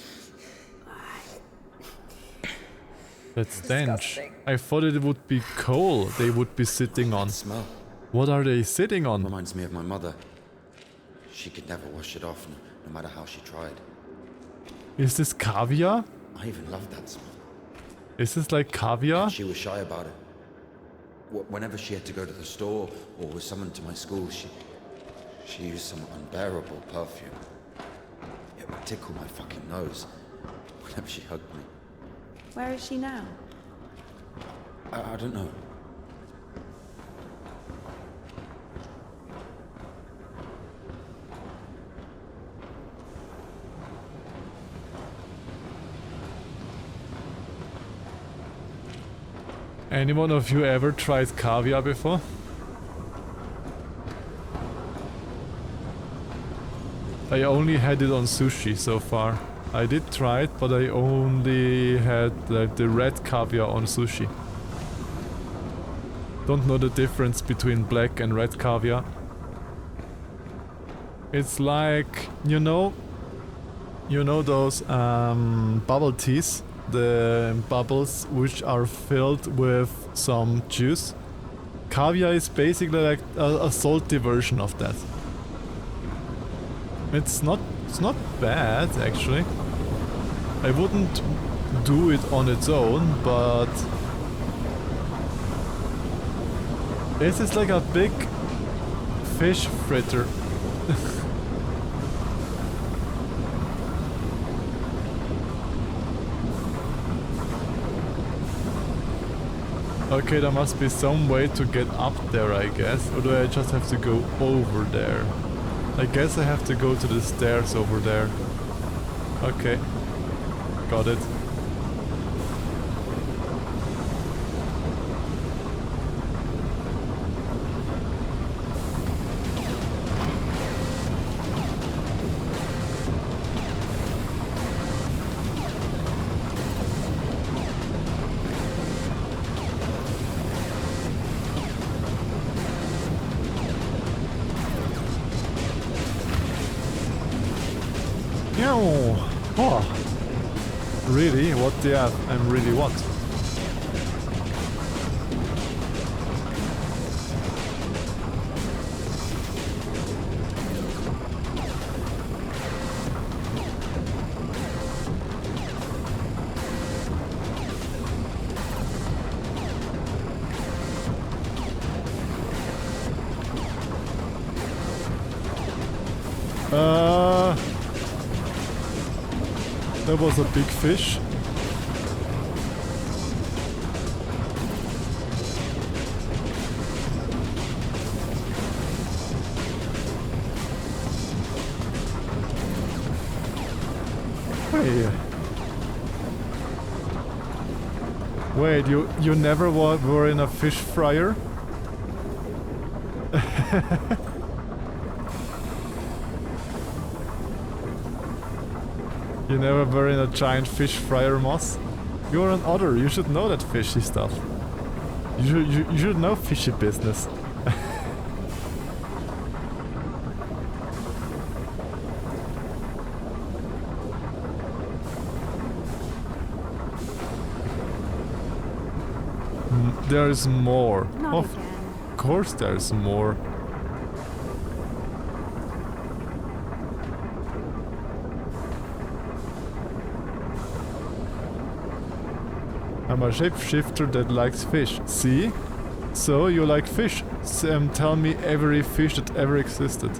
That stench. I thought it would be coal they would be sitting on. Smell. What are they sitting on? Reminds me of my mother. She could never wash it off, no matter how she tried. Is this caviar? I even loved that smell. Is this like caviar? She was shy about it. Whenever she had to go to the store or was summoned to my school, she used some unbearable perfume. It would tickle my fucking nose whenever she hugged me. Where is she now? I don't know. Anyone of you ever tried caviar before? I only had it on sushi so far. I did try it, but I only had like the red caviar on sushi. Don't know the difference between black and red caviar. It's like, you know those bubble teas? The bubbles which are filled with some juice. Caviar is basically like a salty version of that. It's not bad actually. I wouldn't do it on its own, but this is like a big fish fritter. Okay, there must be some way to get up there, I guess. Or do I just have to go over there? I guess I have to go to the stairs over there. Okay. Got it. Oh, really? What do you have? I'm really what? That was a big fish. Hey. Wait, you never were in a fish fryer? You never were in a giant fish fryer, Moss? You're an otter, you should know that fishy stuff. You should know fishy business. There's more. Not Of again. course there's more. I'm a shapeshifter that likes fish. See? So you like fish. Tell me every fish that ever existed.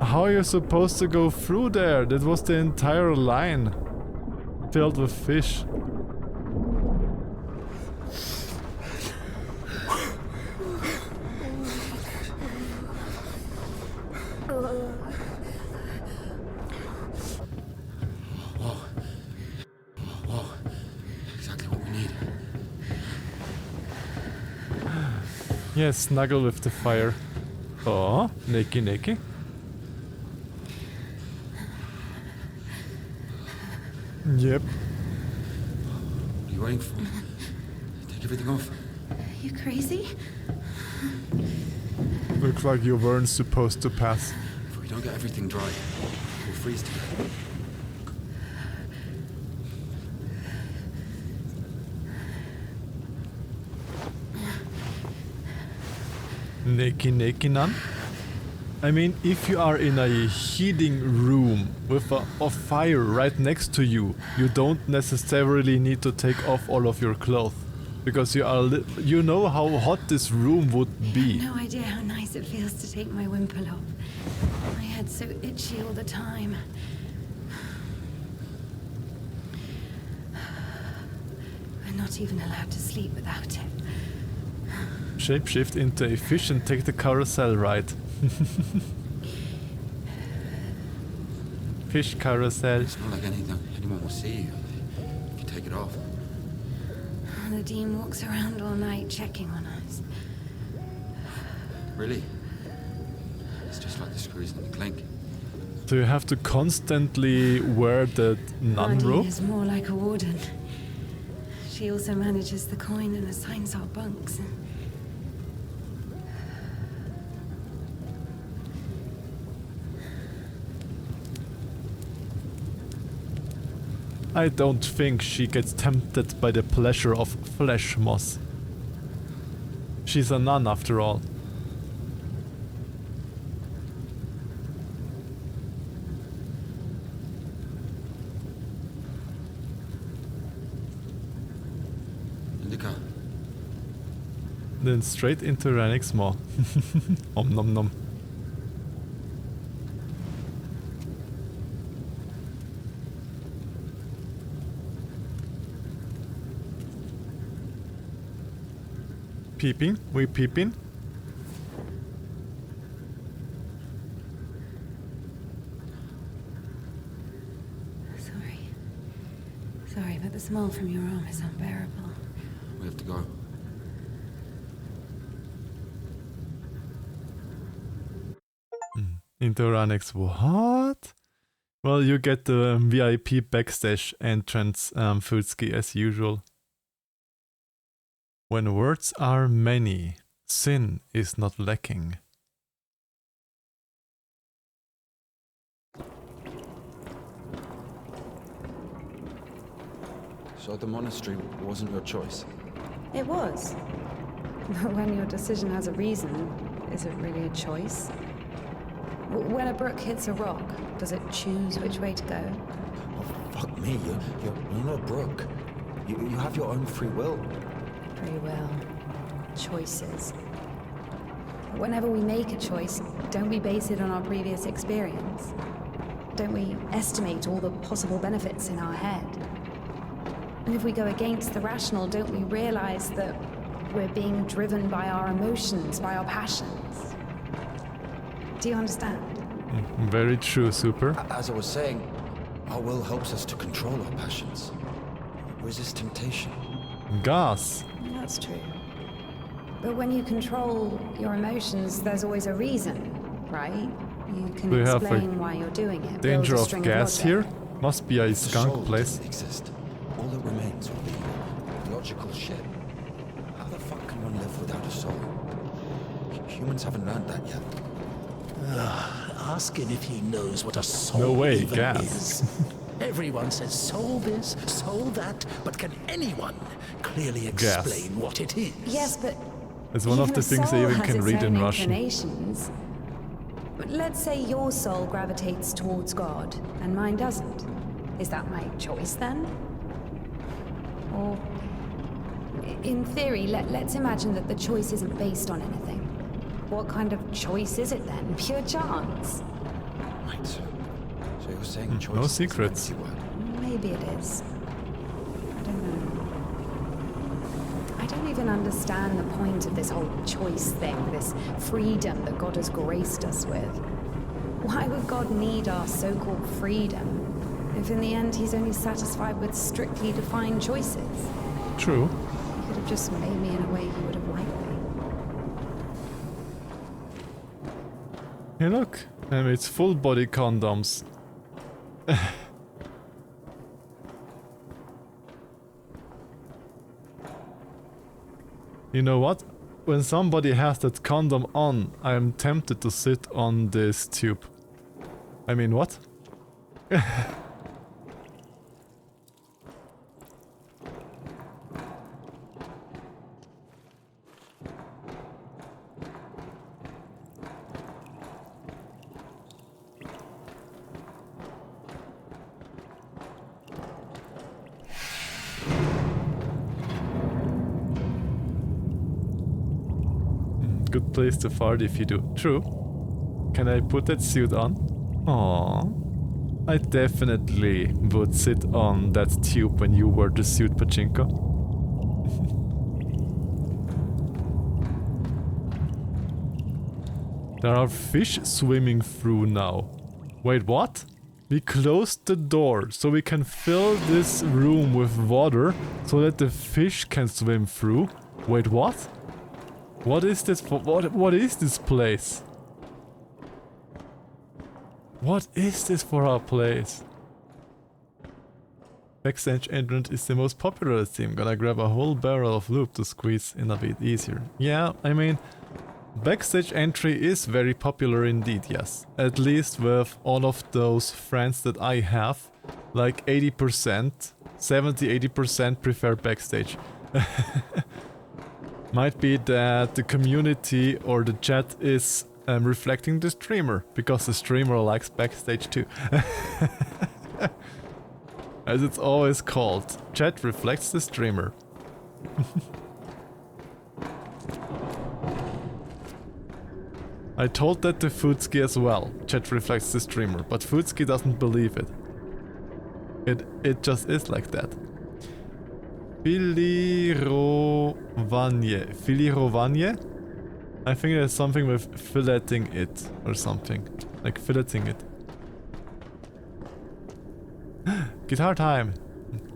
How are you supposed to go through there? That was the entire line filled with fish. Yes, snuggle with the fire. Oh, nakey. Yep. What are you waiting for? Take everything off. You crazy? Looks like you weren't supposed to pass. If we don't get everything dry, we'll freeze to death. Neki Nan? I mean, if you are in a heating room with a fire right next to you, you don't necessarily need to take off all of your clothes. Because you know how hot this room would be. No idea how nice it feels to take my wimple off. My head's so itchy all the time. We're not even allowed to sleep without it. Shapeshift into a fish and take the carousel ride. Fish carousel. It's not like anyone will see you if you take it off. The Dean walks around all night checking on us. Really? It's just like the screws in the clink. Do you have to constantly wear the nun robe? is more like a warden. She also manages the coin and assigns our bunks. I don't think she gets tempted by the pleasure of flesh moss. She's a nun after all. Indika. Then straight into Rennick's maw. Om nom nom. Peeping? We peeping? Sorry, but the smell from your arm is unbearable. We have to go. Into Ranix. What? Well, you get the VIP backstage entrance food ski as usual. When words are many, sin is not lacking. So the monastery wasn't your choice? It was. But when your decision has a reason, is it really a choice? When a brook hits a rock, does it choose which way to go? Oh, fuck me, you're not a brook. You have your own free will. Very well. Choices. Whenever we make a choice, don't we base it on our previous experience? Don't we estimate all the possible benefits in our head? And if we go against the rational, don't we realize that we're being driven by our emotions, by our passions? Do you understand? Very true, Super. As I was saying, our will helps us to control our passions. Resist temptation. Gas. That's true. But when you control your emotions, there's always a reason, right? You can explain why you're doing it. Danger of gas here? Must be a skunk place. Exist. All that remains will be logical shit. How the fuck can one live without a soul? Humans haven't learned that yet. Ask him if he knows what a soul No way, even gas. is. Everyone says soul this, soul that, but can anyone clearly explain what it is? Yes, but it's one of the things I even can read in Russian. But let's say your soul gravitates towards God and mine doesn't. Is that my choice then? Or, in theory, let's imagine that the choice isn't based on anything. What kind of choice is it then? Pure chance? Right. So you're saying choice no is secrets. a fancy word. Maybe it is. I don't know. I don't even understand the point of this whole choice thing, this freedom that God has graced us with. Why would God need our so-called freedom if in the end he's only satisfied with strictly defined choices? True. He could have just made me in a way he would have liked me. Hey look, it's full body condoms. You know what? When somebody has that condom on, I am tempted to sit on this tube. I mean, what? good place to fart if you do. True. Can I put that suit on? Aww. I definitely would sit on that tube when you wore the suit, Pachinko. There are fish swimming through now. Wait, what? We closed the door so we can fill this room with water so that the fish can swim through. Wait, what? What is this for? What is this place? What is this for our place? Backstage entrance is the most popular theme. Gonna grab a whole barrel of loot to squeeze in a bit easier. Yeah, I mean, backstage entry is very popular indeed, yes. At least with all of those friends that I have, like 80%, 70-80% prefer backstage. Might be that the community or the chat is reflecting the streamer, because the streamer likes backstage too. As it's always called, chat reflects the streamer. I told that to Foodski as well, chat reflects the streamer, but Foodski doesn't believe it. It just is like that. Filirovanie? I think there's something with filleting it or something. Like filleting it. Guitar time!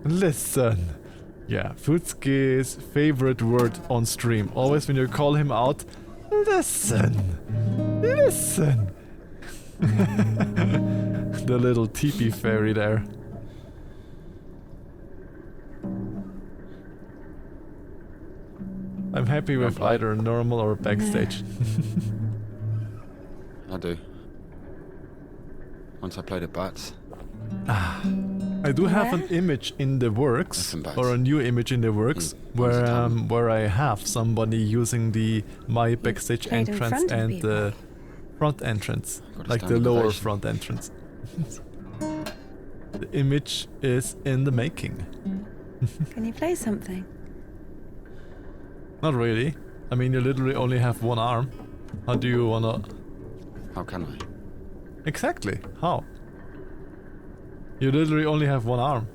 Listen! Yeah, Foodski's favorite word on stream. Always when you call him out, listen! Listen! The little teepee fairy there. I'm happy with either normal or backstage. I do. Once I played at Bats. I do have an image in the works, or a new image in the works, where I have somebody using the my backstage entrance and the front entrance, like the lower front entrance. The image is in the making. Can you play something? Not really. I mean, you literally only have one arm. How do you wanna... How can I? Exactly. How? You literally only have one arm.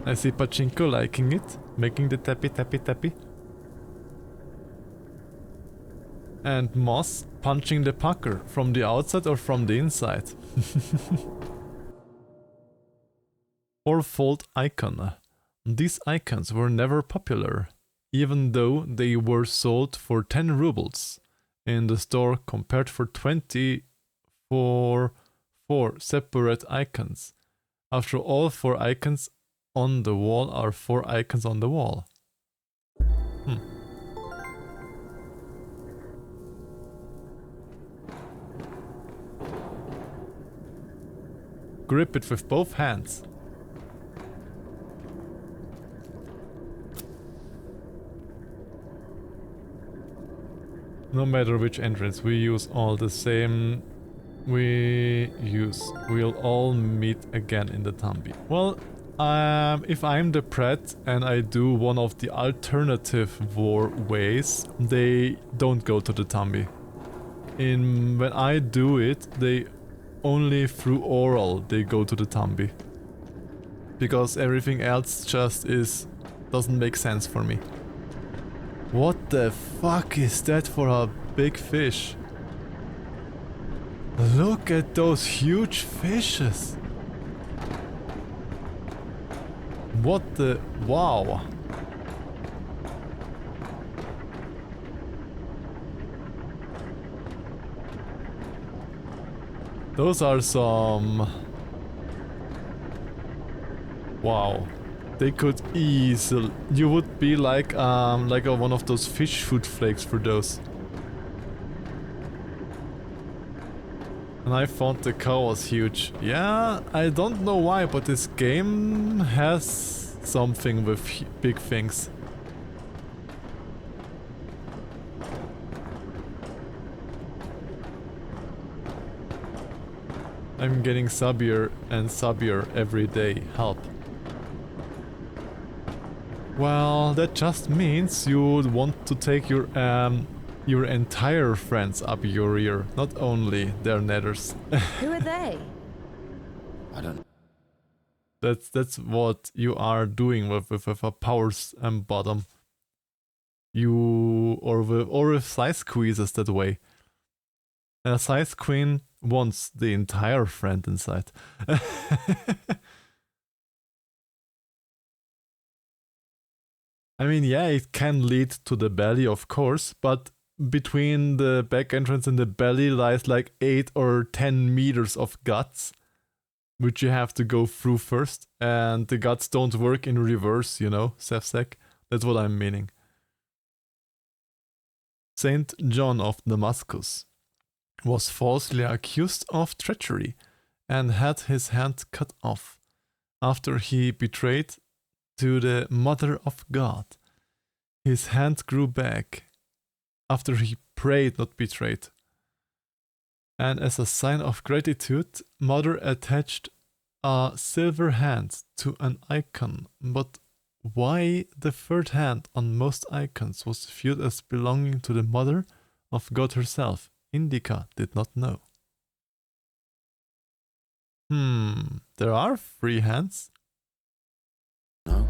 I see Pachinko liking it, making the tappy tappy tappy. And Moss punching the pucker from the outside or from the inside. Fourfold icon. These icons were never popular, even though they were sold for 10 rubles in the store compared for 20 for 4 separate icons. After all, 4 icons on the wall are 4 icons on the wall. Grip it with both hands. No matter which entrance, we use all the same. We'll all meet again in the Tambi. Well, if I'm the Pret and I do one of the alternative war ways, they don't go to the Tambi. When I do it, they only through oral they go to the Tambi. Because everything else just doesn't make sense for me. What the fuck is that for a big fish? Look at those huge fishes! What the... wow! Those are some... wow. They could easily... you would be like one of those fish food flakes for those. And I thought the cow was huge. Yeah, I don't know why, but this game has something with big things. I'm getting subbier and subbier every day. Help. Well, that just means you want to take your entire friends up your rear, not only their nethers. Who are they? I don't... That's what you are doing with a powers bottom. You or with size squeezes that way. And a size queen wants the entire friend inside. I mean, yeah, it can lead to the belly, of course, but between the back entrance and the belly lies like 8 or 10 meters of guts, which you have to go through first, and the guts don't work in reverse, you know, Sefsek. That's what I'm meaning. Saint John of Damascus was falsely accused of treachery and had his hand cut off after he betrayed to the Mother of God. His hand grew back after he prayed, not betrayed. And as a sign of gratitude, Mother attached a silver hand to an icon. But why the third hand on most icons was viewed as belonging to the Mother of God herself, Indika did not know. There are 3 hands. No,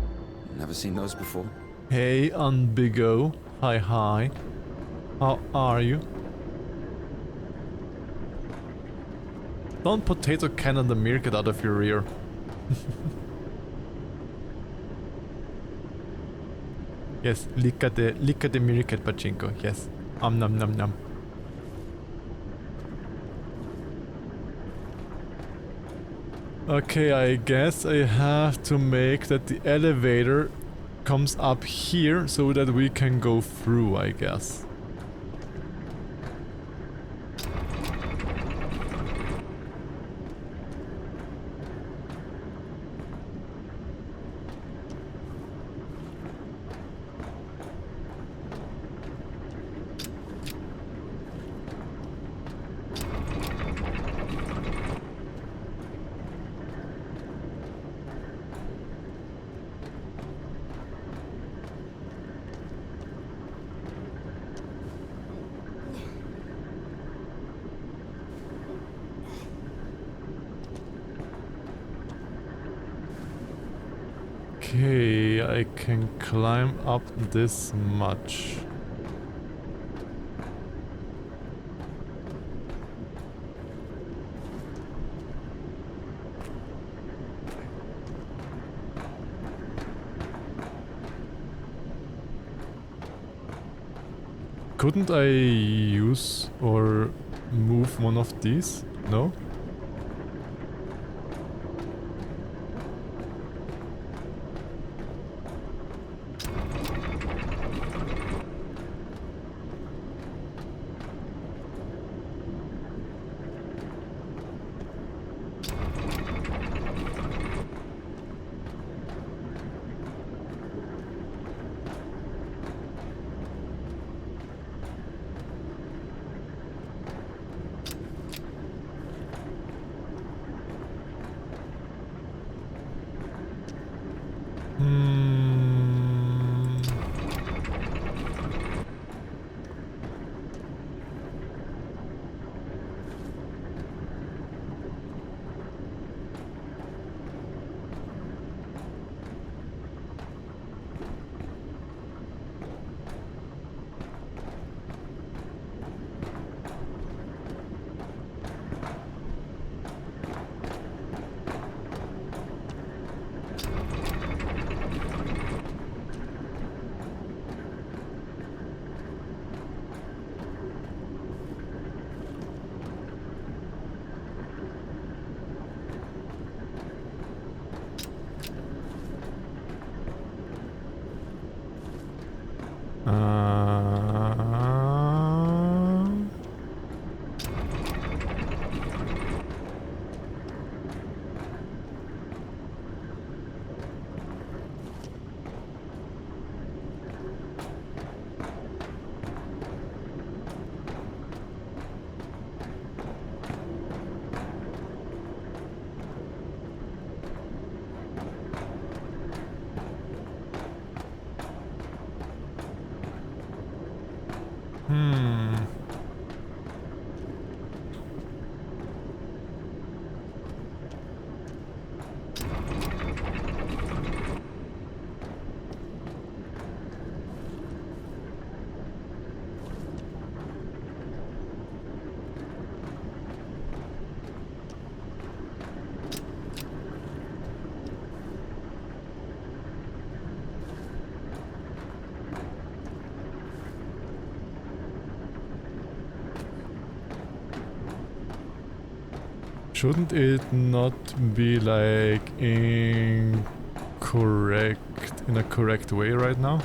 never seen those before. Hey, Unbigo. Hi. How are you? Don't potato cannon the meerkat out of your rear. Yes, lick at the meerkat, Pachinko. Yes. Nom. Okay, I guess I have to make that the elevator comes up here so that we can go through, I guess. Okay, I can climb up this much. Couldn't I use or move one of these? No? Shouldn't it not be like in a correct way right now?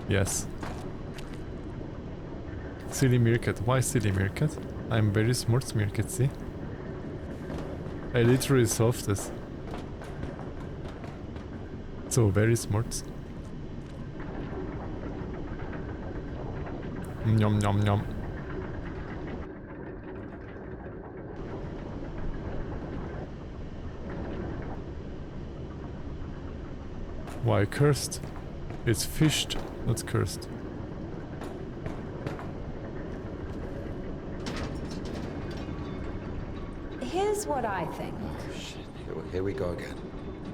Yes. Silly meerkat. Why silly meerkat? I'm very smart meerkat, see? I literally solved this. So very smart. Yum yum yum. Why cursed? It's fished, not cursed. Here's what I think. Oh, shit. Here we go again.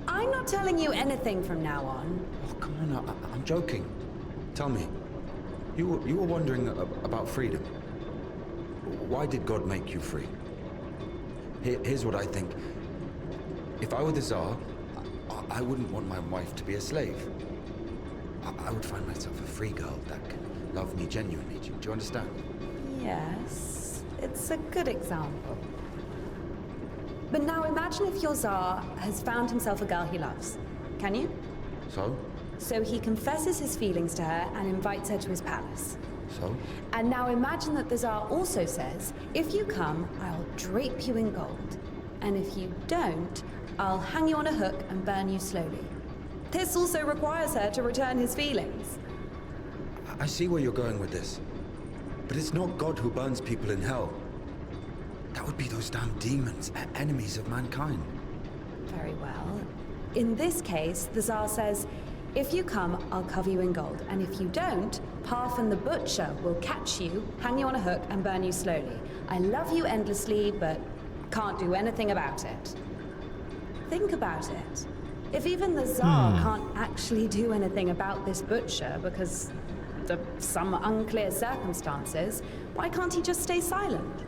I'm not telling you anything from now on. Oh, come on, I'm joking. Tell me, you were wondering about freedom. Why did God make you free? Here's what I think. If I were the Tsar, I wouldn't want my wife to be a slave. I would find myself a free girl that can love me genuinely. Do you understand? Yes, it's a good example. But now imagine if your Tsar has found himself a girl he loves. Can you? So? So he confesses his feelings to her and invites her to his palace. So? And now imagine that the Tsar also says, if you come, I'll drape you in gold. And if you don't, I'll hang you on a hook and burn you slowly. This also requires her to return his feelings. I see where you're going with this. But it's not God who burns people in hell. That would be those damn demons, enemies of mankind. Very well. In this case, the Tsar says, if you come, I'll cover you in gold. And if you don't, Parfin the Butcher will catch you, hang you on a hook, and burn you slowly. I love you endlessly, but can't do anything about it. Think about it. If even the Tsar can't actually do anything about this butcher because of some unclear circumstances, why can't he just stay silent?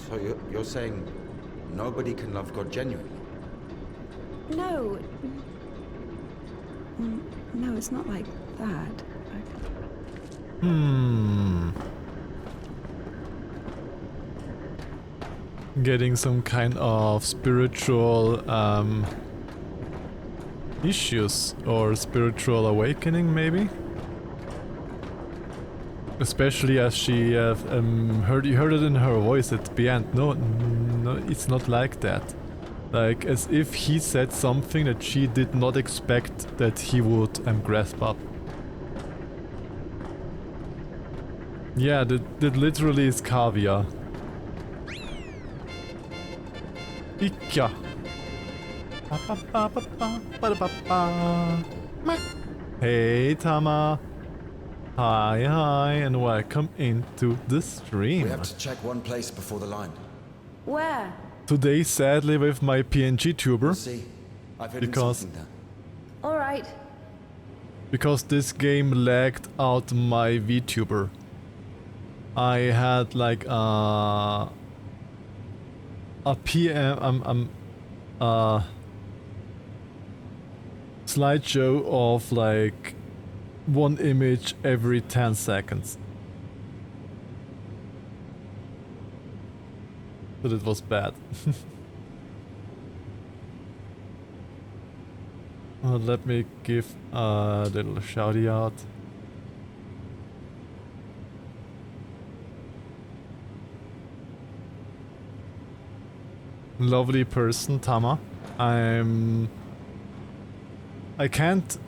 So you're saying nobody can love God genuinely? No. No, it's not like that. Getting some kind of spiritual issues or spiritual awakening, maybe? Especially as she heard it in her voice at the end. No, it's not like that. Like as if he said something that she did not expect that he would grasp up. Yeah, that literally is caviar. Ika. Hey Tama. Hi, and welcome into the stream. We have to check one place before the line. Where? Today, sadly, with my PNG tuber. We'll see. I've hidden something there. All right. Because this game lagged out my VTuber. I had like a slideshow of like one image every 10 seconds. But it was bad. Let me give a little shouty out. Lovely person, Tama. I can't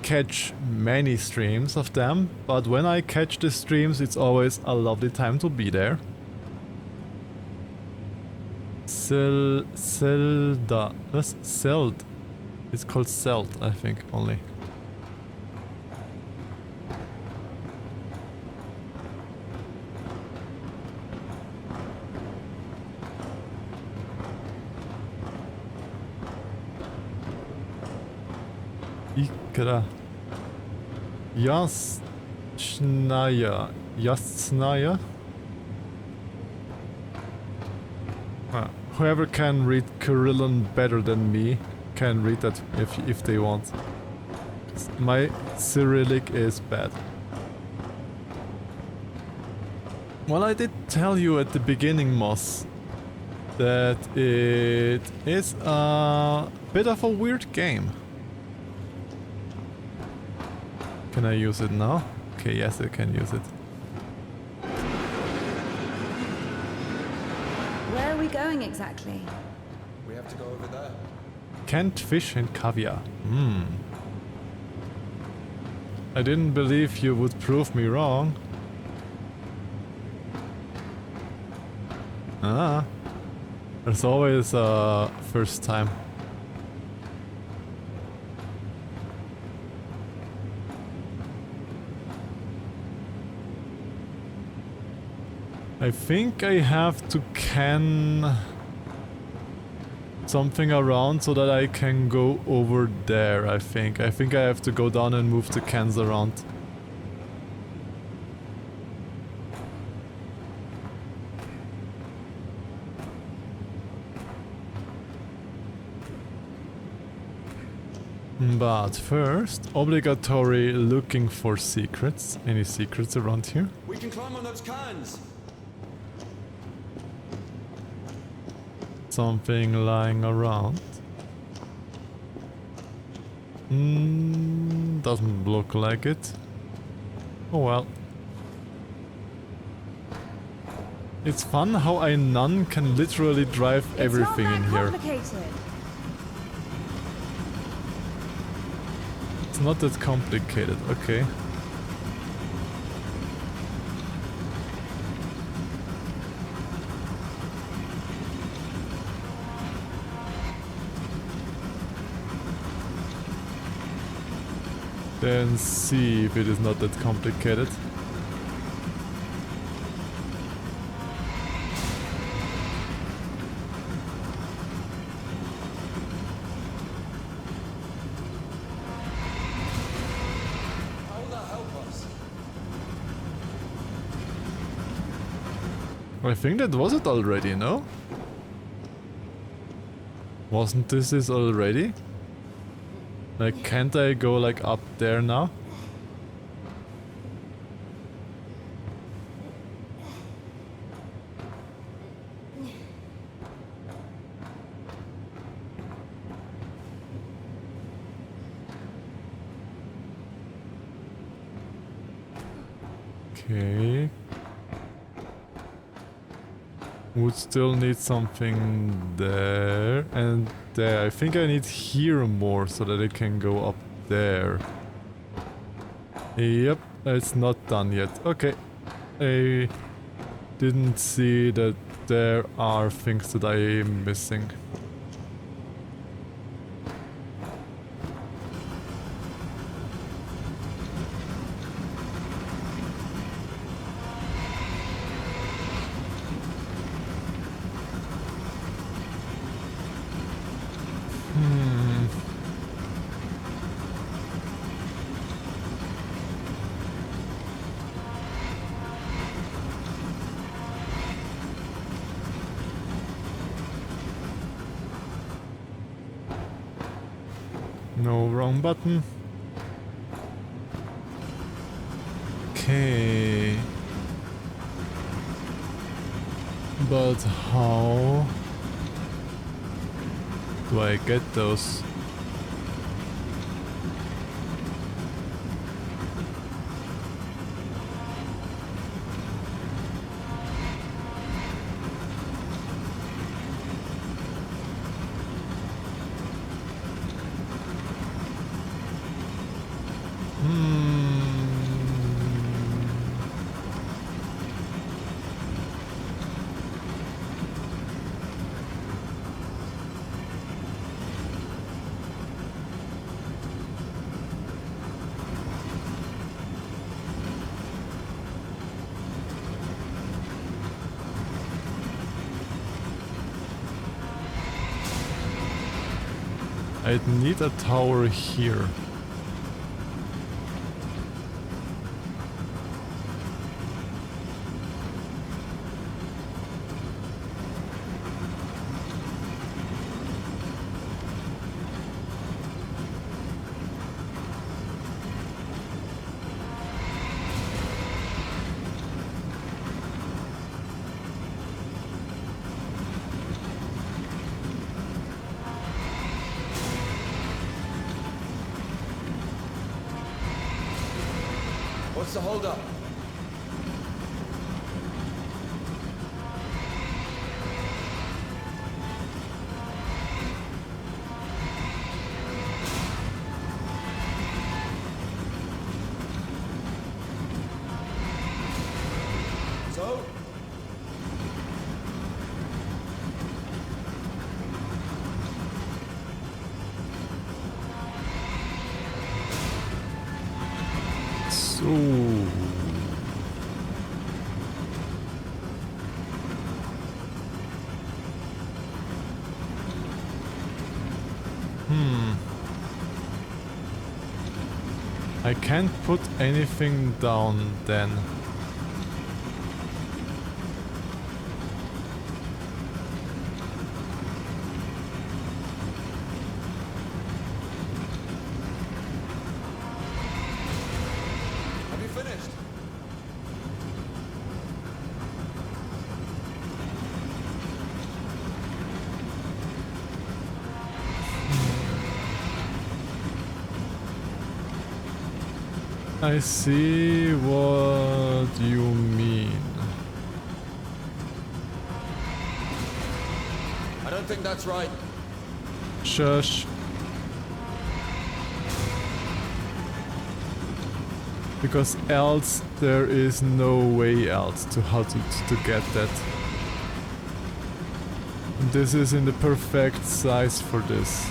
catch many streams of them, but when I catch the streams, it's always a lovely time to be there. Zelda. What's Zeld? It's called Zeld, I think, only. Ikra. Jasnaya. Jasnaya? Whoever can read Kyrillian better than me can read that if they want. My Cyrillic is bad. Well, I did tell you at the beginning, Moss. that it is a bit of a weird game. Can I use it now? Okay, yes, I can use it. Where are we going exactly? We have to go over there. Canned fish and caviar. I didn't believe you would prove me wrong. Ah. There's always a first time. I think I have to can something around so that I can go over there, I think. I think I have to go down and move the cans around. But first, obligatory looking for secrets. Any secrets around here? We can climb on those cans. Something lying around. Doesn't look like it. Oh well. It's fun how a nun can literally drive everything in here. It's not that complicated, okay. Then see if it is not that complicated. How will that help us? I think that was it already, no? Wasn't this already? Like, can't I go like up there now? Okay. Would still need something there and there. I think I need here more so that I can go up there. Yep, it's not done yet. Okay. I didn't see that there are things that I am missing. No, wrong button. Okay. But how do I get those? I'd need a tower here. What's the holdup? So? So. I can't put anything down then. Have you finished? I see what you mean. I don't think that's right. Shush. Because else there is no way else to how to get that. This is in the perfect size for this.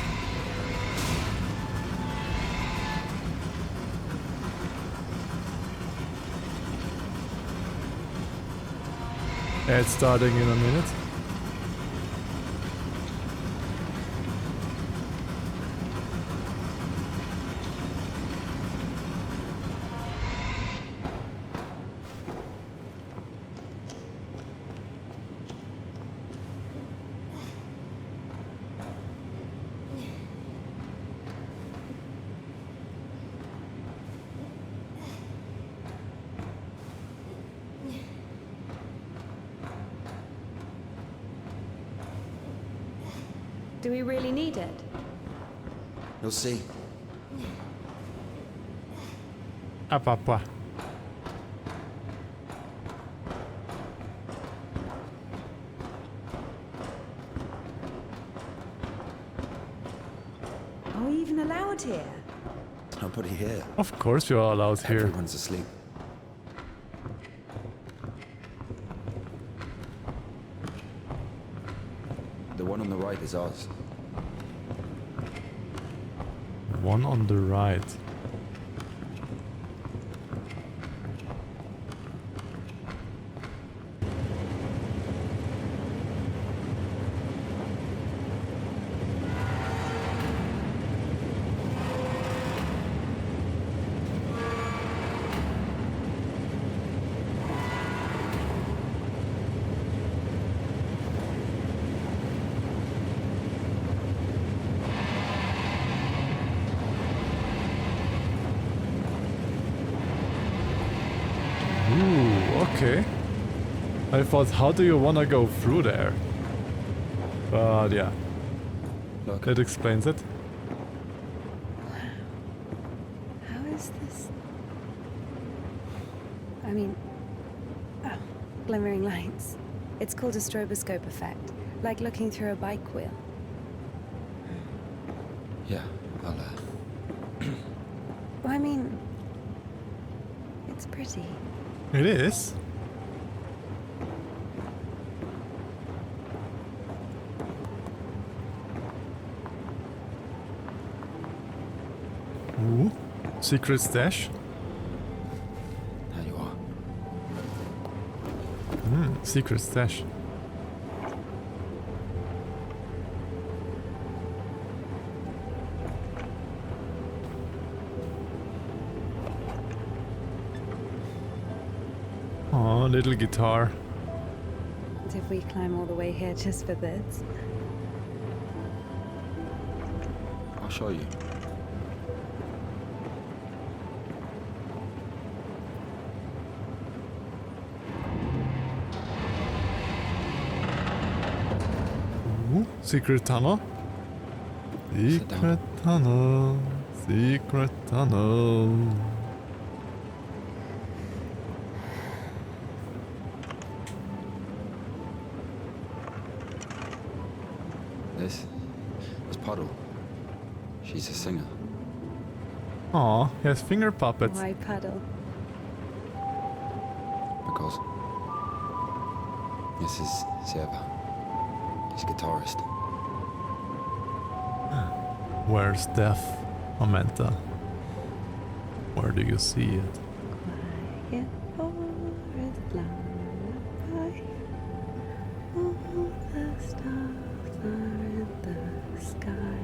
It's starting in a minute. Do we really need it? You'll see. Papa. Are we even allowed here? Nobody here. Of course you are allowed here. Everyone's asleep. The one on the right is ours. One on the right. Okay. I thought, how do you wanna go through there? But yeah. Look. That explains it. How is this? I mean... Oh, glimmering lights. It's called a stroboscope effect. Like looking through a bike wheel. Yeah, I'll Well, I mean... It's pretty. It is. Ooh, secret stash. There you are. Secret stash. Oh, little guitar. Did we climb all the way here just for this? I'll show you. Ooh, secret tunnel. Secret tunnel. Secret tunnel. This was Puddle. She's a singer. Aw, he has finger puppets. Why Puddle? Because this is Seva. He's a guitarist. Where's Death, Amenta? Where do you see it? Quiet forest lullaby. All the stars are in the sky.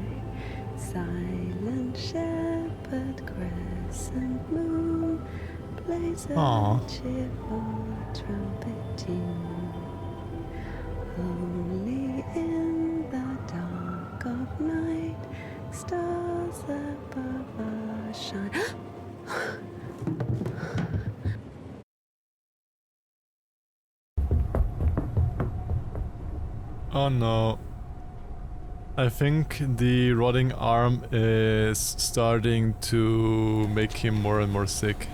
Silent shepherd, crescent moon plays a cheerful trumpet tune. Only in the dark of night stars above us shine. Oh no. I think the rotting arm is starting to make him more and more sick.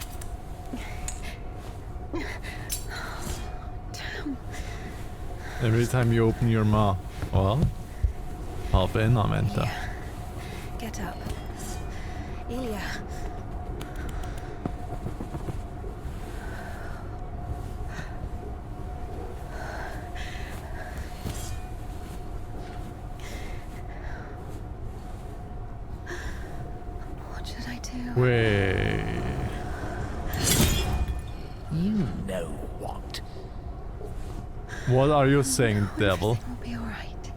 Every time you open your mouth. Well, hop in, Amenta. Get up. Ilya. What should I do? Wait. You know what? What are you saying, devil? Everything will be alright.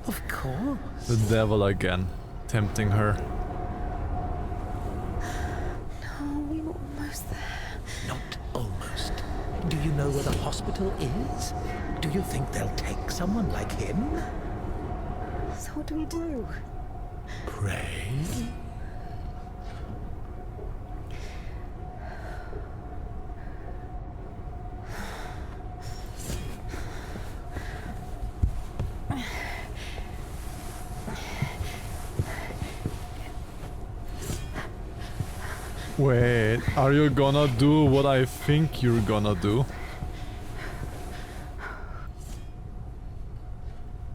Of course. The devil again, tempting her. No, we were almost there. Not almost. Do you know where the hospital is? Do you think they'll take someone like him? So what do we do? Pray? Wait, are you gonna do what I think you're gonna do?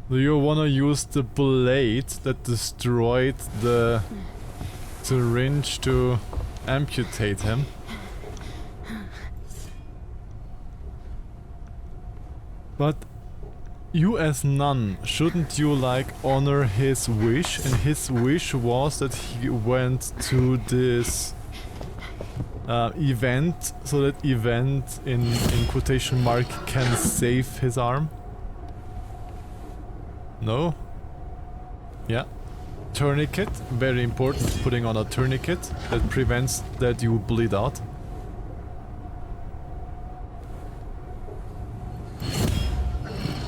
Do you wanna use the blade that destroyed the syringe to amputate him? But you as nun, shouldn't you like honor his wish? And his wish was that he went to this event, so that event in quotation mark can save his arm? No? Yeah. Tourniquet, very important, putting on a tourniquet that prevents that you bleed out.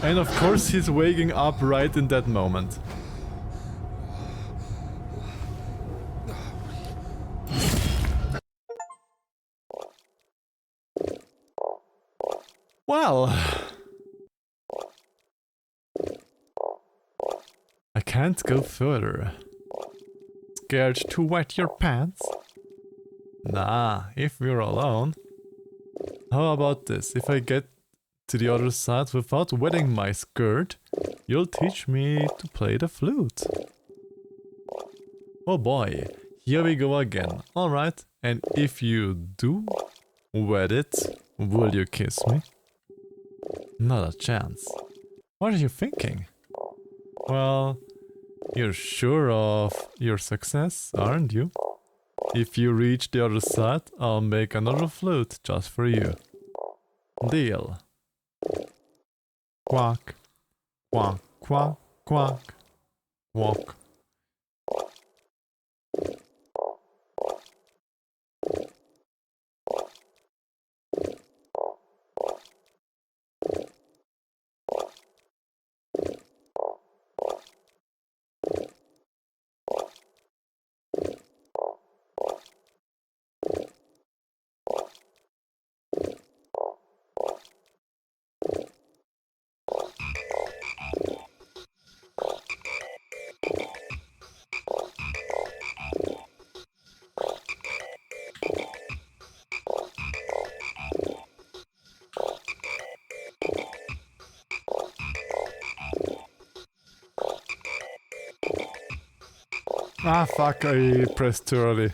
And of course he's waking up right in that moment. Well, I can't go further. Scared to wet your pants? Nah, if we're alone. How about this? If I get to the other side without wetting my skirt, you'll teach me to play the flute. Oh boy, here we go again. Alright, and if you do wet it, will you kiss me? Not a chance. What are you thinking? Well, you're sure of your success, aren't you? If you reach the other side, I'll make another flute just for you. Deal. Quack, quack, quack, quack, walk. Ah, fuck, I pressed too early.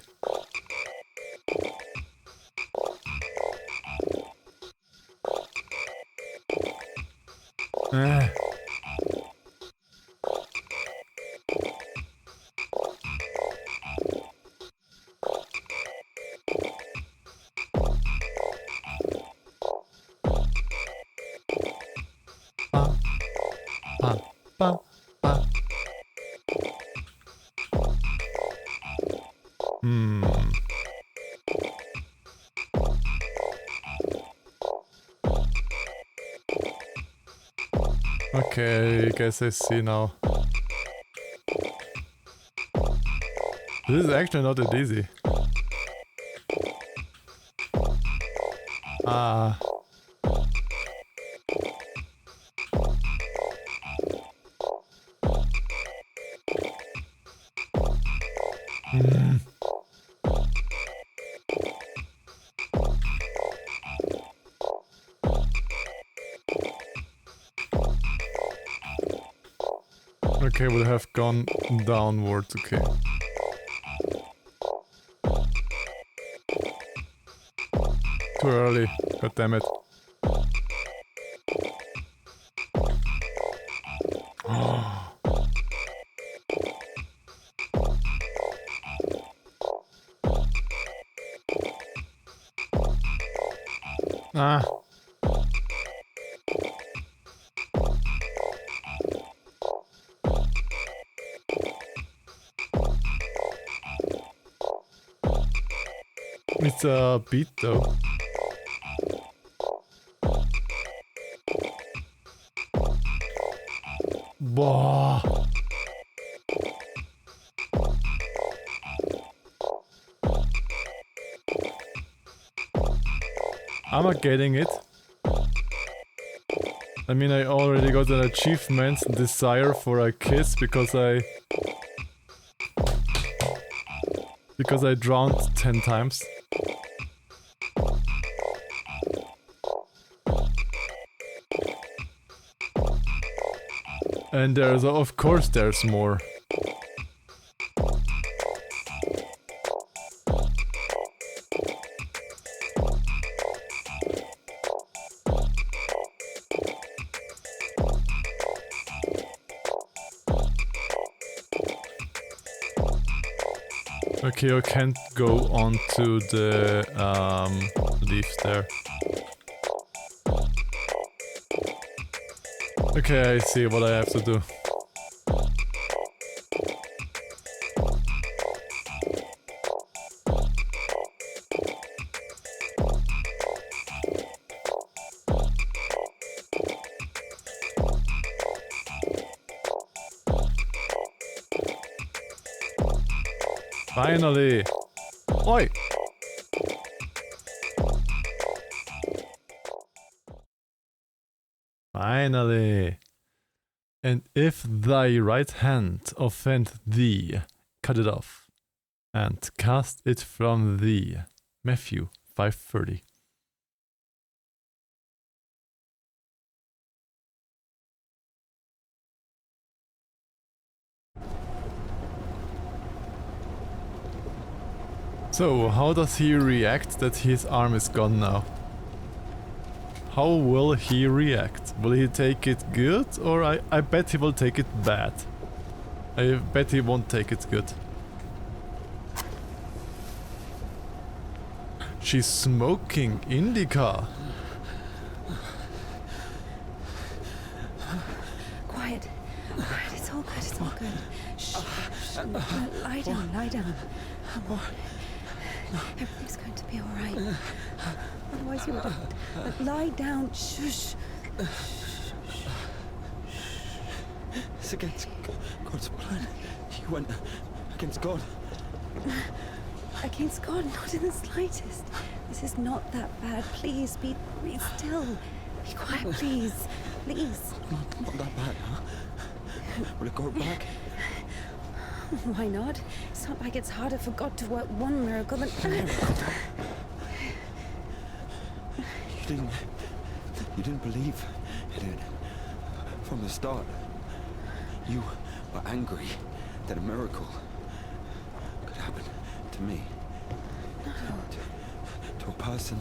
Okay, I guess I see now. This is actually not that easy. Ah. Okay, we'll have gone downwards, okay. Too early, god damn it. Ah. It's a beat though. Boah. I'm not getting it. I mean, I already got an achievement, desire for a kiss, because I drowned 10 times. And there's, of course there's more. Okay, I can't go onto the leaves there. Okay, I see what I have to do. Finally! Oi! Finally! And if thy right hand offend thee, cut it off, and cast it from thee. Matthew 5:30. So, how does he react that his arm is gone now? How will he react? Will he take it good, or I bet he will take it bad. I bet he won't take it good. She's smoking Indika. Quiet. Quiet. It's all good. It's all good. Shh. Lie down. Lie down. Everything's going to be all right. Otherwise you would lie down. Shush. It's against God's plan. You went against God. Against God? Not in the slightest. This is not that bad. Please, be still. Be quiet, please. Please. Not that bad, huh? Will it go back? Why not? It's not like it's harder for God to work one miracle than... You didn't believe in it from the start. You were angry that a miracle happen to me. No. To a person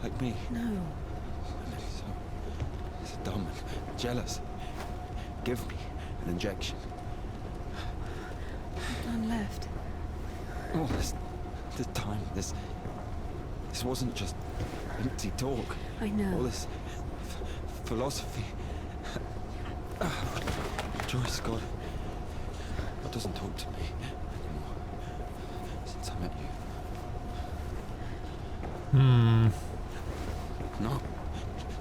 like me. No. So dumb and jealous. Give me an injection. None left. All this time, this wasn't just empty talk. I know. All this philosophy. Joyce, God doesn't talk to me anymore since I met you. No,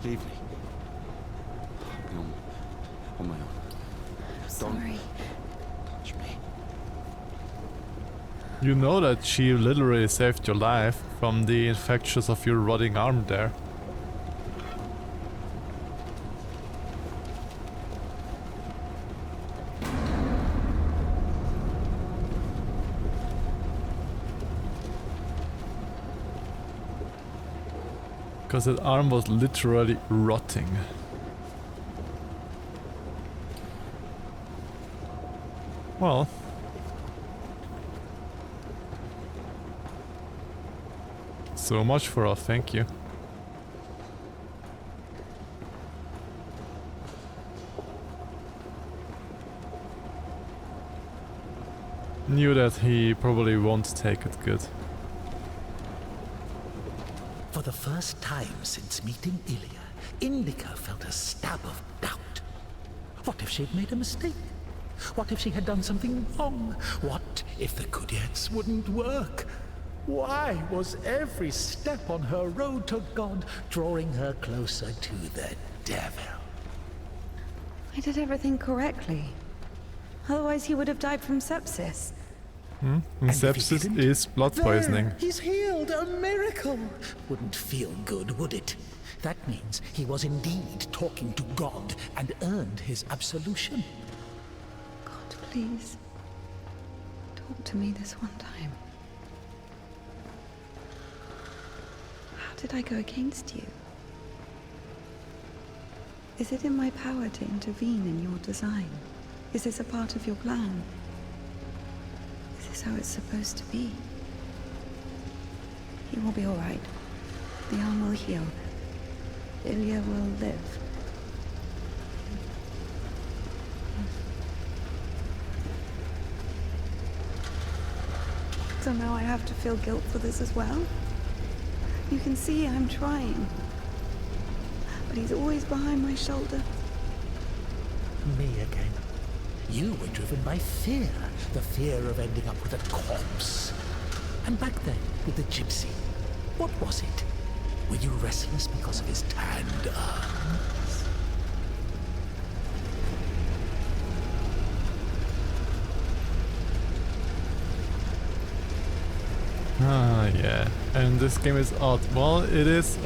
leave me. I'll be on my own. I'm sorry. Don't touch me. You know that she literally saved your life from the infections of your rotting arm there. Because that arm was literally rotting. Well. So much for a thank you. Knew that he probably won't take it good. For the first time since meeting Ilya, Indika felt a stab of doubt. What if she'd made a mistake? What if she had done something wrong? What if the Kudiets wouldn't work? Why was every step on her road to God drawing her closer to the devil? I did everything correctly. Otherwise he would have died from sepsis. And sepsis is blood poisoning. There, he's healed, a miracle. Wouldn't feel good, would it? That means he was indeed talking to God and earned his absolution. God, please. Talk to me this one time. How did I go against you? Is it in my power to intervene in your design? Is this a part of your plan? Is this how it's supposed to be? He will be all right. The arm will heal. Ilya will live. So now I have to feel guilt for this as well? You can see I'm trying. But he's always behind my shoulder. Me again. You were driven by fear. The fear of ending up with a corpse. And back then, with the gypsy, what was it? Were you restless because of his tanned arms? Ah, yeah. And this game is odd. Well, it is,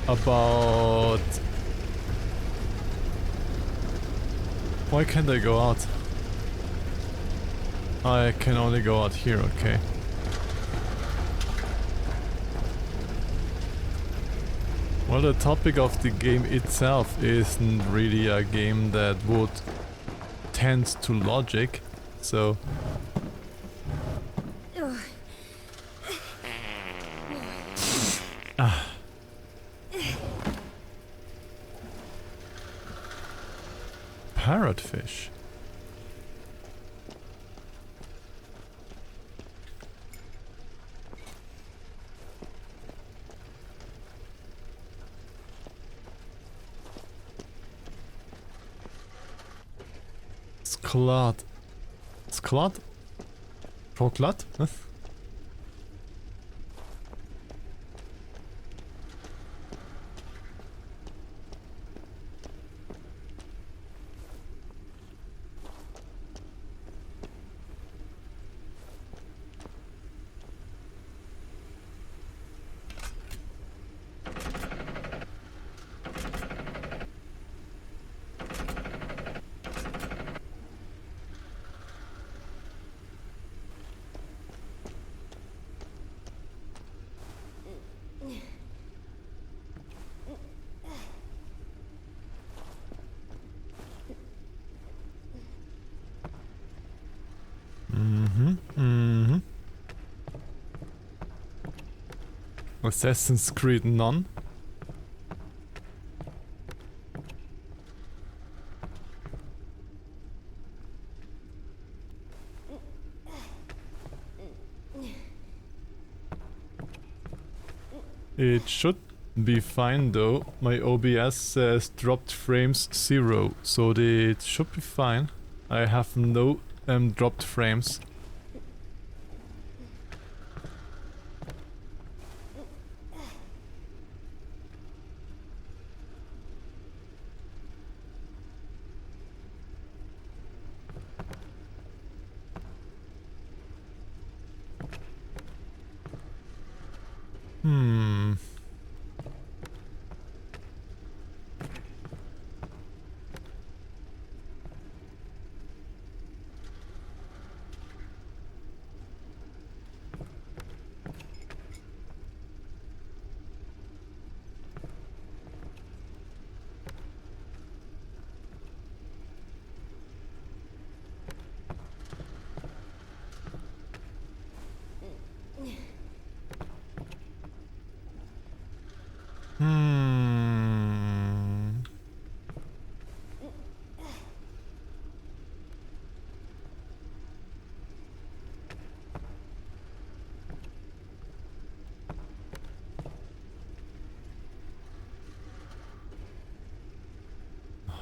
about... Why can't I go out? I can only go out here, okay. Well, the topic of the game itself isn't really a game that would tend to logic, so... Parrotfish. Sklad. Sklad? Choklad? Assassin's Creed none. It should be fine though. My OBS says dropped frames 0, so it should be fine. I have no dropped frames.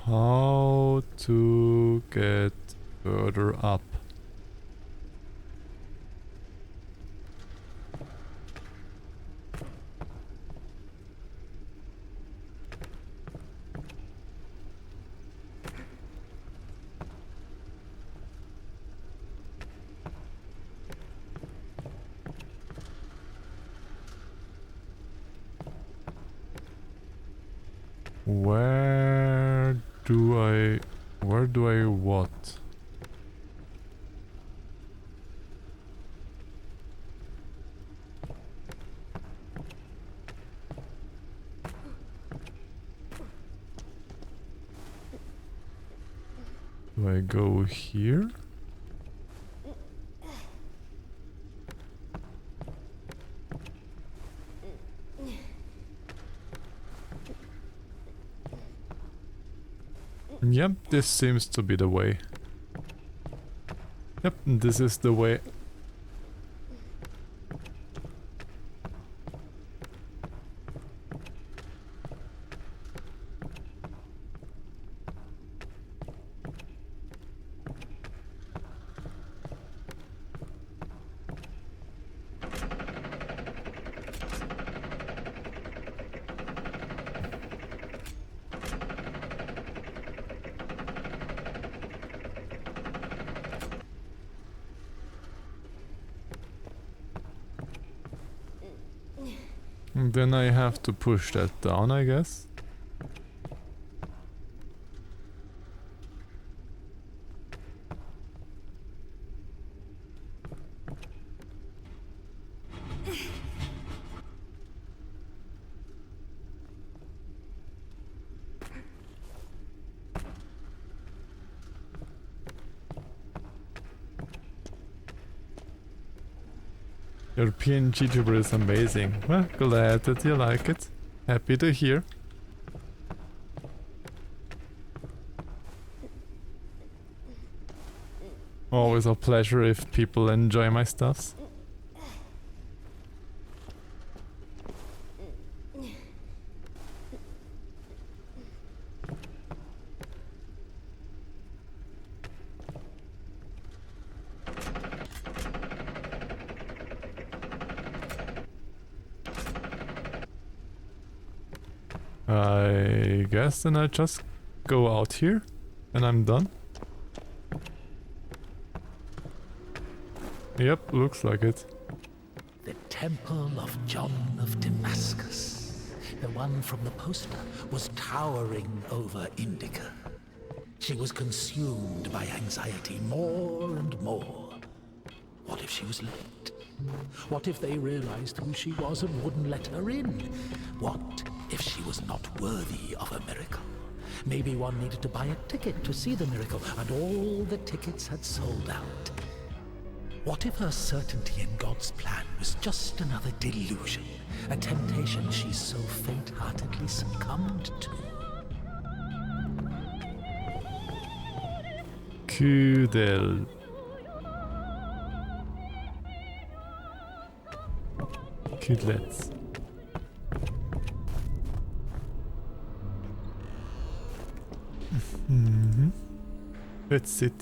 How to get further up? Where do I what? Do I go here? Yep, this seems to be the way. Yep, this is the way. And then I have to push that down, I guess. European VTuber is amazing. Well, glad that you like it. Happy to hear. Always a pleasure if people enjoy my stuffs. I guess then I just go out here and I'm done. Yep, looks like it. The Temple of John of Damascus, the one from the poster, was towering over Indika. She was consumed by anxiety more and more. What if she was late? What if they realized who she was and wouldn't let her in? What if she was not worthy of a miracle? Maybe one needed to buy a ticket to see the miracle, and all the tickets had sold out. What if her certainty in God's plan was just another delusion, a temptation she so faint-heartedly succumbed to? Kudel. Kudlets. Let's sit.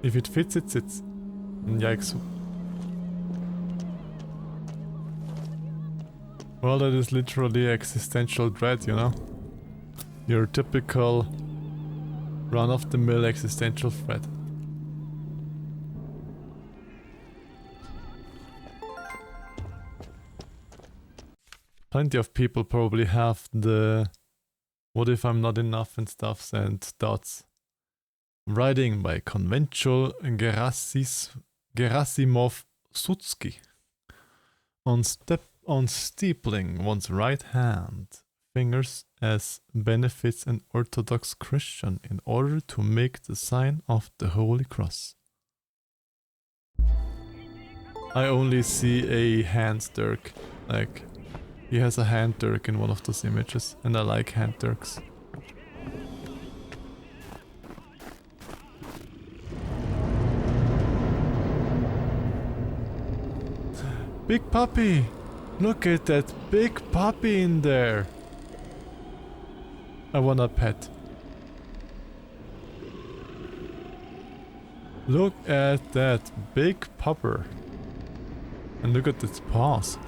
If it fits, it sits. Yikes. Well, that is literally existential dread, you know? Your typical run-of-the-mill existential threat. Plenty of people probably have the what if I'm not enough and stuffs and thoughts. Writing by conventional Gerasimov Sutsky. On steepling one's right hand fingers as benefits an Orthodox Christian in order to make the sign of the Holy Cross. I only see a hand dirk, like he has a hand dirk in one of those images, and I like hand dirks. Big puppy! Look at that big puppy in there! I want a pet. Look at that big pupper. And look at its paws.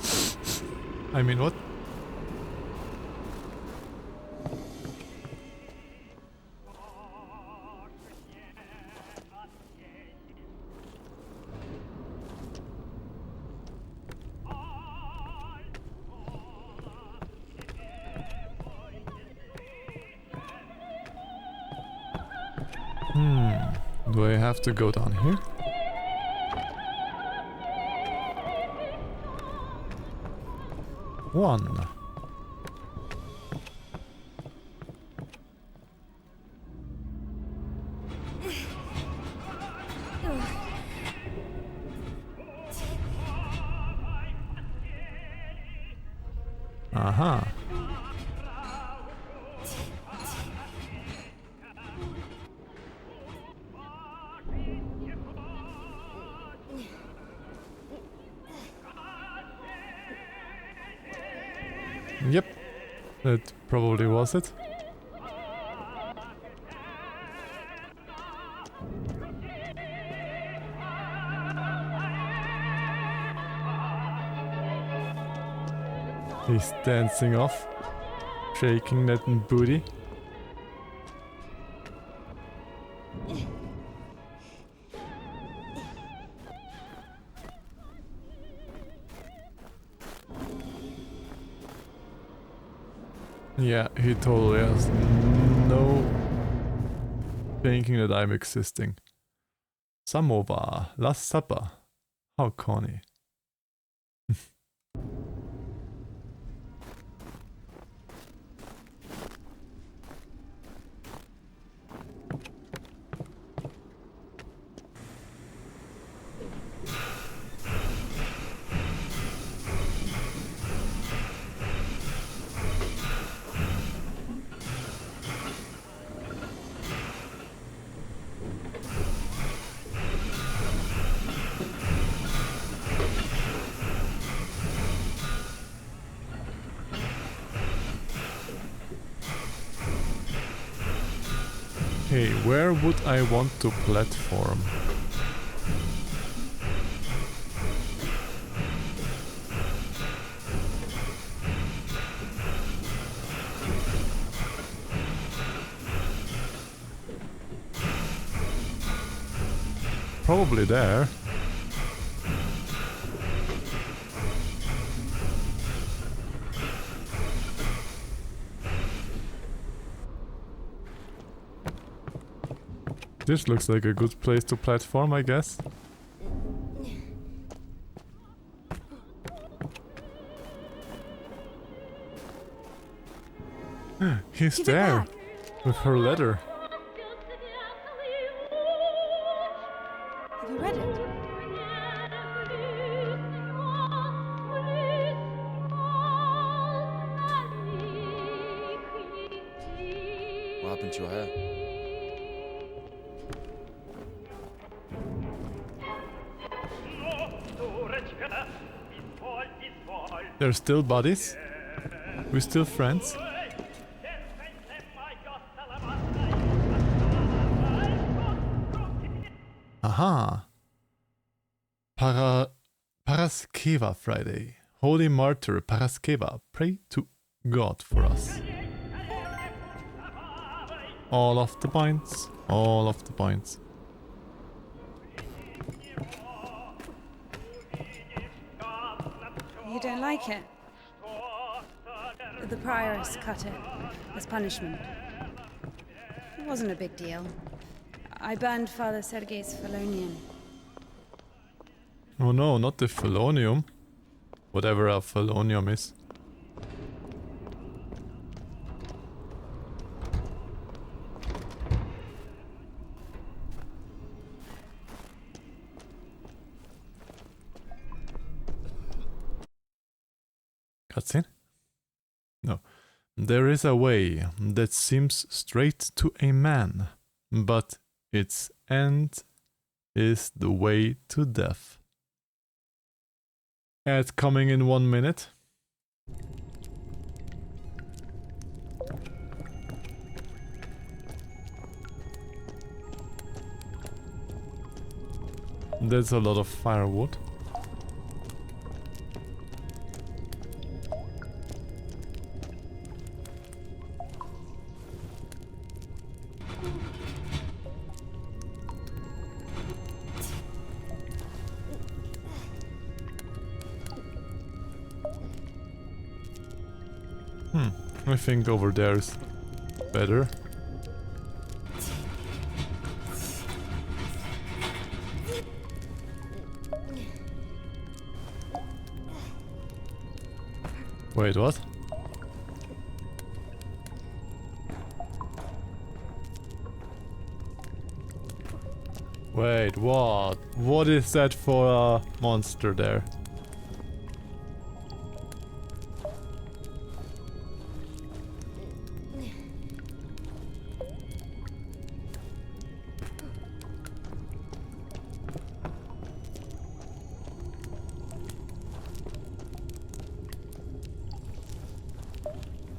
I mean, what? Do I have to go down here? One. Aha. Yep, that probably was it. He's dancing off, shaking that booty. Yeah, he totally has no thinking that I'm existing. Samovar, Last Supper. How corny. Okay, where would I want to platform? Probably there. This looks like a good place to platform, I guess. He's Give it there back. with her letter. Have you read it? What happened to your hair? They're still buddies? We're still friends? Aha! Paraskeva Friday. Holy Martyr Paraskeva, pray to God for us. All of the points. All of the points. You don't like it? The prioress cut it as punishment. It wasn't a big deal. I burned Father Sergei's Felonian. Oh no, not the Felonium. Whatever a Felonium is. Cutscene? No. There is a way that seems straight to a man, but its end is the way to death. Ad coming in 1 minute. That's a lot of firewood. I think over there's better. Wait, what? Wait, what? What is that for a monster there?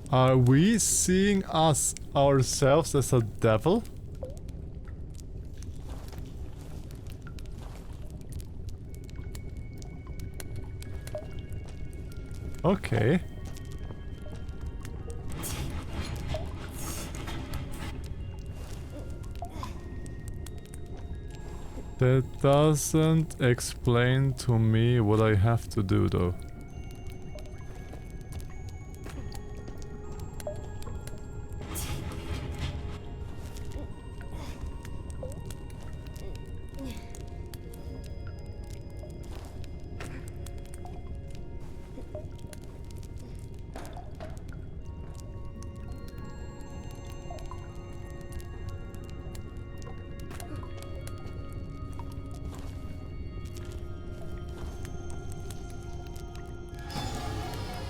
Are we seeing us ourselves as a devil? Okay. That doesn't explain to me what I have to do though.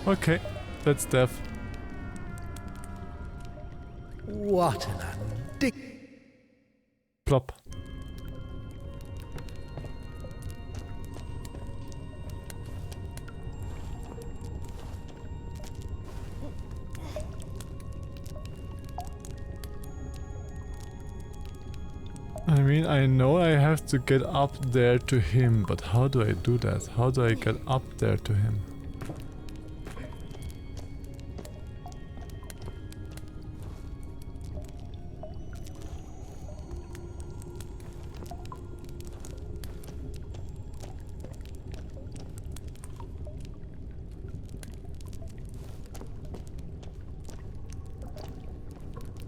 Okay, that's death. What an Plop. I mean, I know I have to get up there to him, but how do I do that? How do I get up there to him?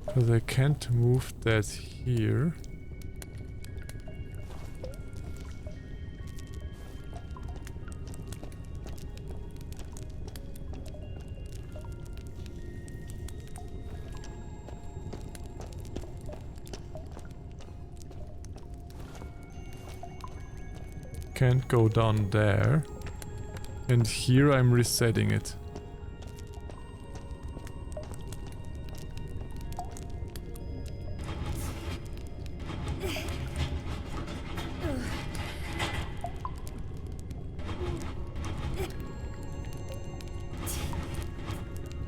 Because I can't move that here. can't go down there. And here I'm resetting it.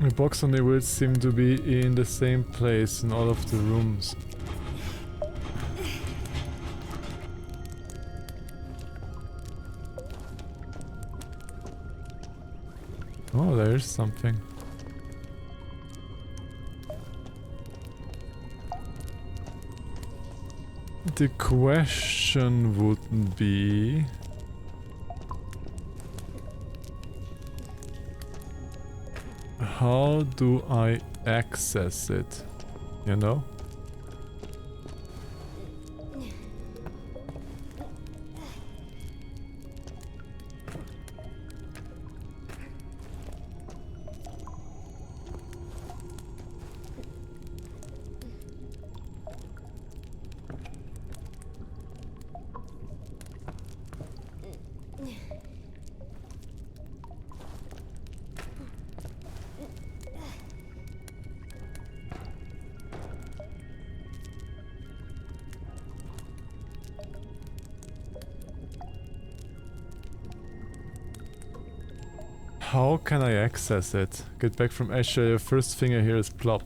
The box on the wheels seem to be in the same place in all of the rooms. Oh, there's something. The question wouldn't be... how do I access it? You know? How can I access it? Get back from Asher, your first thing I hear is plop.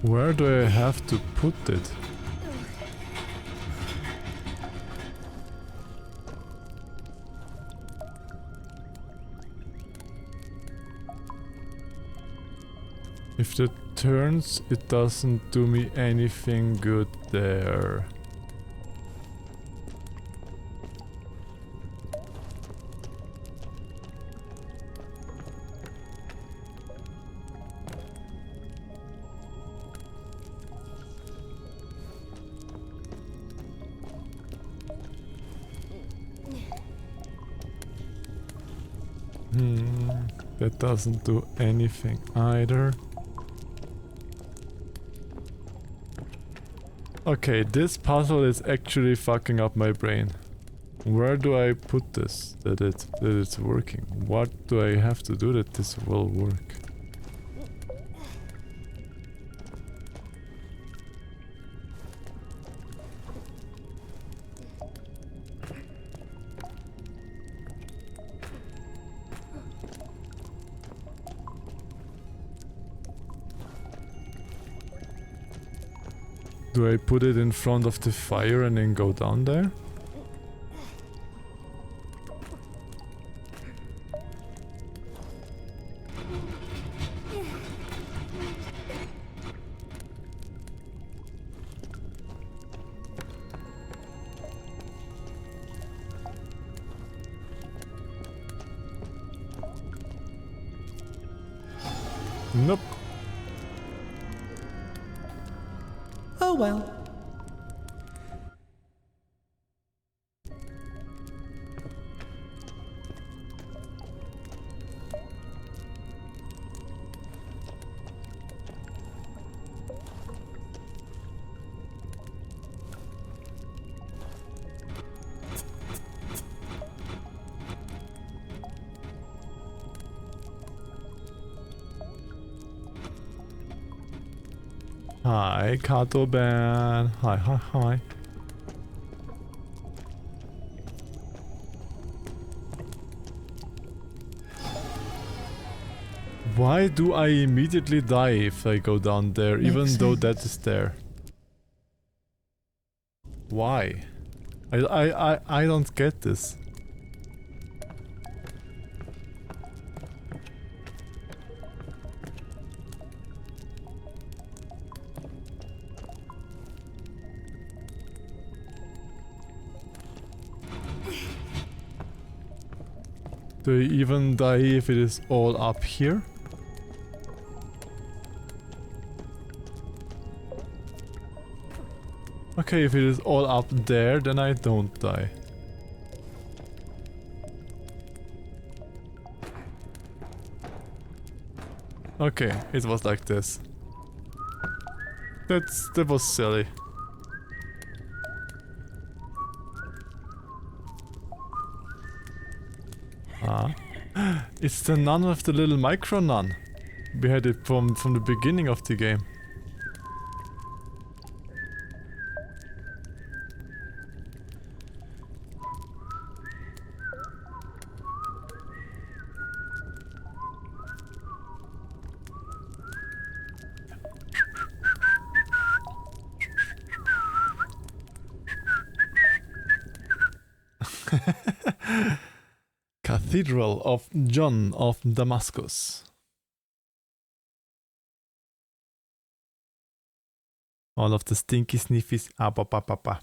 Where do I have to put it? If it turns, it doesn't do me anything good there. That doesn't do anything either. Okay, this puzzle is actually fucking up my brain. Where do I put this that it's working? What do I have to do that this will work? Do I put it in front of the fire and then go down there? Nope. Oh well. Hi, Kato Ben. Hi, hi, hi. Why do I immediately die if I go down there, even though that is there? Why? I don't get this. Do I even die if it is all up here? Okay, if it is all up there, then I don't die. Okay, it was like this. That was silly. Ah. It's the nun with the little micro nun. We had it from the beginning of the game. Cathedral of John of Damascus. All of the stinky sniffies. Ah, pa, pa, pa, pa.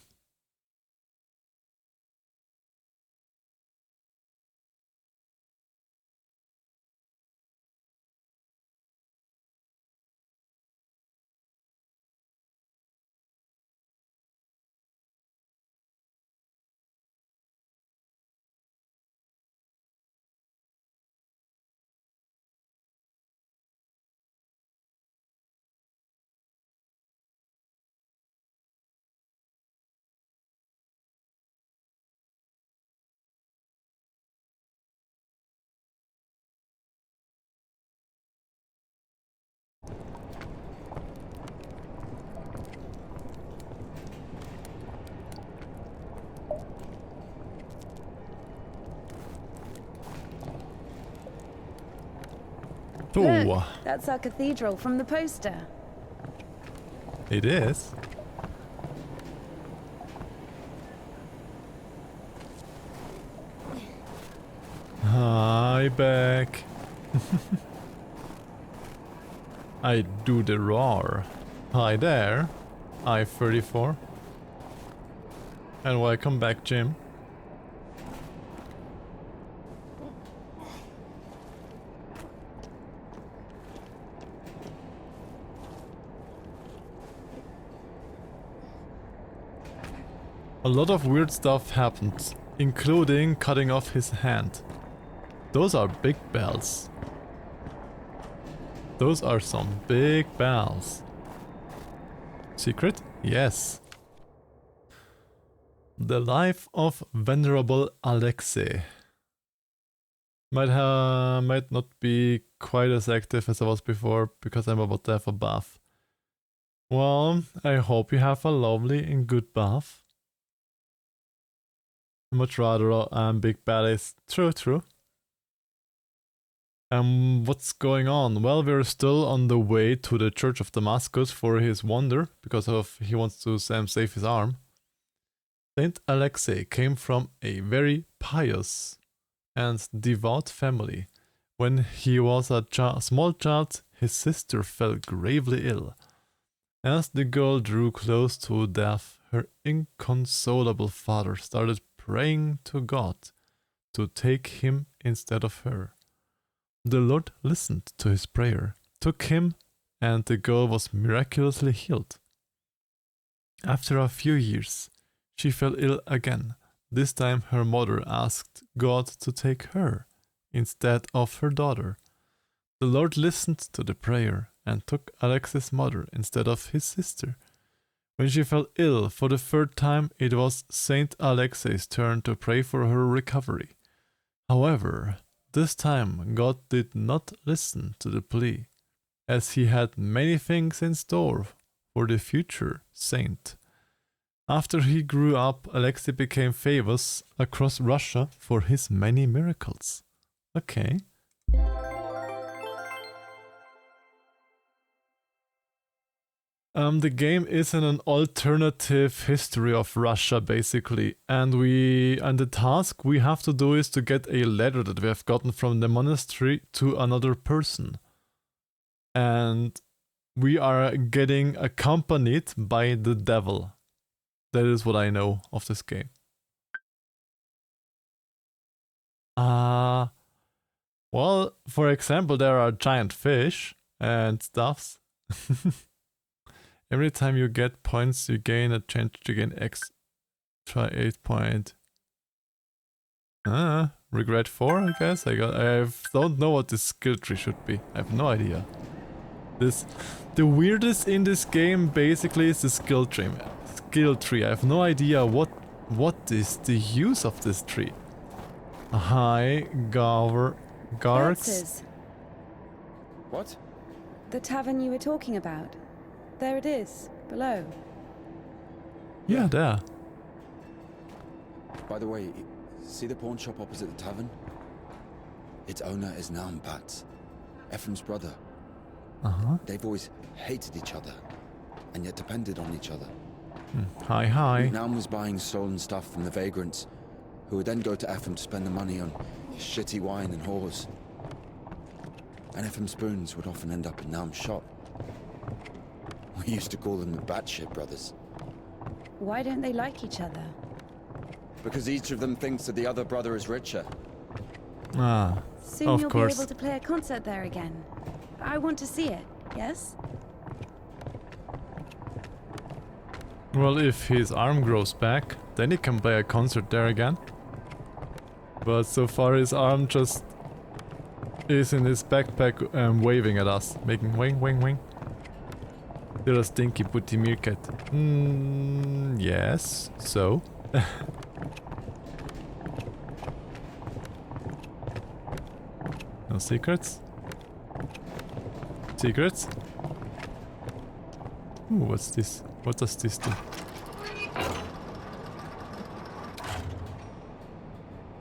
Look, that's our cathedral from the poster. It is. Hi, back. I do the roar. Hi there, I-34. And welcome back, Jim. A lot of weird stuff happened, including cutting off his hand. Those are big bells. Those are some big bells. Secret? Yes. The life of Venerable Alexei. Might not be quite as active as I was before because I'm about to have a bath. Well, I hope you have a lovely and good bath. Much rather big bellies. True. What's going on? Well, we're still on the way to the Church of Damascus for his wonder, because of he wants to save his arm. Saint Alexei came from a very pious and devout family. When he was a small child, his sister fell gravely ill. As the girl drew close to death, her inconsolable father started praying to God to take him instead of her. The Lord listened to his prayer, took him, and the girl was miraculously healed. After a few years, she fell ill again. This time her mother asked God to take her instead of her daughter. The Lord listened to the prayer and took Alexei's mother instead of his sister. When she fell ill for the third time, it was Saint Alexei's turn to pray for her recovery. However, this time God did not listen to the plea, as he had many things in store for the future saint. After he grew up, Alexei became famous across Russia for his many miracles. Okay. The game is an alternative history of Russia, basically, and the task we have to do is to get a letter that we have gotten from the monastery to another person. And we are getting accompanied by the devil. That is what I know of this game. Well, for example, there are giant fish and stuffs. Every time you get points, you gain a chance to gain extra 8 point. Regret 4, I guess. I don't know what this skill tree should be. I have no idea. The weirdest in this game basically is the skill tree. I have no idea what is the use of this tree. Hi, guards. That's What? the tavern you were talking about. There it is, below. Yeah, there. By the way, see the pawn shop opposite the tavern? Its owner is Naum Pats, Ephraim's brother. They've always hated each other, and yet depended on each other. Hi. Naum was buying stolen stuff from the vagrants, who would then go to Ephraim to spend the money on shitty wine and whores. And Ephraim's spoons would often end up in Naum's shop. We used to call them the Batshit brothers. Why don't they like each other? Because each of them thinks that the other brother is richer. Soon of you'll course. be able to play a concert there again. I want to see it, yes? Well, if his arm grows back, then he can play a concert there again. But so far his arm just is in his backpack waving at us, making wing wing wing. You're a stinky putty meerkat. Yes, so? No secrets? Secrets? Ooh, what's this? What does this do?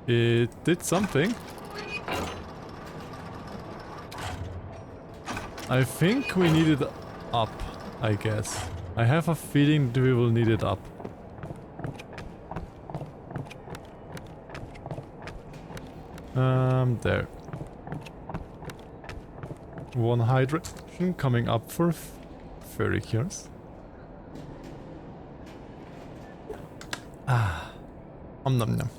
It did something. I think we need it up, I guess. I have a feeling that we will need it up. There. One hydration coming up for Furry cures. Nom nom.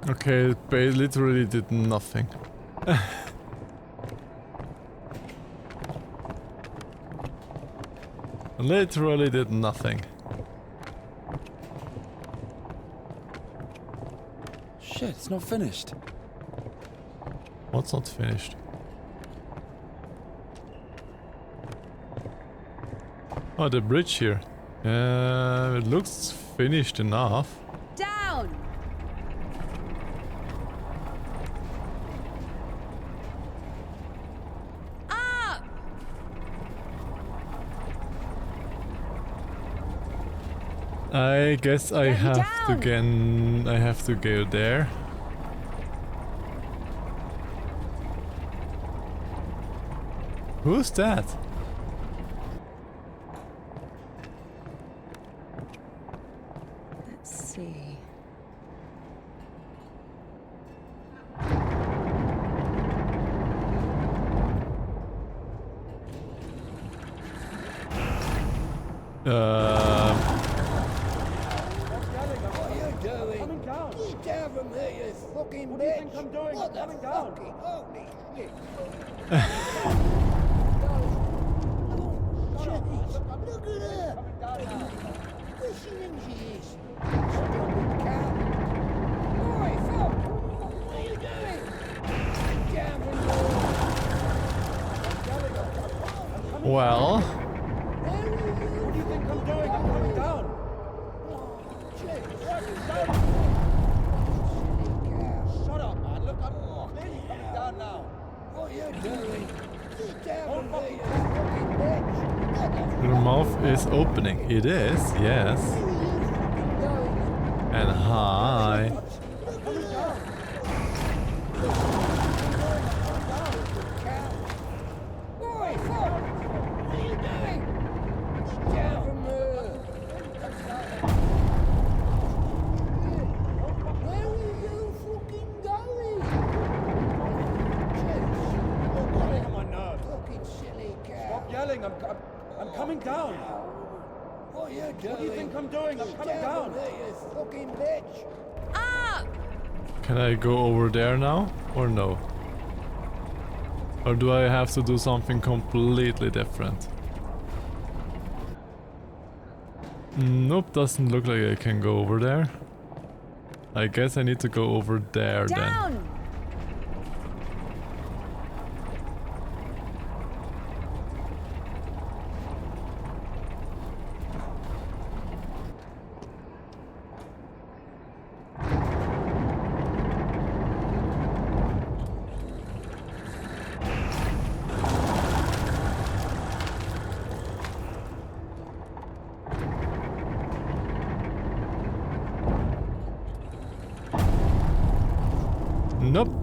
Okay, it literally did nothing. Literally did nothing. Shit, it's not finished. What's not finished? Oh, the bridge here. It looks finished enough. Down! Up! I guess I have to go there. Who's that? Let's see. What are you doing? Coming down. Get down from here, you fucking bitch. What do you think I'm doing? What the fucking holy shit. Look at her. Where she thinks she is? Stupid cow. Oi, Phil. What are you doing? Get down from here. Well. What do you think I'm doing? I'm coming down. Shut up, man. Look, I'm clearly coming down now. What are you doing? Get down from there, you fucking bitch. Your mouth is opening. It is, yes. And hi. Oi, fuck! What are you doing? Get down from there. Where are you fucking going? You're getting on my nerves. Fucking silly cow. Stop yelling. I'm coming down. What I'm doing? I'm coming down. You fucking bitch. Can I go over there now or no? Or do I have to do something completely different? Nope, doesn't look like I can go over there. I guess I need to go over there then. Nope.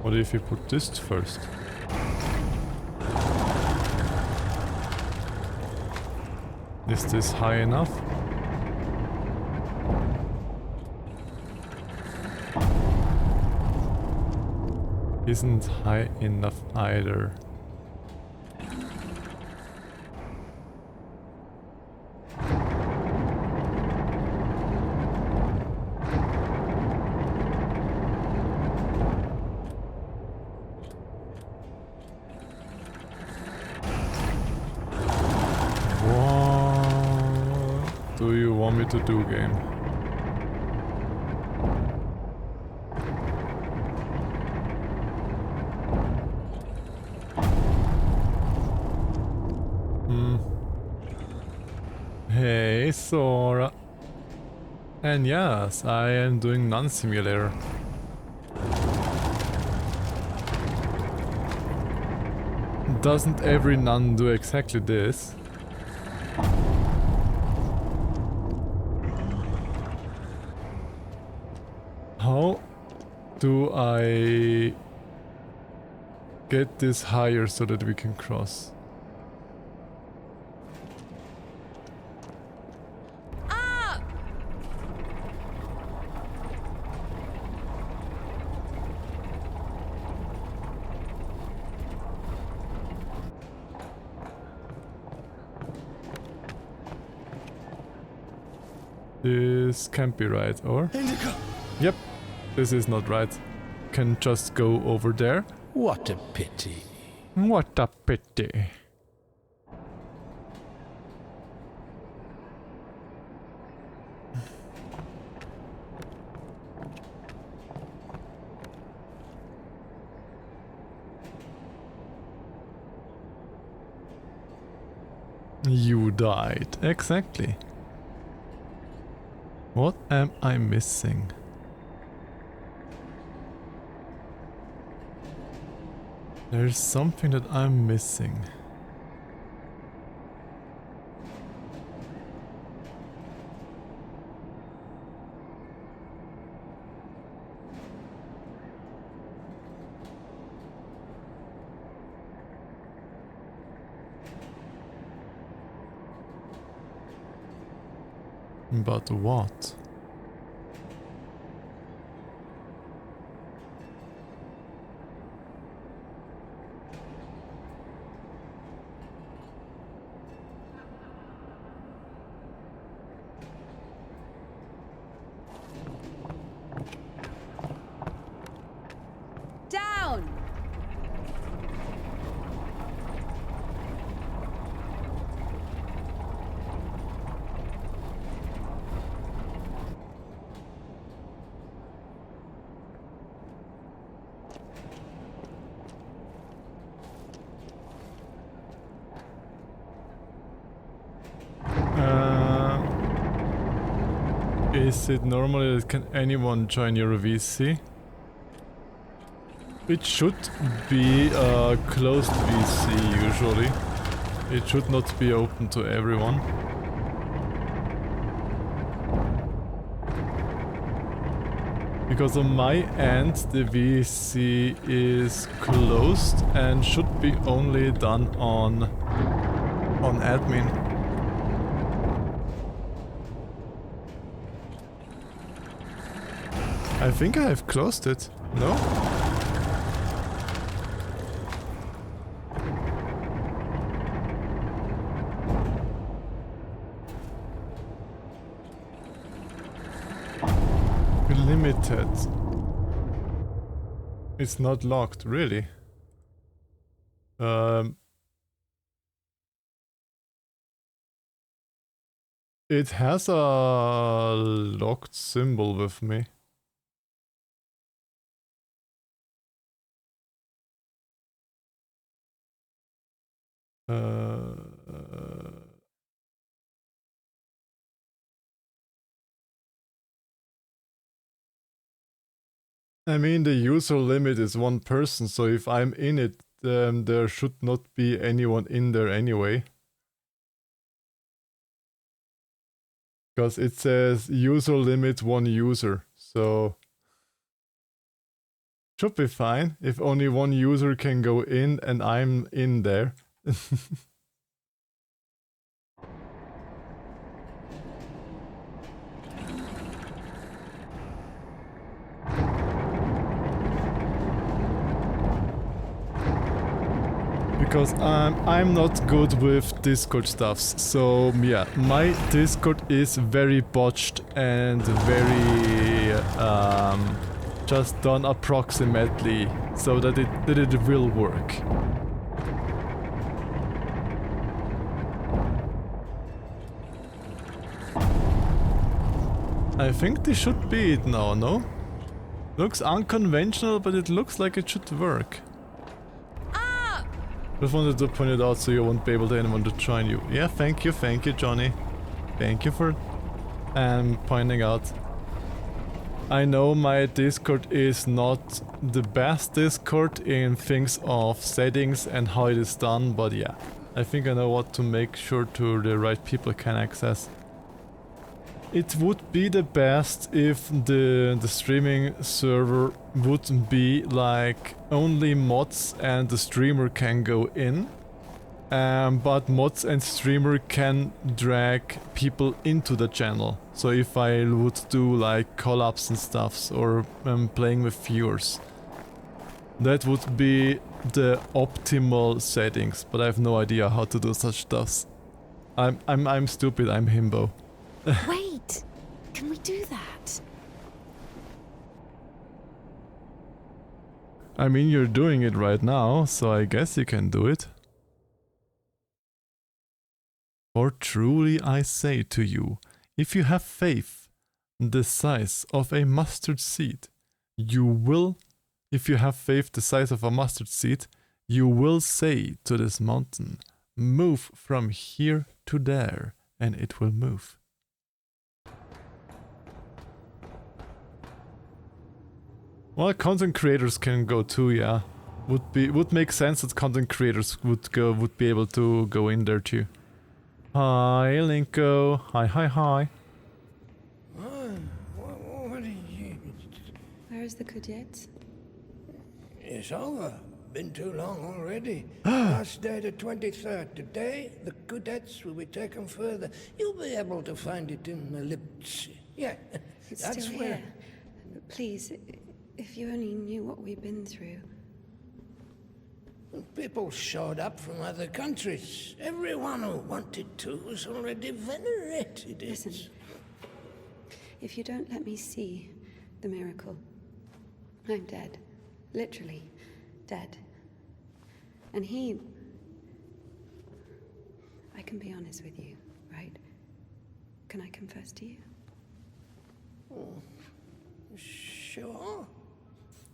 What if you put this first? Is this high enough? Isn't high enough either. To do game. Hey Sora. And yes, I am doing Nun Simulator. Doesn't every nun do exactly this? How do I get this higher so that we can cross? This can't be right, or? Indika! Yep. This is not right. Can just go over there. What a pity. What a pity. You died. Exactly. What am I missing? There's something that I'm missing. But what? Down! Is it normally that can anyone join your VC? It should be a closed VC usually. It should not be open to everyone. Because on my end the VC is closed and should be only done on admin. I think I have closed it. No? Limited. It's not locked, really. It has a locked symbol with me. I mean, the user limit is one person, so if I'm in it, there should not be anyone in there anyway. Because it says user limit one user, so should be fine if only one user can go in and I'm in there. Because I'm not good with Discord stuffs, so yeah, my Discord is very botched and very just done approximately so that it will work. I think this should be it now, no? Looks unconventional, but it looks like it should work. Just wanted to point it out so you won't be able to anyone to join you. Yeah, thank you, Johnny. Thank you for pointing out. I know my Discord is not the best Discord in things of settings and how it is done, but yeah, I think I know what to make sure to the right people can access. It would be the best if the streaming server would be like only mods and the streamer can go in, but mods and streamer can drag people into the channel. So if I would do like collabs and stuffs or playing with viewers, that would be the optimal settings. But I have no idea how to do such stuffs. I'm stupid. I'm himbo. Wait! Can we do that? I mean, you're doing it right now, so I guess you can do it. For truly I say to you, if you have faith the size of a mustard seed, you will, if you have faith the size of a mustard seed, you will say to this mountain, move from here to there, and it will move. Well, content creators can go too, yeah. Would make sense that content creators would be able to go in there too. Hi, Linko. Hi. What are you... Where is the cadet? It's over. Been too long already. Last day the 23rd. Today, the cadets will be taken further. You'll be able to find it in the lips. Yeah, It's that's still where... here. Please, if you only knew what we've been through. People showed up from other countries. Everyone who wanted to was already venerated. Listen, if you don't let me see the miracle, I'm dead. Literally dead. And I can be honest with you, right? Can I confess to you? Sure.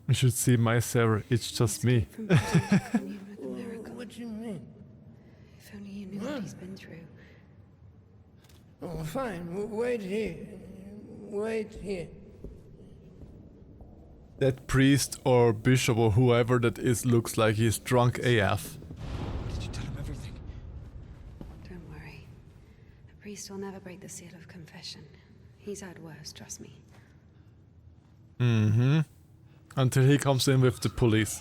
You should see my server, it's just me. What do you mean? If only you knew what he's been through. Oh, fine. Wait here. wait here. That priest or bishop or whoever that is looks like he's drunk AF. Did you tell him everything? Don't worry. The priest will never break the seal of confession. He's heard worse, trust me. Mm-hmm. Until he comes in with the police.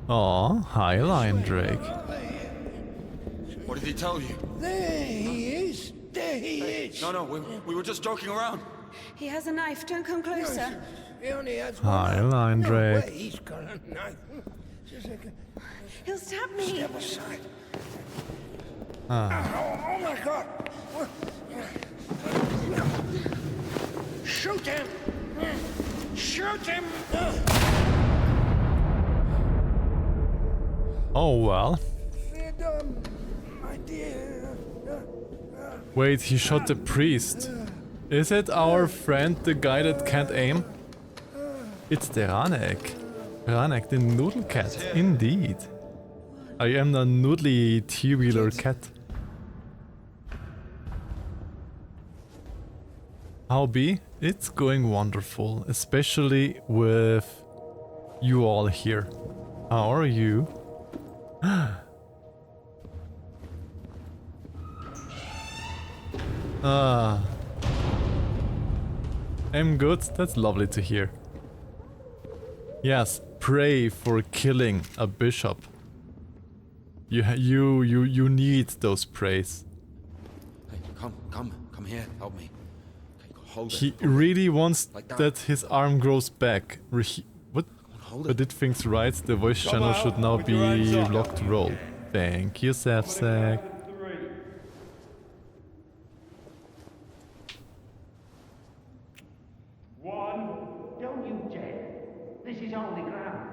Aw, hi Lion Drake. What did he tell you? There he is. There he is. No, we were just joking around. He has a knife. Don't come closer. He only has Hi one. Lion No Drake. way he's got a knife. Just like He'll stab me. Step aside. Ah. Oh my God. Shoot him. Shoot him. Oh well. Freedom, my dear. Wait, he shot the priest. Is it our friend, the guy that can't aim? It's the Ranek. Ranek, the noodle cat. Indeed. I am the noodly tubular cat. How be? It's going wonderful, especially with you all here. How are you? Ah. I'm good, that's lovely to hear. Yes, pray for killing a bishop. You need those praise. Hey, come here, help me. Okay, hold it. He really wants Like that his arm grows back. What? Hold I it. did things right. The voice channel should now be locked roll. Thank you, Safsack. Don't you dare. This is holy ground.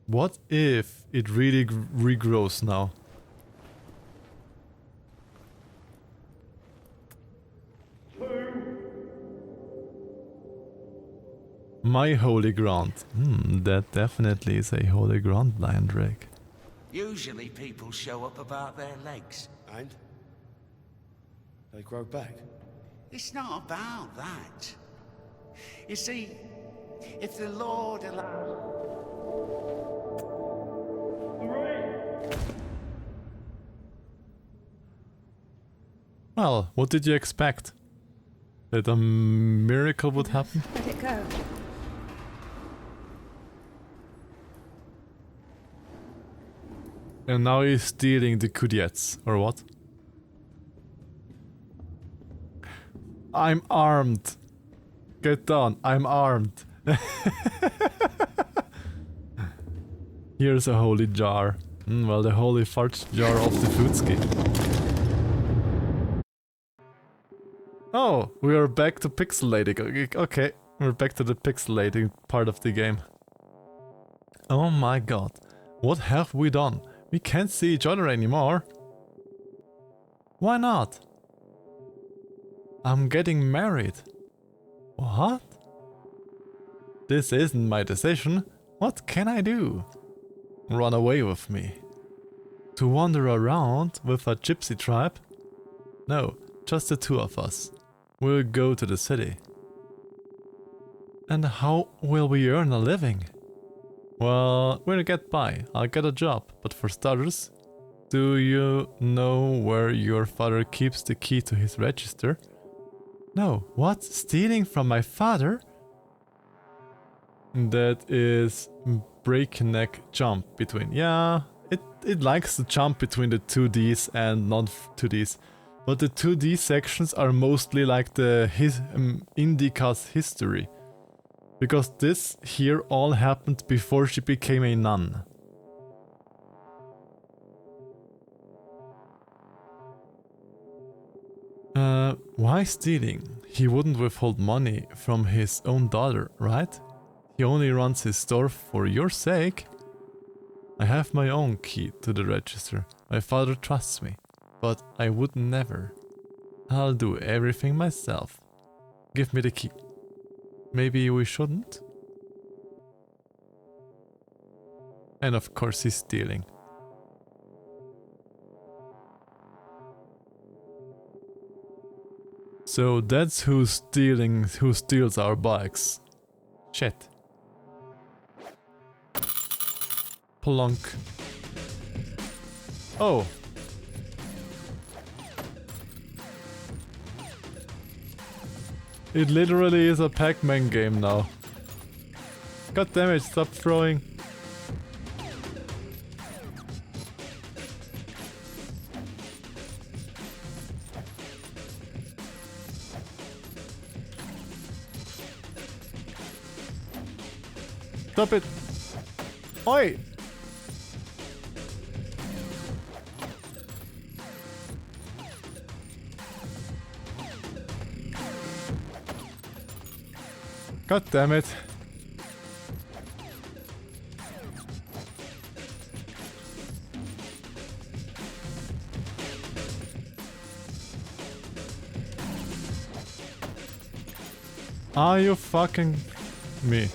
What if it really regrows now? My holy ground. That definitely is a holy ground, Lion Drake. Usually people show up about their legs. And? They grow back. It's not about that. You see, if the Lord allows... Well, what did you expect? That a miracle would happen? Let it go. And now he's stealing the Kudets, or what? I'm armed! Get down, I'm armed! Here's a holy jar. Well, the holy fart jar of the foodski. Oh, we are back to pixelating. Okay, we're back to the pixelating part of the game. Oh my god, what have we done? We can't see each other anymore. Why not? I'm getting married. What? This isn't my decision. What can I do? Run away with me. To wander around with a gypsy tribe? No, just the two of us. We'll go to the city. And how will we earn a living? Well, we'll get by. I'll get a job. But for starters, do you know where your father keeps the key to his register? No. What? Stealing from my father? That is breakneck jump between. Yeah, it likes to jump between the 2Ds and non-2Ds. But the 2D sections are mostly like the Indika's history. Because this here all happened before she became a nun. Why stealing? He wouldn't withhold money from his own daughter, right? He only runs his store for your sake. I have my own key to the register. My father trusts me, but I would never. I'll do everything myself. Give me the key. Maybe we shouldn't? And of course he's stealing. So that's who steals our bikes. Shit. Plonk. Oh. It literally is a Pac-Man game now. God damn it, stop throwing. Stop it! Oi! God damn it. Are you fucking me?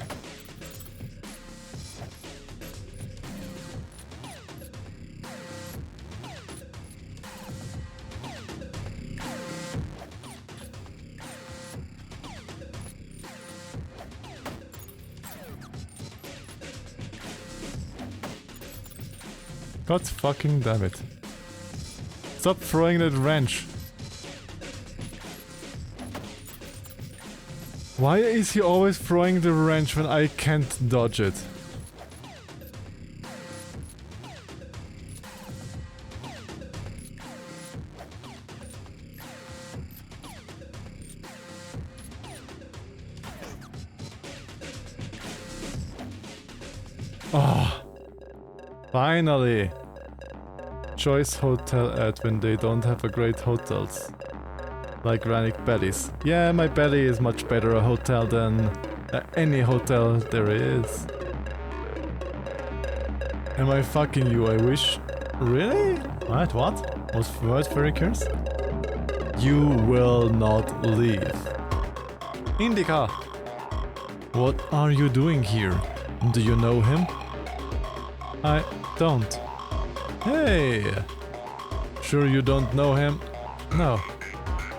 God fucking damn it. Stop throwing that wrench. Why is he always throwing the wrench when I can't dodge it? Oh, finally! Choice hotel ad when they don't have a great hotels. Like Rannick Bellies. Yeah, my belly is much better a hotel than any hotel there is. Am I fucking you, I wish? Really? What? Was Furry cursed? You will not leave. Indika! What are you doing here? Do you know him? I don't. Hey! Sure you don't know him? No.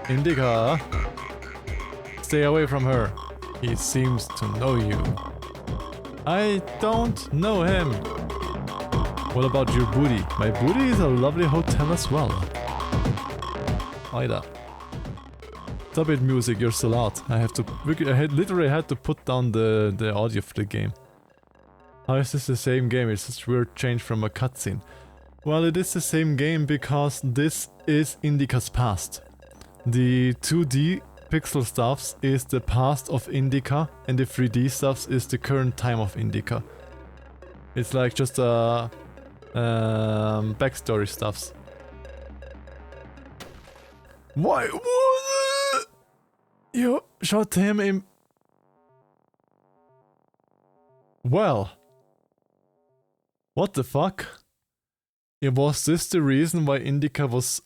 Indika! Stay away from her. He seems to know you. I don't know him. What about your booty? My booty is a lovely hotel as well. Oida. Stop it, music, you're so loud. I literally had to put down the audio for the game. How is this the same game? It's such a weird change from a cutscene. Well, it is the same game because this is Indika's past. The 2D pixel stuffs is the past of Indika and the 3D stuffs is the current time of Indika. It's like just a backstory stuffs. Why? You shot him in... Well... What the fuck? Was this the reason why Indika was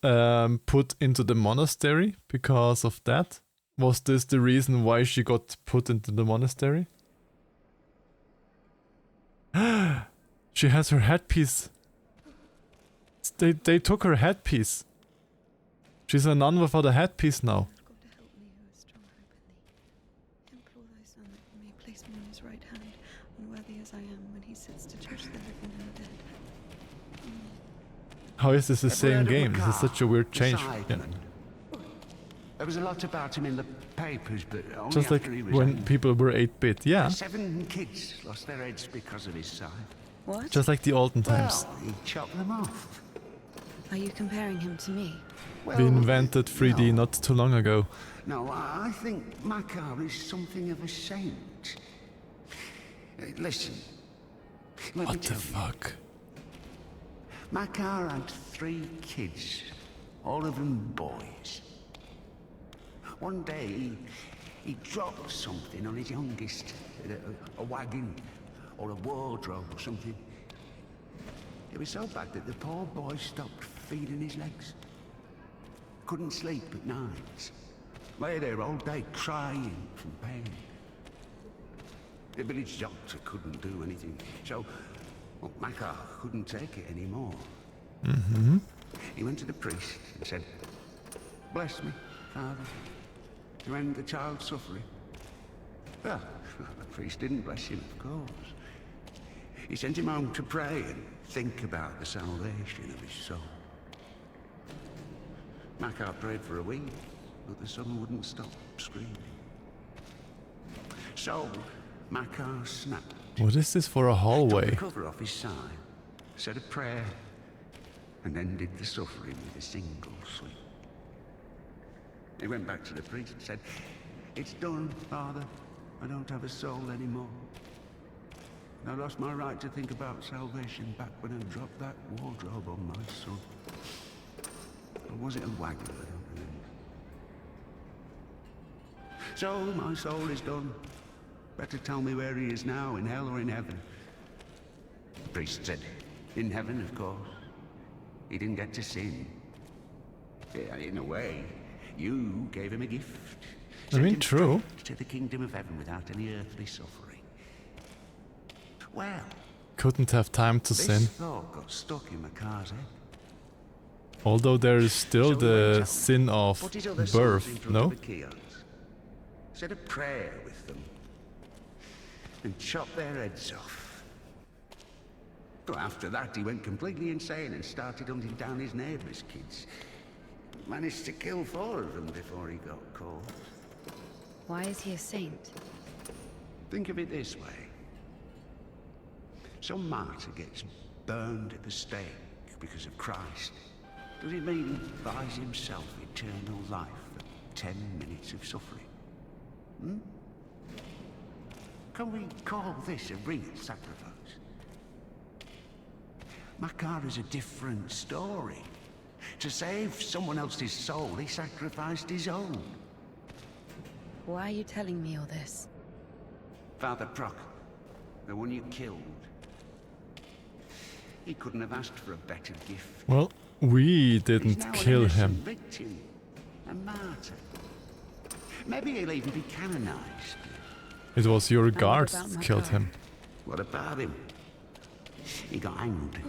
put into the monastery? Because of that? Was this the reason why she got put into the monastery? She has her headpiece. They took her headpiece. She's a nun without a headpiece now. How is this the same game? This is such a weird change. Yeah. There was a lot about him in the papers, but only just like when people were 8-bit, yeah. 7 kids lost their heads because of his side. What? Just like the olden times. Well, he chopped them off. Are you comparing him to me? Well, we invented 3D not too long ago. No, I think Makar is something of a saint. Listen. What the fuck? Makar had 3 kids, all of them boys. One day, he dropped something on his youngest, a wagon or a wardrobe or something. It was so bad that the poor boy stopped feeding his legs. Couldn't sleep at night. Lay there all day crying from pain. The village doctor couldn't do anything, so Well, Makar couldn't take it anymore. Mm-hmm. He went to the priest and said, "Bless me, Father, to end the child's suffering." Well, the priest didn't bless him, of course. He sent him home to pray and think about the salvation of his soul. Makar prayed for a week, but the son wouldn't stop screaming. So, Makar snapped. What is this for a hallway? Took the cover off his side, said a prayer, and ended the suffering with a single sweep. He went back to the priest and said, "It's done, Father. I don't have a soul anymore. I lost my right to think about salvation back when I dropped that wardrobe on my son. Or was it a wagon? I don't remember. So my soul is done. Better tell me where he is now, in hell or in heaven." The priest said, "In heaven, of course. He didn't get to sin. Yeah, in a way, you gave him a gift. I mean, true. To the kingdom of heaven without any earthly suffering." Well, couldn't have time to sin. This thought got stuck in Makar's head. Although there is still the sin of birth, no? Said a prayer with them and chopped their heads off. But after that, he went completely insane and started hunting down his neighbours' kids. Managed to kill 4 of them before he got caught. Why is he a saint? Think of it this way. Some martyr gets burned at the stake because of Christ. Does it mean he buys himself eternal life for 10 minutes of suffering? Hmm? Can we call this a real sacrifice? Makar is a different story. To save someone else's soul, he sacrificed his own. Why are you telling me all this? Father Proc, the one you killed. He couldn't have asked for a better gift. Well, we didn't kill him. Victim, a martyr. Maybe he'll even be canonized. It was your guards that killed him. What about him? He got hanged.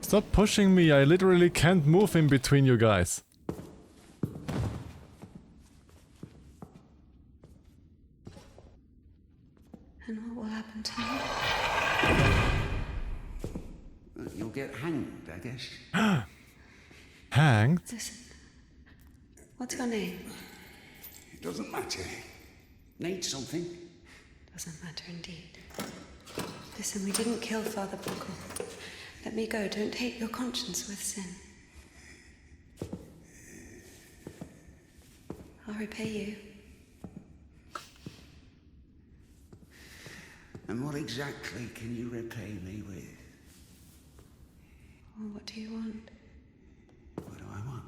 Stop pushing me, I literally can't move in between you guys. And what will happen to me? You'll get hanged, I guess. Hanged? Listen. What's your name? It doesn't matter. Need something? Doesn't matter indeed. Listen, we didn't kill Father Buckle. Let me go. Don't taint your conscience with sin. I'll repay you. And what exactly can you repay me with? Well, what do you want? What do I want?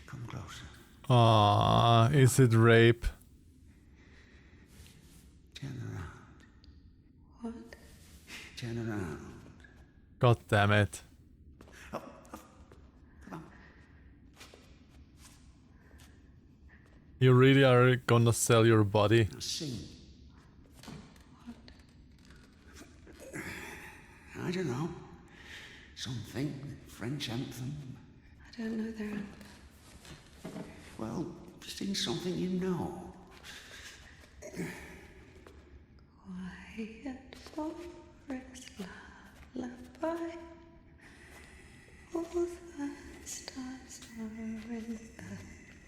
Come closer. Ah, is it rape? Turn around. What? Turn around. God damn it. Come on. You really are gonna sell your body? Now sing. I don't know. Something. French anthem. I don't know their anthem. Well, sing something you know. Quiet forest lullaby. All the stars are in the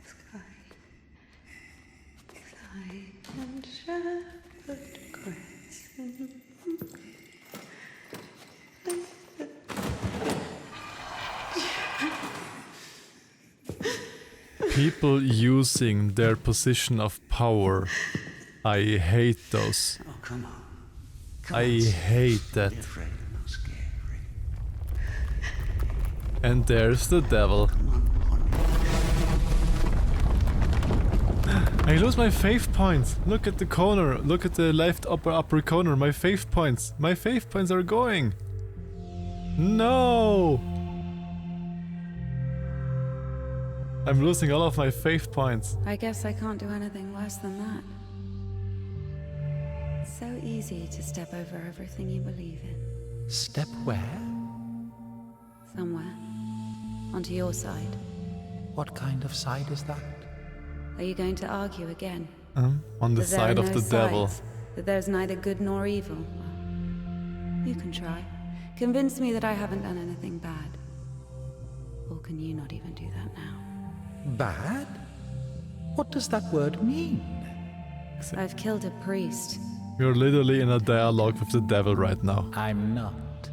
sky. Silent shepherd cries. People using their position of power. I hate those. Oh, come on. I hate that. And there's the devil. I lose my faith points. Look at the corner. Look at the left upper corner. My faith points. My faith points are going. No! I'm losing all of my faith points. I guess I can't do anything worse than that. so easy to step over everything you believe in. Step where? Somewhere. Onto your side. What kind of side is that? Are you going to argue again? On the That there side are of no the devil. sides, that there's neither good nor evil? You can try. Convince me that I haven't done anything bad. Or can you not even do that now? Bad? What does that word mean? I've killed a priest. You're literally in a dialogue with the devil right now. I'm not.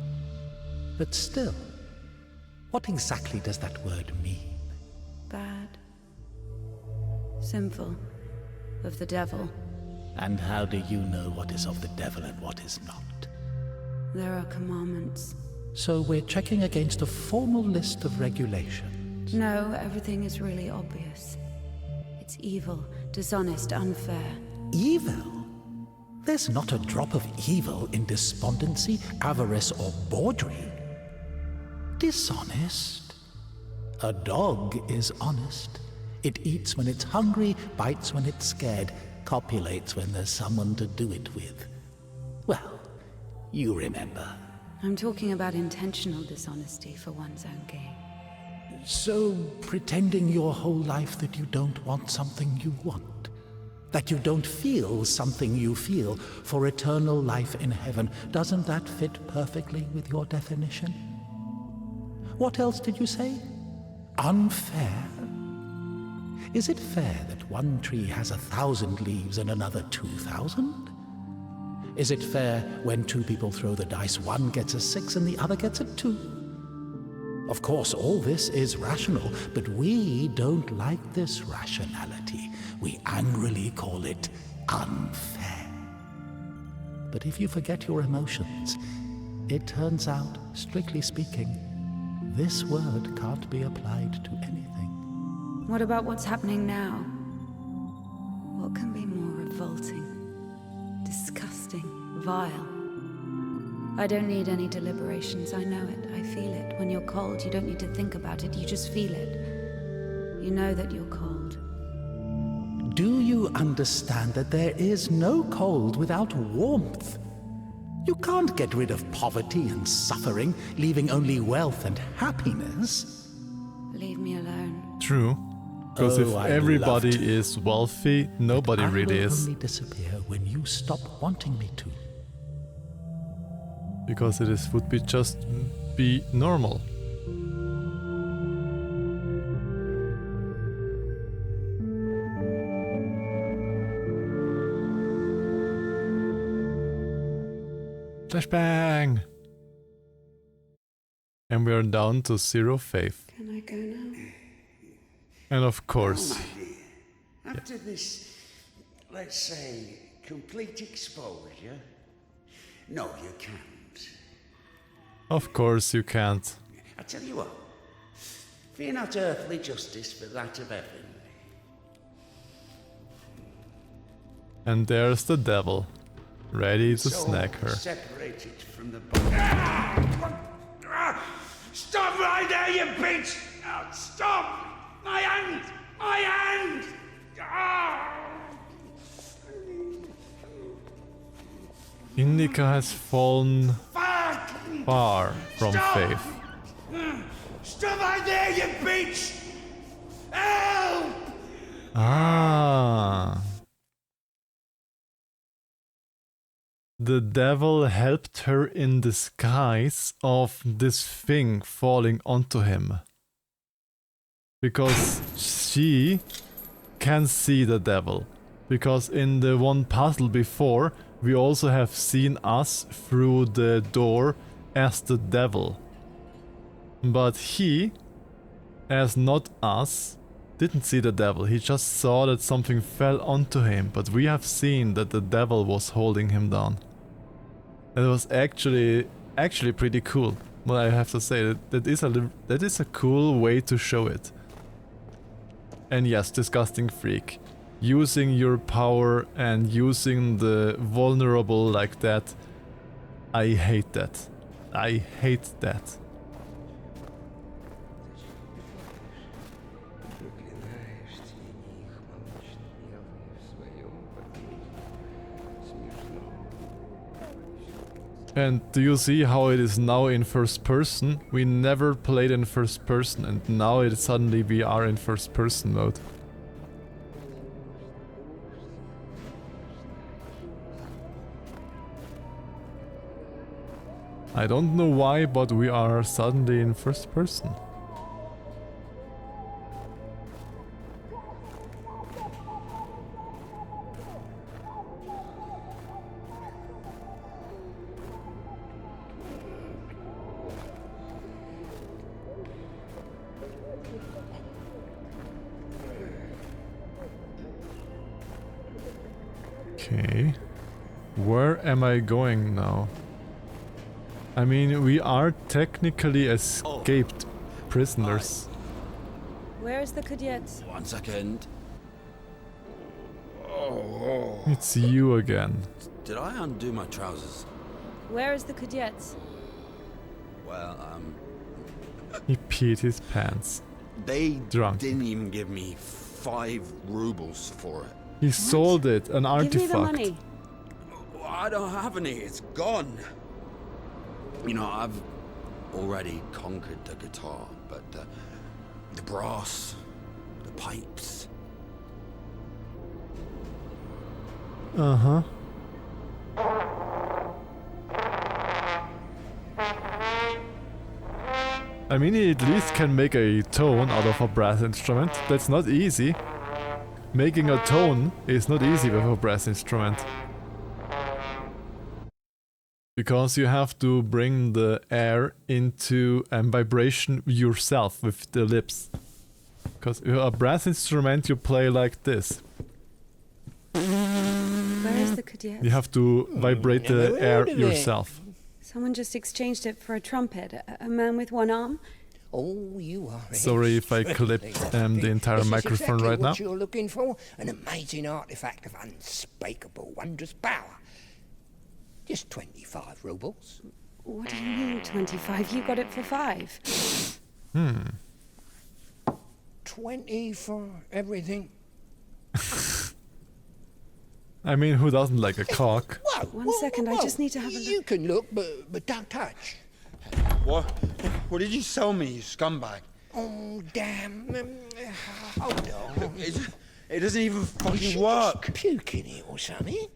But still, what exactly does that word mean? Bad. Sinful. Of the devil. And how do you know what is of the devil and what is not? There are commandments. So we're checking against a formal list of regulations. No, everything is really obvious. It's evil, dishonest, unfair. Evil? There's not a drop of evil in despondency, avarice, or bawdry. Dishonest? A dog is honest. It eats when it's hungry, bites when it's scared, copulates when there's someone to do it with. Well, you remember. I'm talking about intentional dishonesty for one's own gain. So, pretending your whole life that you don't want something you want, that you don't feel something you feel for eternal life in heaven, doesn't that fit perfectly with your definition? What else did you say? Unfair? Is it fair that one tree has 1,000 leaves and another 2,000? Is it fair when two people throw the dice, one gets a 6 and the other gets a 2? Of course, all this is rational, but we don't like this rationality. We angrily call it unfair. But if you forget your emotions, it turns out, strictly speaking, this word can't be applied to anything. What about what's happening now? What can be more revolting, disgusting, vile? I don't need any deliberations, I know it, I feel it. When you're cold, you don't need to think about it, you just feel it. You know that you're cold. Do you understand that there is no cold without warmth? You can't get rid of poverty and suffering, leaving only wealth and happiness. Leave me alone. True. Because if everybody is wealthy, nobody really is. I will only disappear when you stop wanting me to. Because would be just be normal. Flashbang! And we are down to 0 faith. Can I go now? And of course... Oh, my dear. After this, let's say, complete exposure, no, you can't. Of course you can't. I tell you what, fear not earthly justice for that of heaven. And there's the devil, ready to snack her. Separated from the body. Stop right there, you bitch! Oh, stop! My hand! My hand! Indika has fallen far from faith. Stop right there, you bitch! Help! Ah. The devil helped her in disguise of this thing falling onto him. Because she can see the devil. Because in the one puzzle before, we also have seen us through the door as the devil. But he, as not us, didn't see the devil. He just saw that something fell onto him. But we have seen that the devil was holding him down. It was actually pretty cool. Well, I have to say that is a cool way to show it. And yes, disgusting freak. Using your power and using the vulnerable like that. I hate that. I hate that. And do you see how it is now in first person? We never played in first person and now it suddenly we are in first person mode. I don't know why, but we are suddenly in first person. Okay. Where am I going now? I mean, we are technically escaped prisoners. Where is the cadet? 1 second. It's you again. Did I undo my trousers? Where is the cadet? Well, He peed his pants. they Drunk. didn't even give me 5 rubles for it. He sold it, an artifact. Give me the money. I don't have any, it's gone. You know, I've already conquered the guitar, but the brass, the pipes. Uh-huh. I mean, he at least can make a tone out of a brass instrument. That's not easy. Making a tone is not easy with a brass instrument. Because you have to bring the air into vibration yourself with the lips. Because a brass instrument you play like this. Where is the cadet? You have to vibrate the air yourself. Someone just exchanged it for a trumpet. A man with one arm? Oh, you are. Sorry if I clipped the entire microphone right now. What you're looking for? An amazing artifact of unspeakable wondrous power. Just 25 rubles. What do you mean 25? You got it for 5. 20 for everything. I mean, who doesn't like a cock? Whoa, One second, I just need to have a look. You can look, but don't touch. What did you sell me, you scumbag? Oh, damn. Hold on. It doesn't even fucking work. Puke in it or something?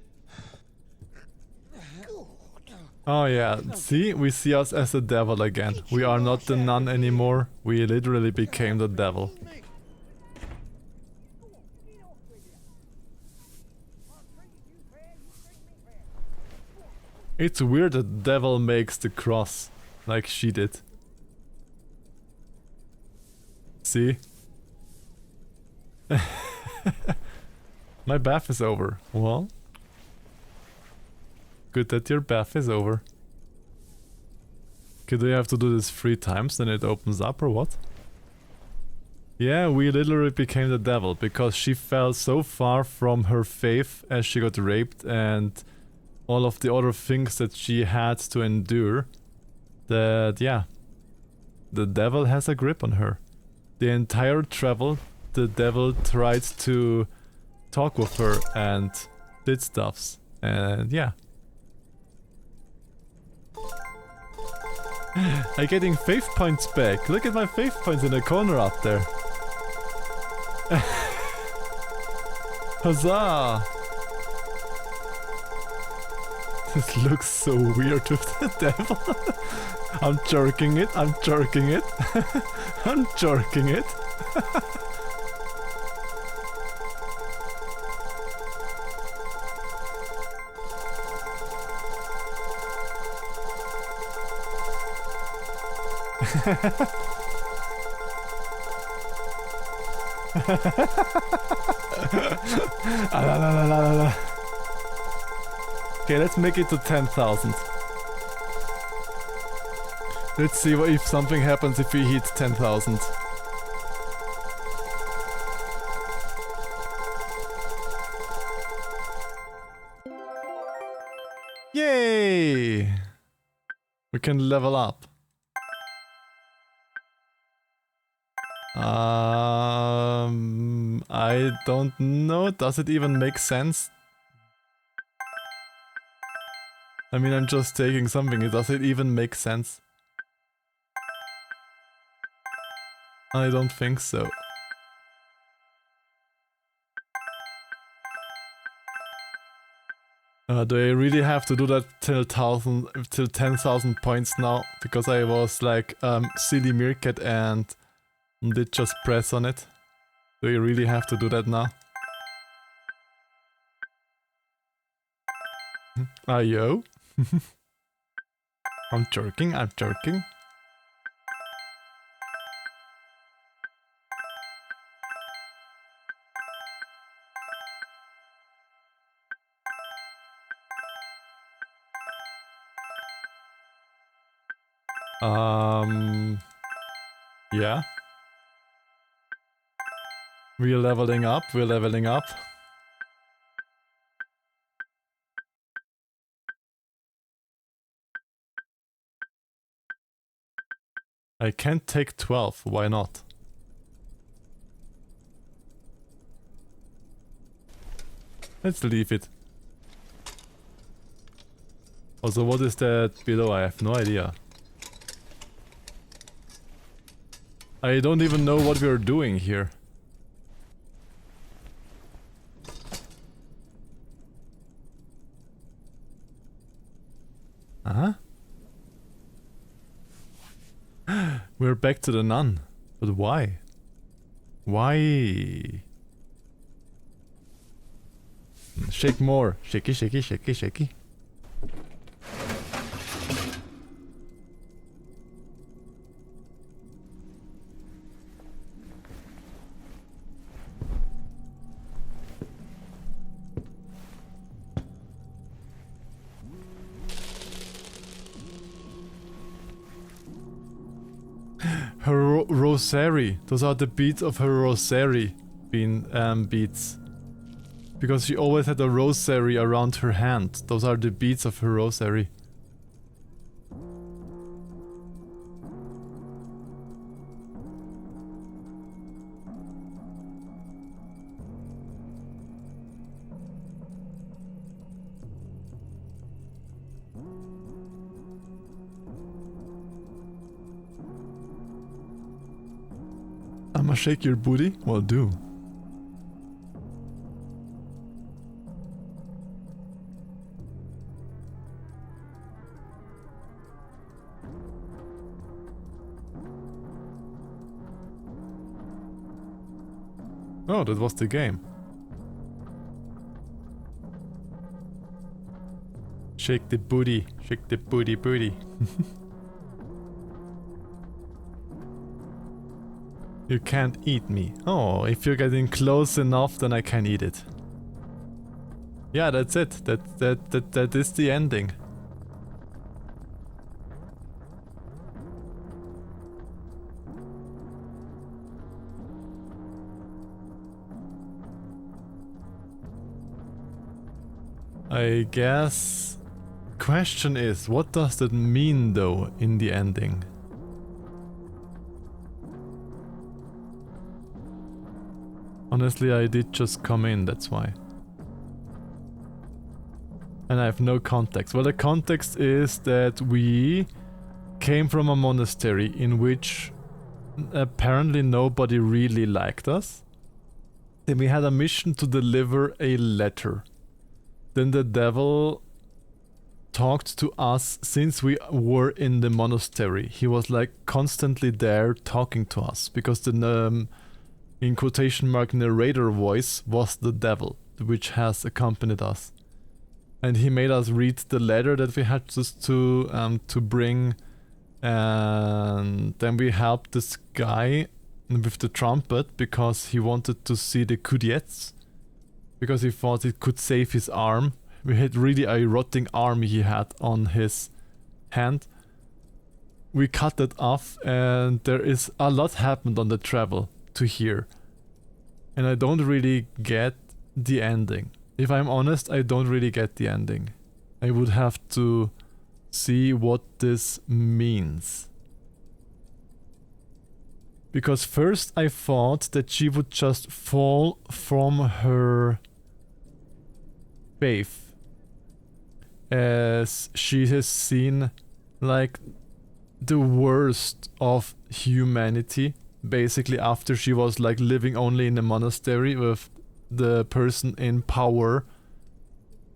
Oh yeah, see? We see us as the devil again. We are not the nun anymore. We literally became the devil. It's weird that the devil makes the cross, like she did. See? My bath is over. Well, good that your bath is over. Okay, do you have to do this 3 times, then it opens up, or what? Yeah, we literally became the devil, because she fell so far from her faith as she got raped, and all of the other things that she had to endure, that, yeah, the devil has a grip on her. The entire travel, the devil tried to talk with her and did stuffs, and yeah. I'm getting faith points back. Look at my faith points in the corner up there. Huzzah! This looks so weird with the devil. I'm jerking it, I'm jerking it. I'm jerking it. Okay, let's make it to 10,000. Let's see if something happens if we hit 10,000. Yay! We can level up. I don't know. Does it even make sense? I mean, I'm just taking something. Does it even make sense? I don't think so. Do I really have to do that till 10,000 points now? Because I was like silly meerkat and did just press on it. Do you really have to do that now? Yo? I'm joking, I'm joking. Yeah. We're leveling up, we're leveling up. I can't take 12, why not? Let's leave it. Also, what is that below? I have no idea. I don't even know what we're doing here. Uh-huh. We're back to the nun. But why? Why? Shake more. Shaky, shaky, shaky, shaky. Her rosary. Those are the beads of her rosary beads. Because she always had a rosary around her hand. Those are the beads of her rosary. I'ma shake your booty? Well, do. Oh, that was the game. Shake the booty, shake the booty booty. You can't eat me. Oh, if you're getting close enough, then I can eat it. Yeah, that's it. That is the ending. I guess... Question is, what does that mean though in the ending? Honestly, I did just come in, that's why. And I have no context. Well, the context is that we came from a monastery in which apparently nobody really liked us. Then we had a mission to deliver a letter. Then the devil talked to us since we were in the monastery. He was like constantly there talking to us because the in quotation mark narrator voice was the devil, which has accompanied us. And he made us read the letter that we had just to bring, and then we helped this guy with the trumpet because he wanted to see the Kudiets, because he thought it could save his arm. We had really a rotting arm he had on his hand. We cut it off, and there is a lot happened on the travel to here. And I don't really get the ending. If I'm honest, I don't really get the ending. I would have to see what this means. Because first I thought that she would just fall from her faith. as she has seen like the worst of humanity, basically, after she was like living only in a monastery with the person in power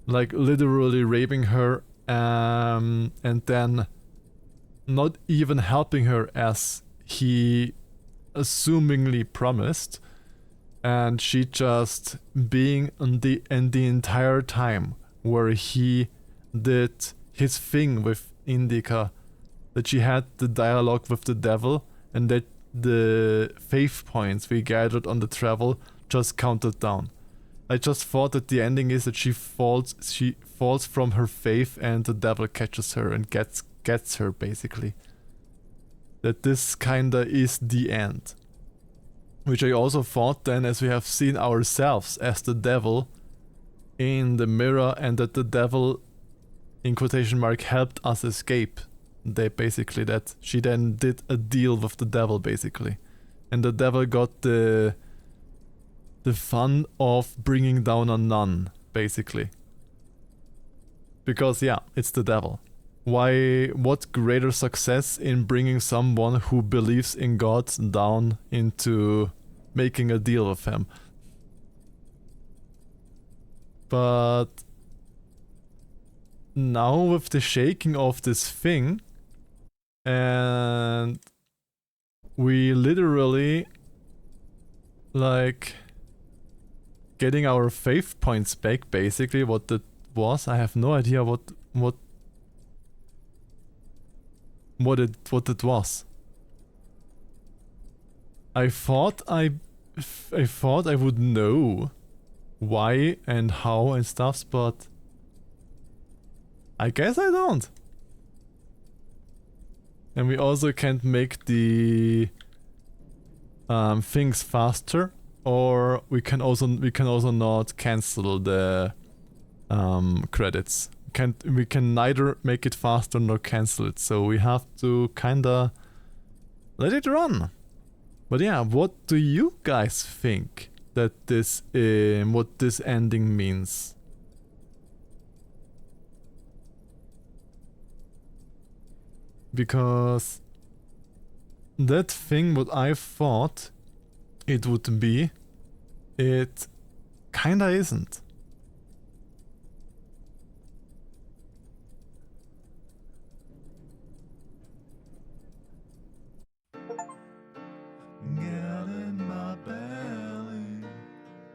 like literally raping her, and then not even helping her as he assumingly promised, and she just being in the entire time where he did his thing with Indika, that she had the dialogue with the devil, and that the faith points we gathered on the travel just counted down. I just thought that the ending is that she falls from her faith and the devil catches her and gets her, basically. That this kinda is the end. Which I also thought then, as we have seen ourselves as the devil in the mirror, and that the devil, in quotation mark, helped us escape. That she then did a deal with the devil, basically. And the devil got the fun of bringing down a nun, basically. Because yeah, it's the devil. What greater success in bringing someone who believes in God down into making a deal with him? But now with the shaking of this thing, and we literally like getting our faith points back, basically. What that was, I have no idea what it was. I thought I would know why and how and stuffs, but I guess I don't. And we also can't make the things faster, or we can also not cancel the credits. We can neither make it faster nor cancel it, so we have to kinda let it run. But yeah, what do you guys think that what this ending means? Because that thing what I thought it would be, it kinda isn't. Get in my belly,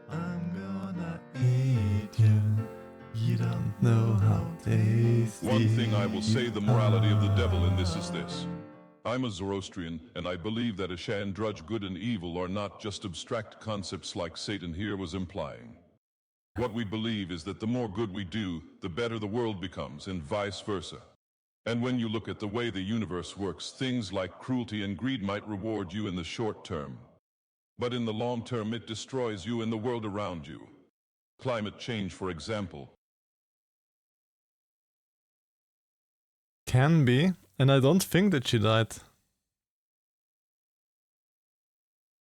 I'm gonna eat you. You don't know how tasty. One thing I will say, the morality of the devil in this is this. I'm a Zoroastrian, and I believe that Ashan Drudge good and evil are not just abstract concepts like Satan here was implying. What we believe is that the more good we do, the better the world becomes, and vice versa. And when you look at the way the universe works, things like cruelty and greed might reward you in the short term. But in the long term, it destroys you and the world around you. Climate change, for example. Can be, and I don't think that she died.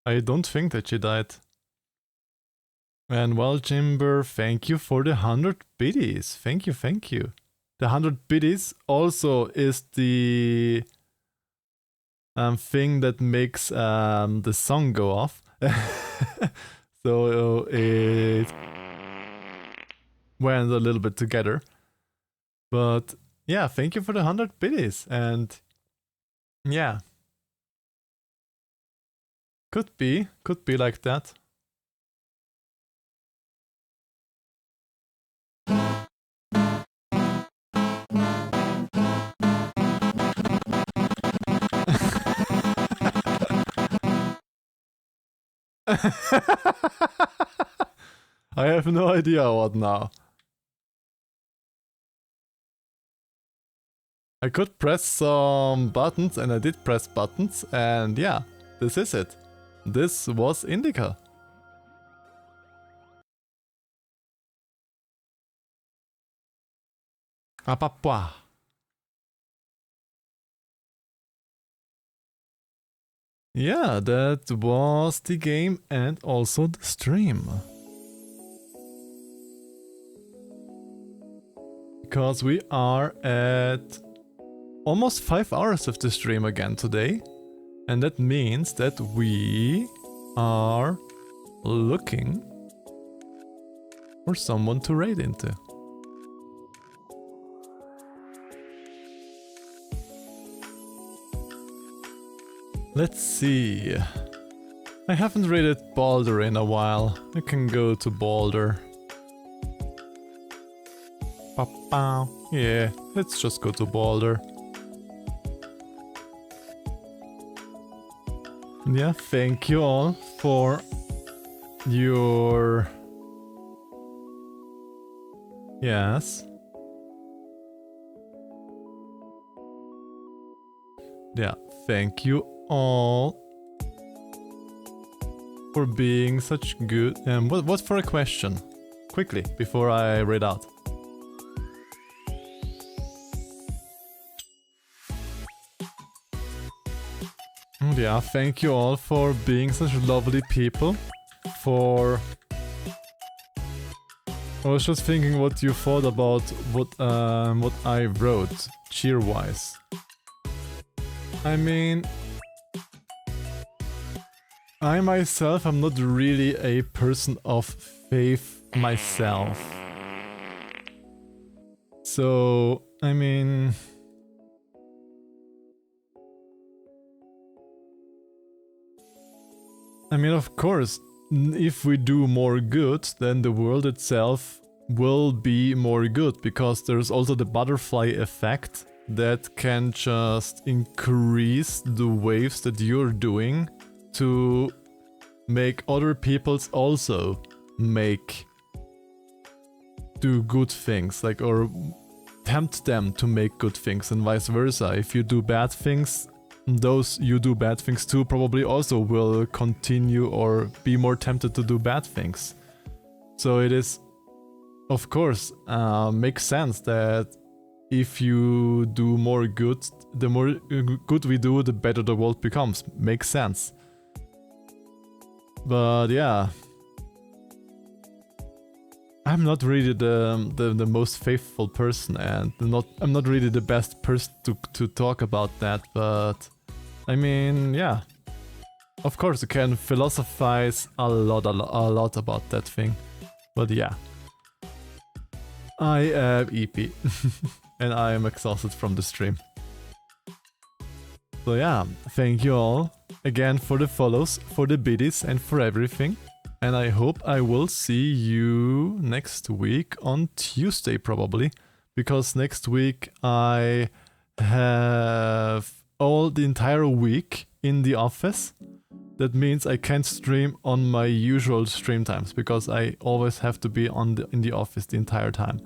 I don't think that she died. And well, Jimber, thank you for the 100 biddies. Thank you, thank you. The 100 biddies also is the thing that makes the song go off. So it went a little bit together. But yeah, thank you for the 100 biddies. And yeah. Could be like that. I have no idea what now. I could press some buttons, and I did press buttons, and yeah, this is it. This was Indika. Apapwa. Yeah, that was the game and also the stream. because we are at almost 5 hours of the stream again today. And that means that we are looking for someone to raid into. Let's see. I haven't raided Balder in a while. I can go to Balder. Yeah, let's just go to Balder. Yeah, thank you all for your... Yes. Yeah, thank you all for being such good... what for a question? Quickly, before I read out. Yeah, thank you all for being such lovely people. I was just thinking what you thought about what I wrote, cheer-wise. I mean, I myself am not really a person of faith myself. So, I mean... of course, if we do more good, then the world itself will be more good, because there's also the butterfly effect that can just increase the waves that you're doing to make other people's also do good things, like, or tempt them to make good things, and vice versa. If you do bad things, those you do bad things too probably also will continue or be more tempted to do bad things. So it is, of course, makes sense that if you do more good, the more good we do, the better the world becomes. Makes sense. But yeah, I'm not really the most faithful person, and I'm not really the best person to talk about that, but I mean, yeah. Of course, you can philosophize a lot about that thing. But yeah. I am EP. And I am exhausted from the stream. So yeah, thank you all again for the follows, for the biddies, and for everything. And I hope I will see you next week on Tuesday probably. Because next week I have the entire week in the office. That means I can't stream on my usual stream times, because I always have to be in the office the entire time.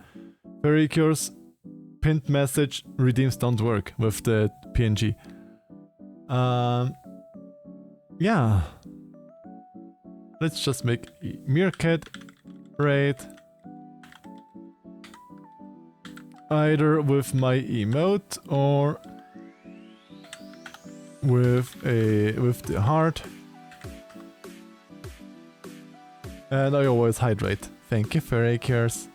Furry cures, pinned message, redeems don't work with the PNG. Yeah. Let's just make Meerkat raid. Either with my emote or with the heart. And I always hydrate. Thank you, Furry cures.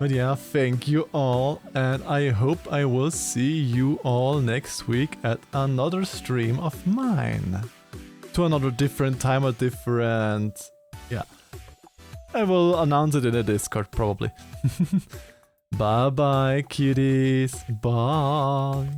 But yeah, thank you all, and I hope I will see you all next week at another stream of mine. To another different time, or different... yeah. I will announce it in the Discord, probably. Bye bye, cuties. Bye.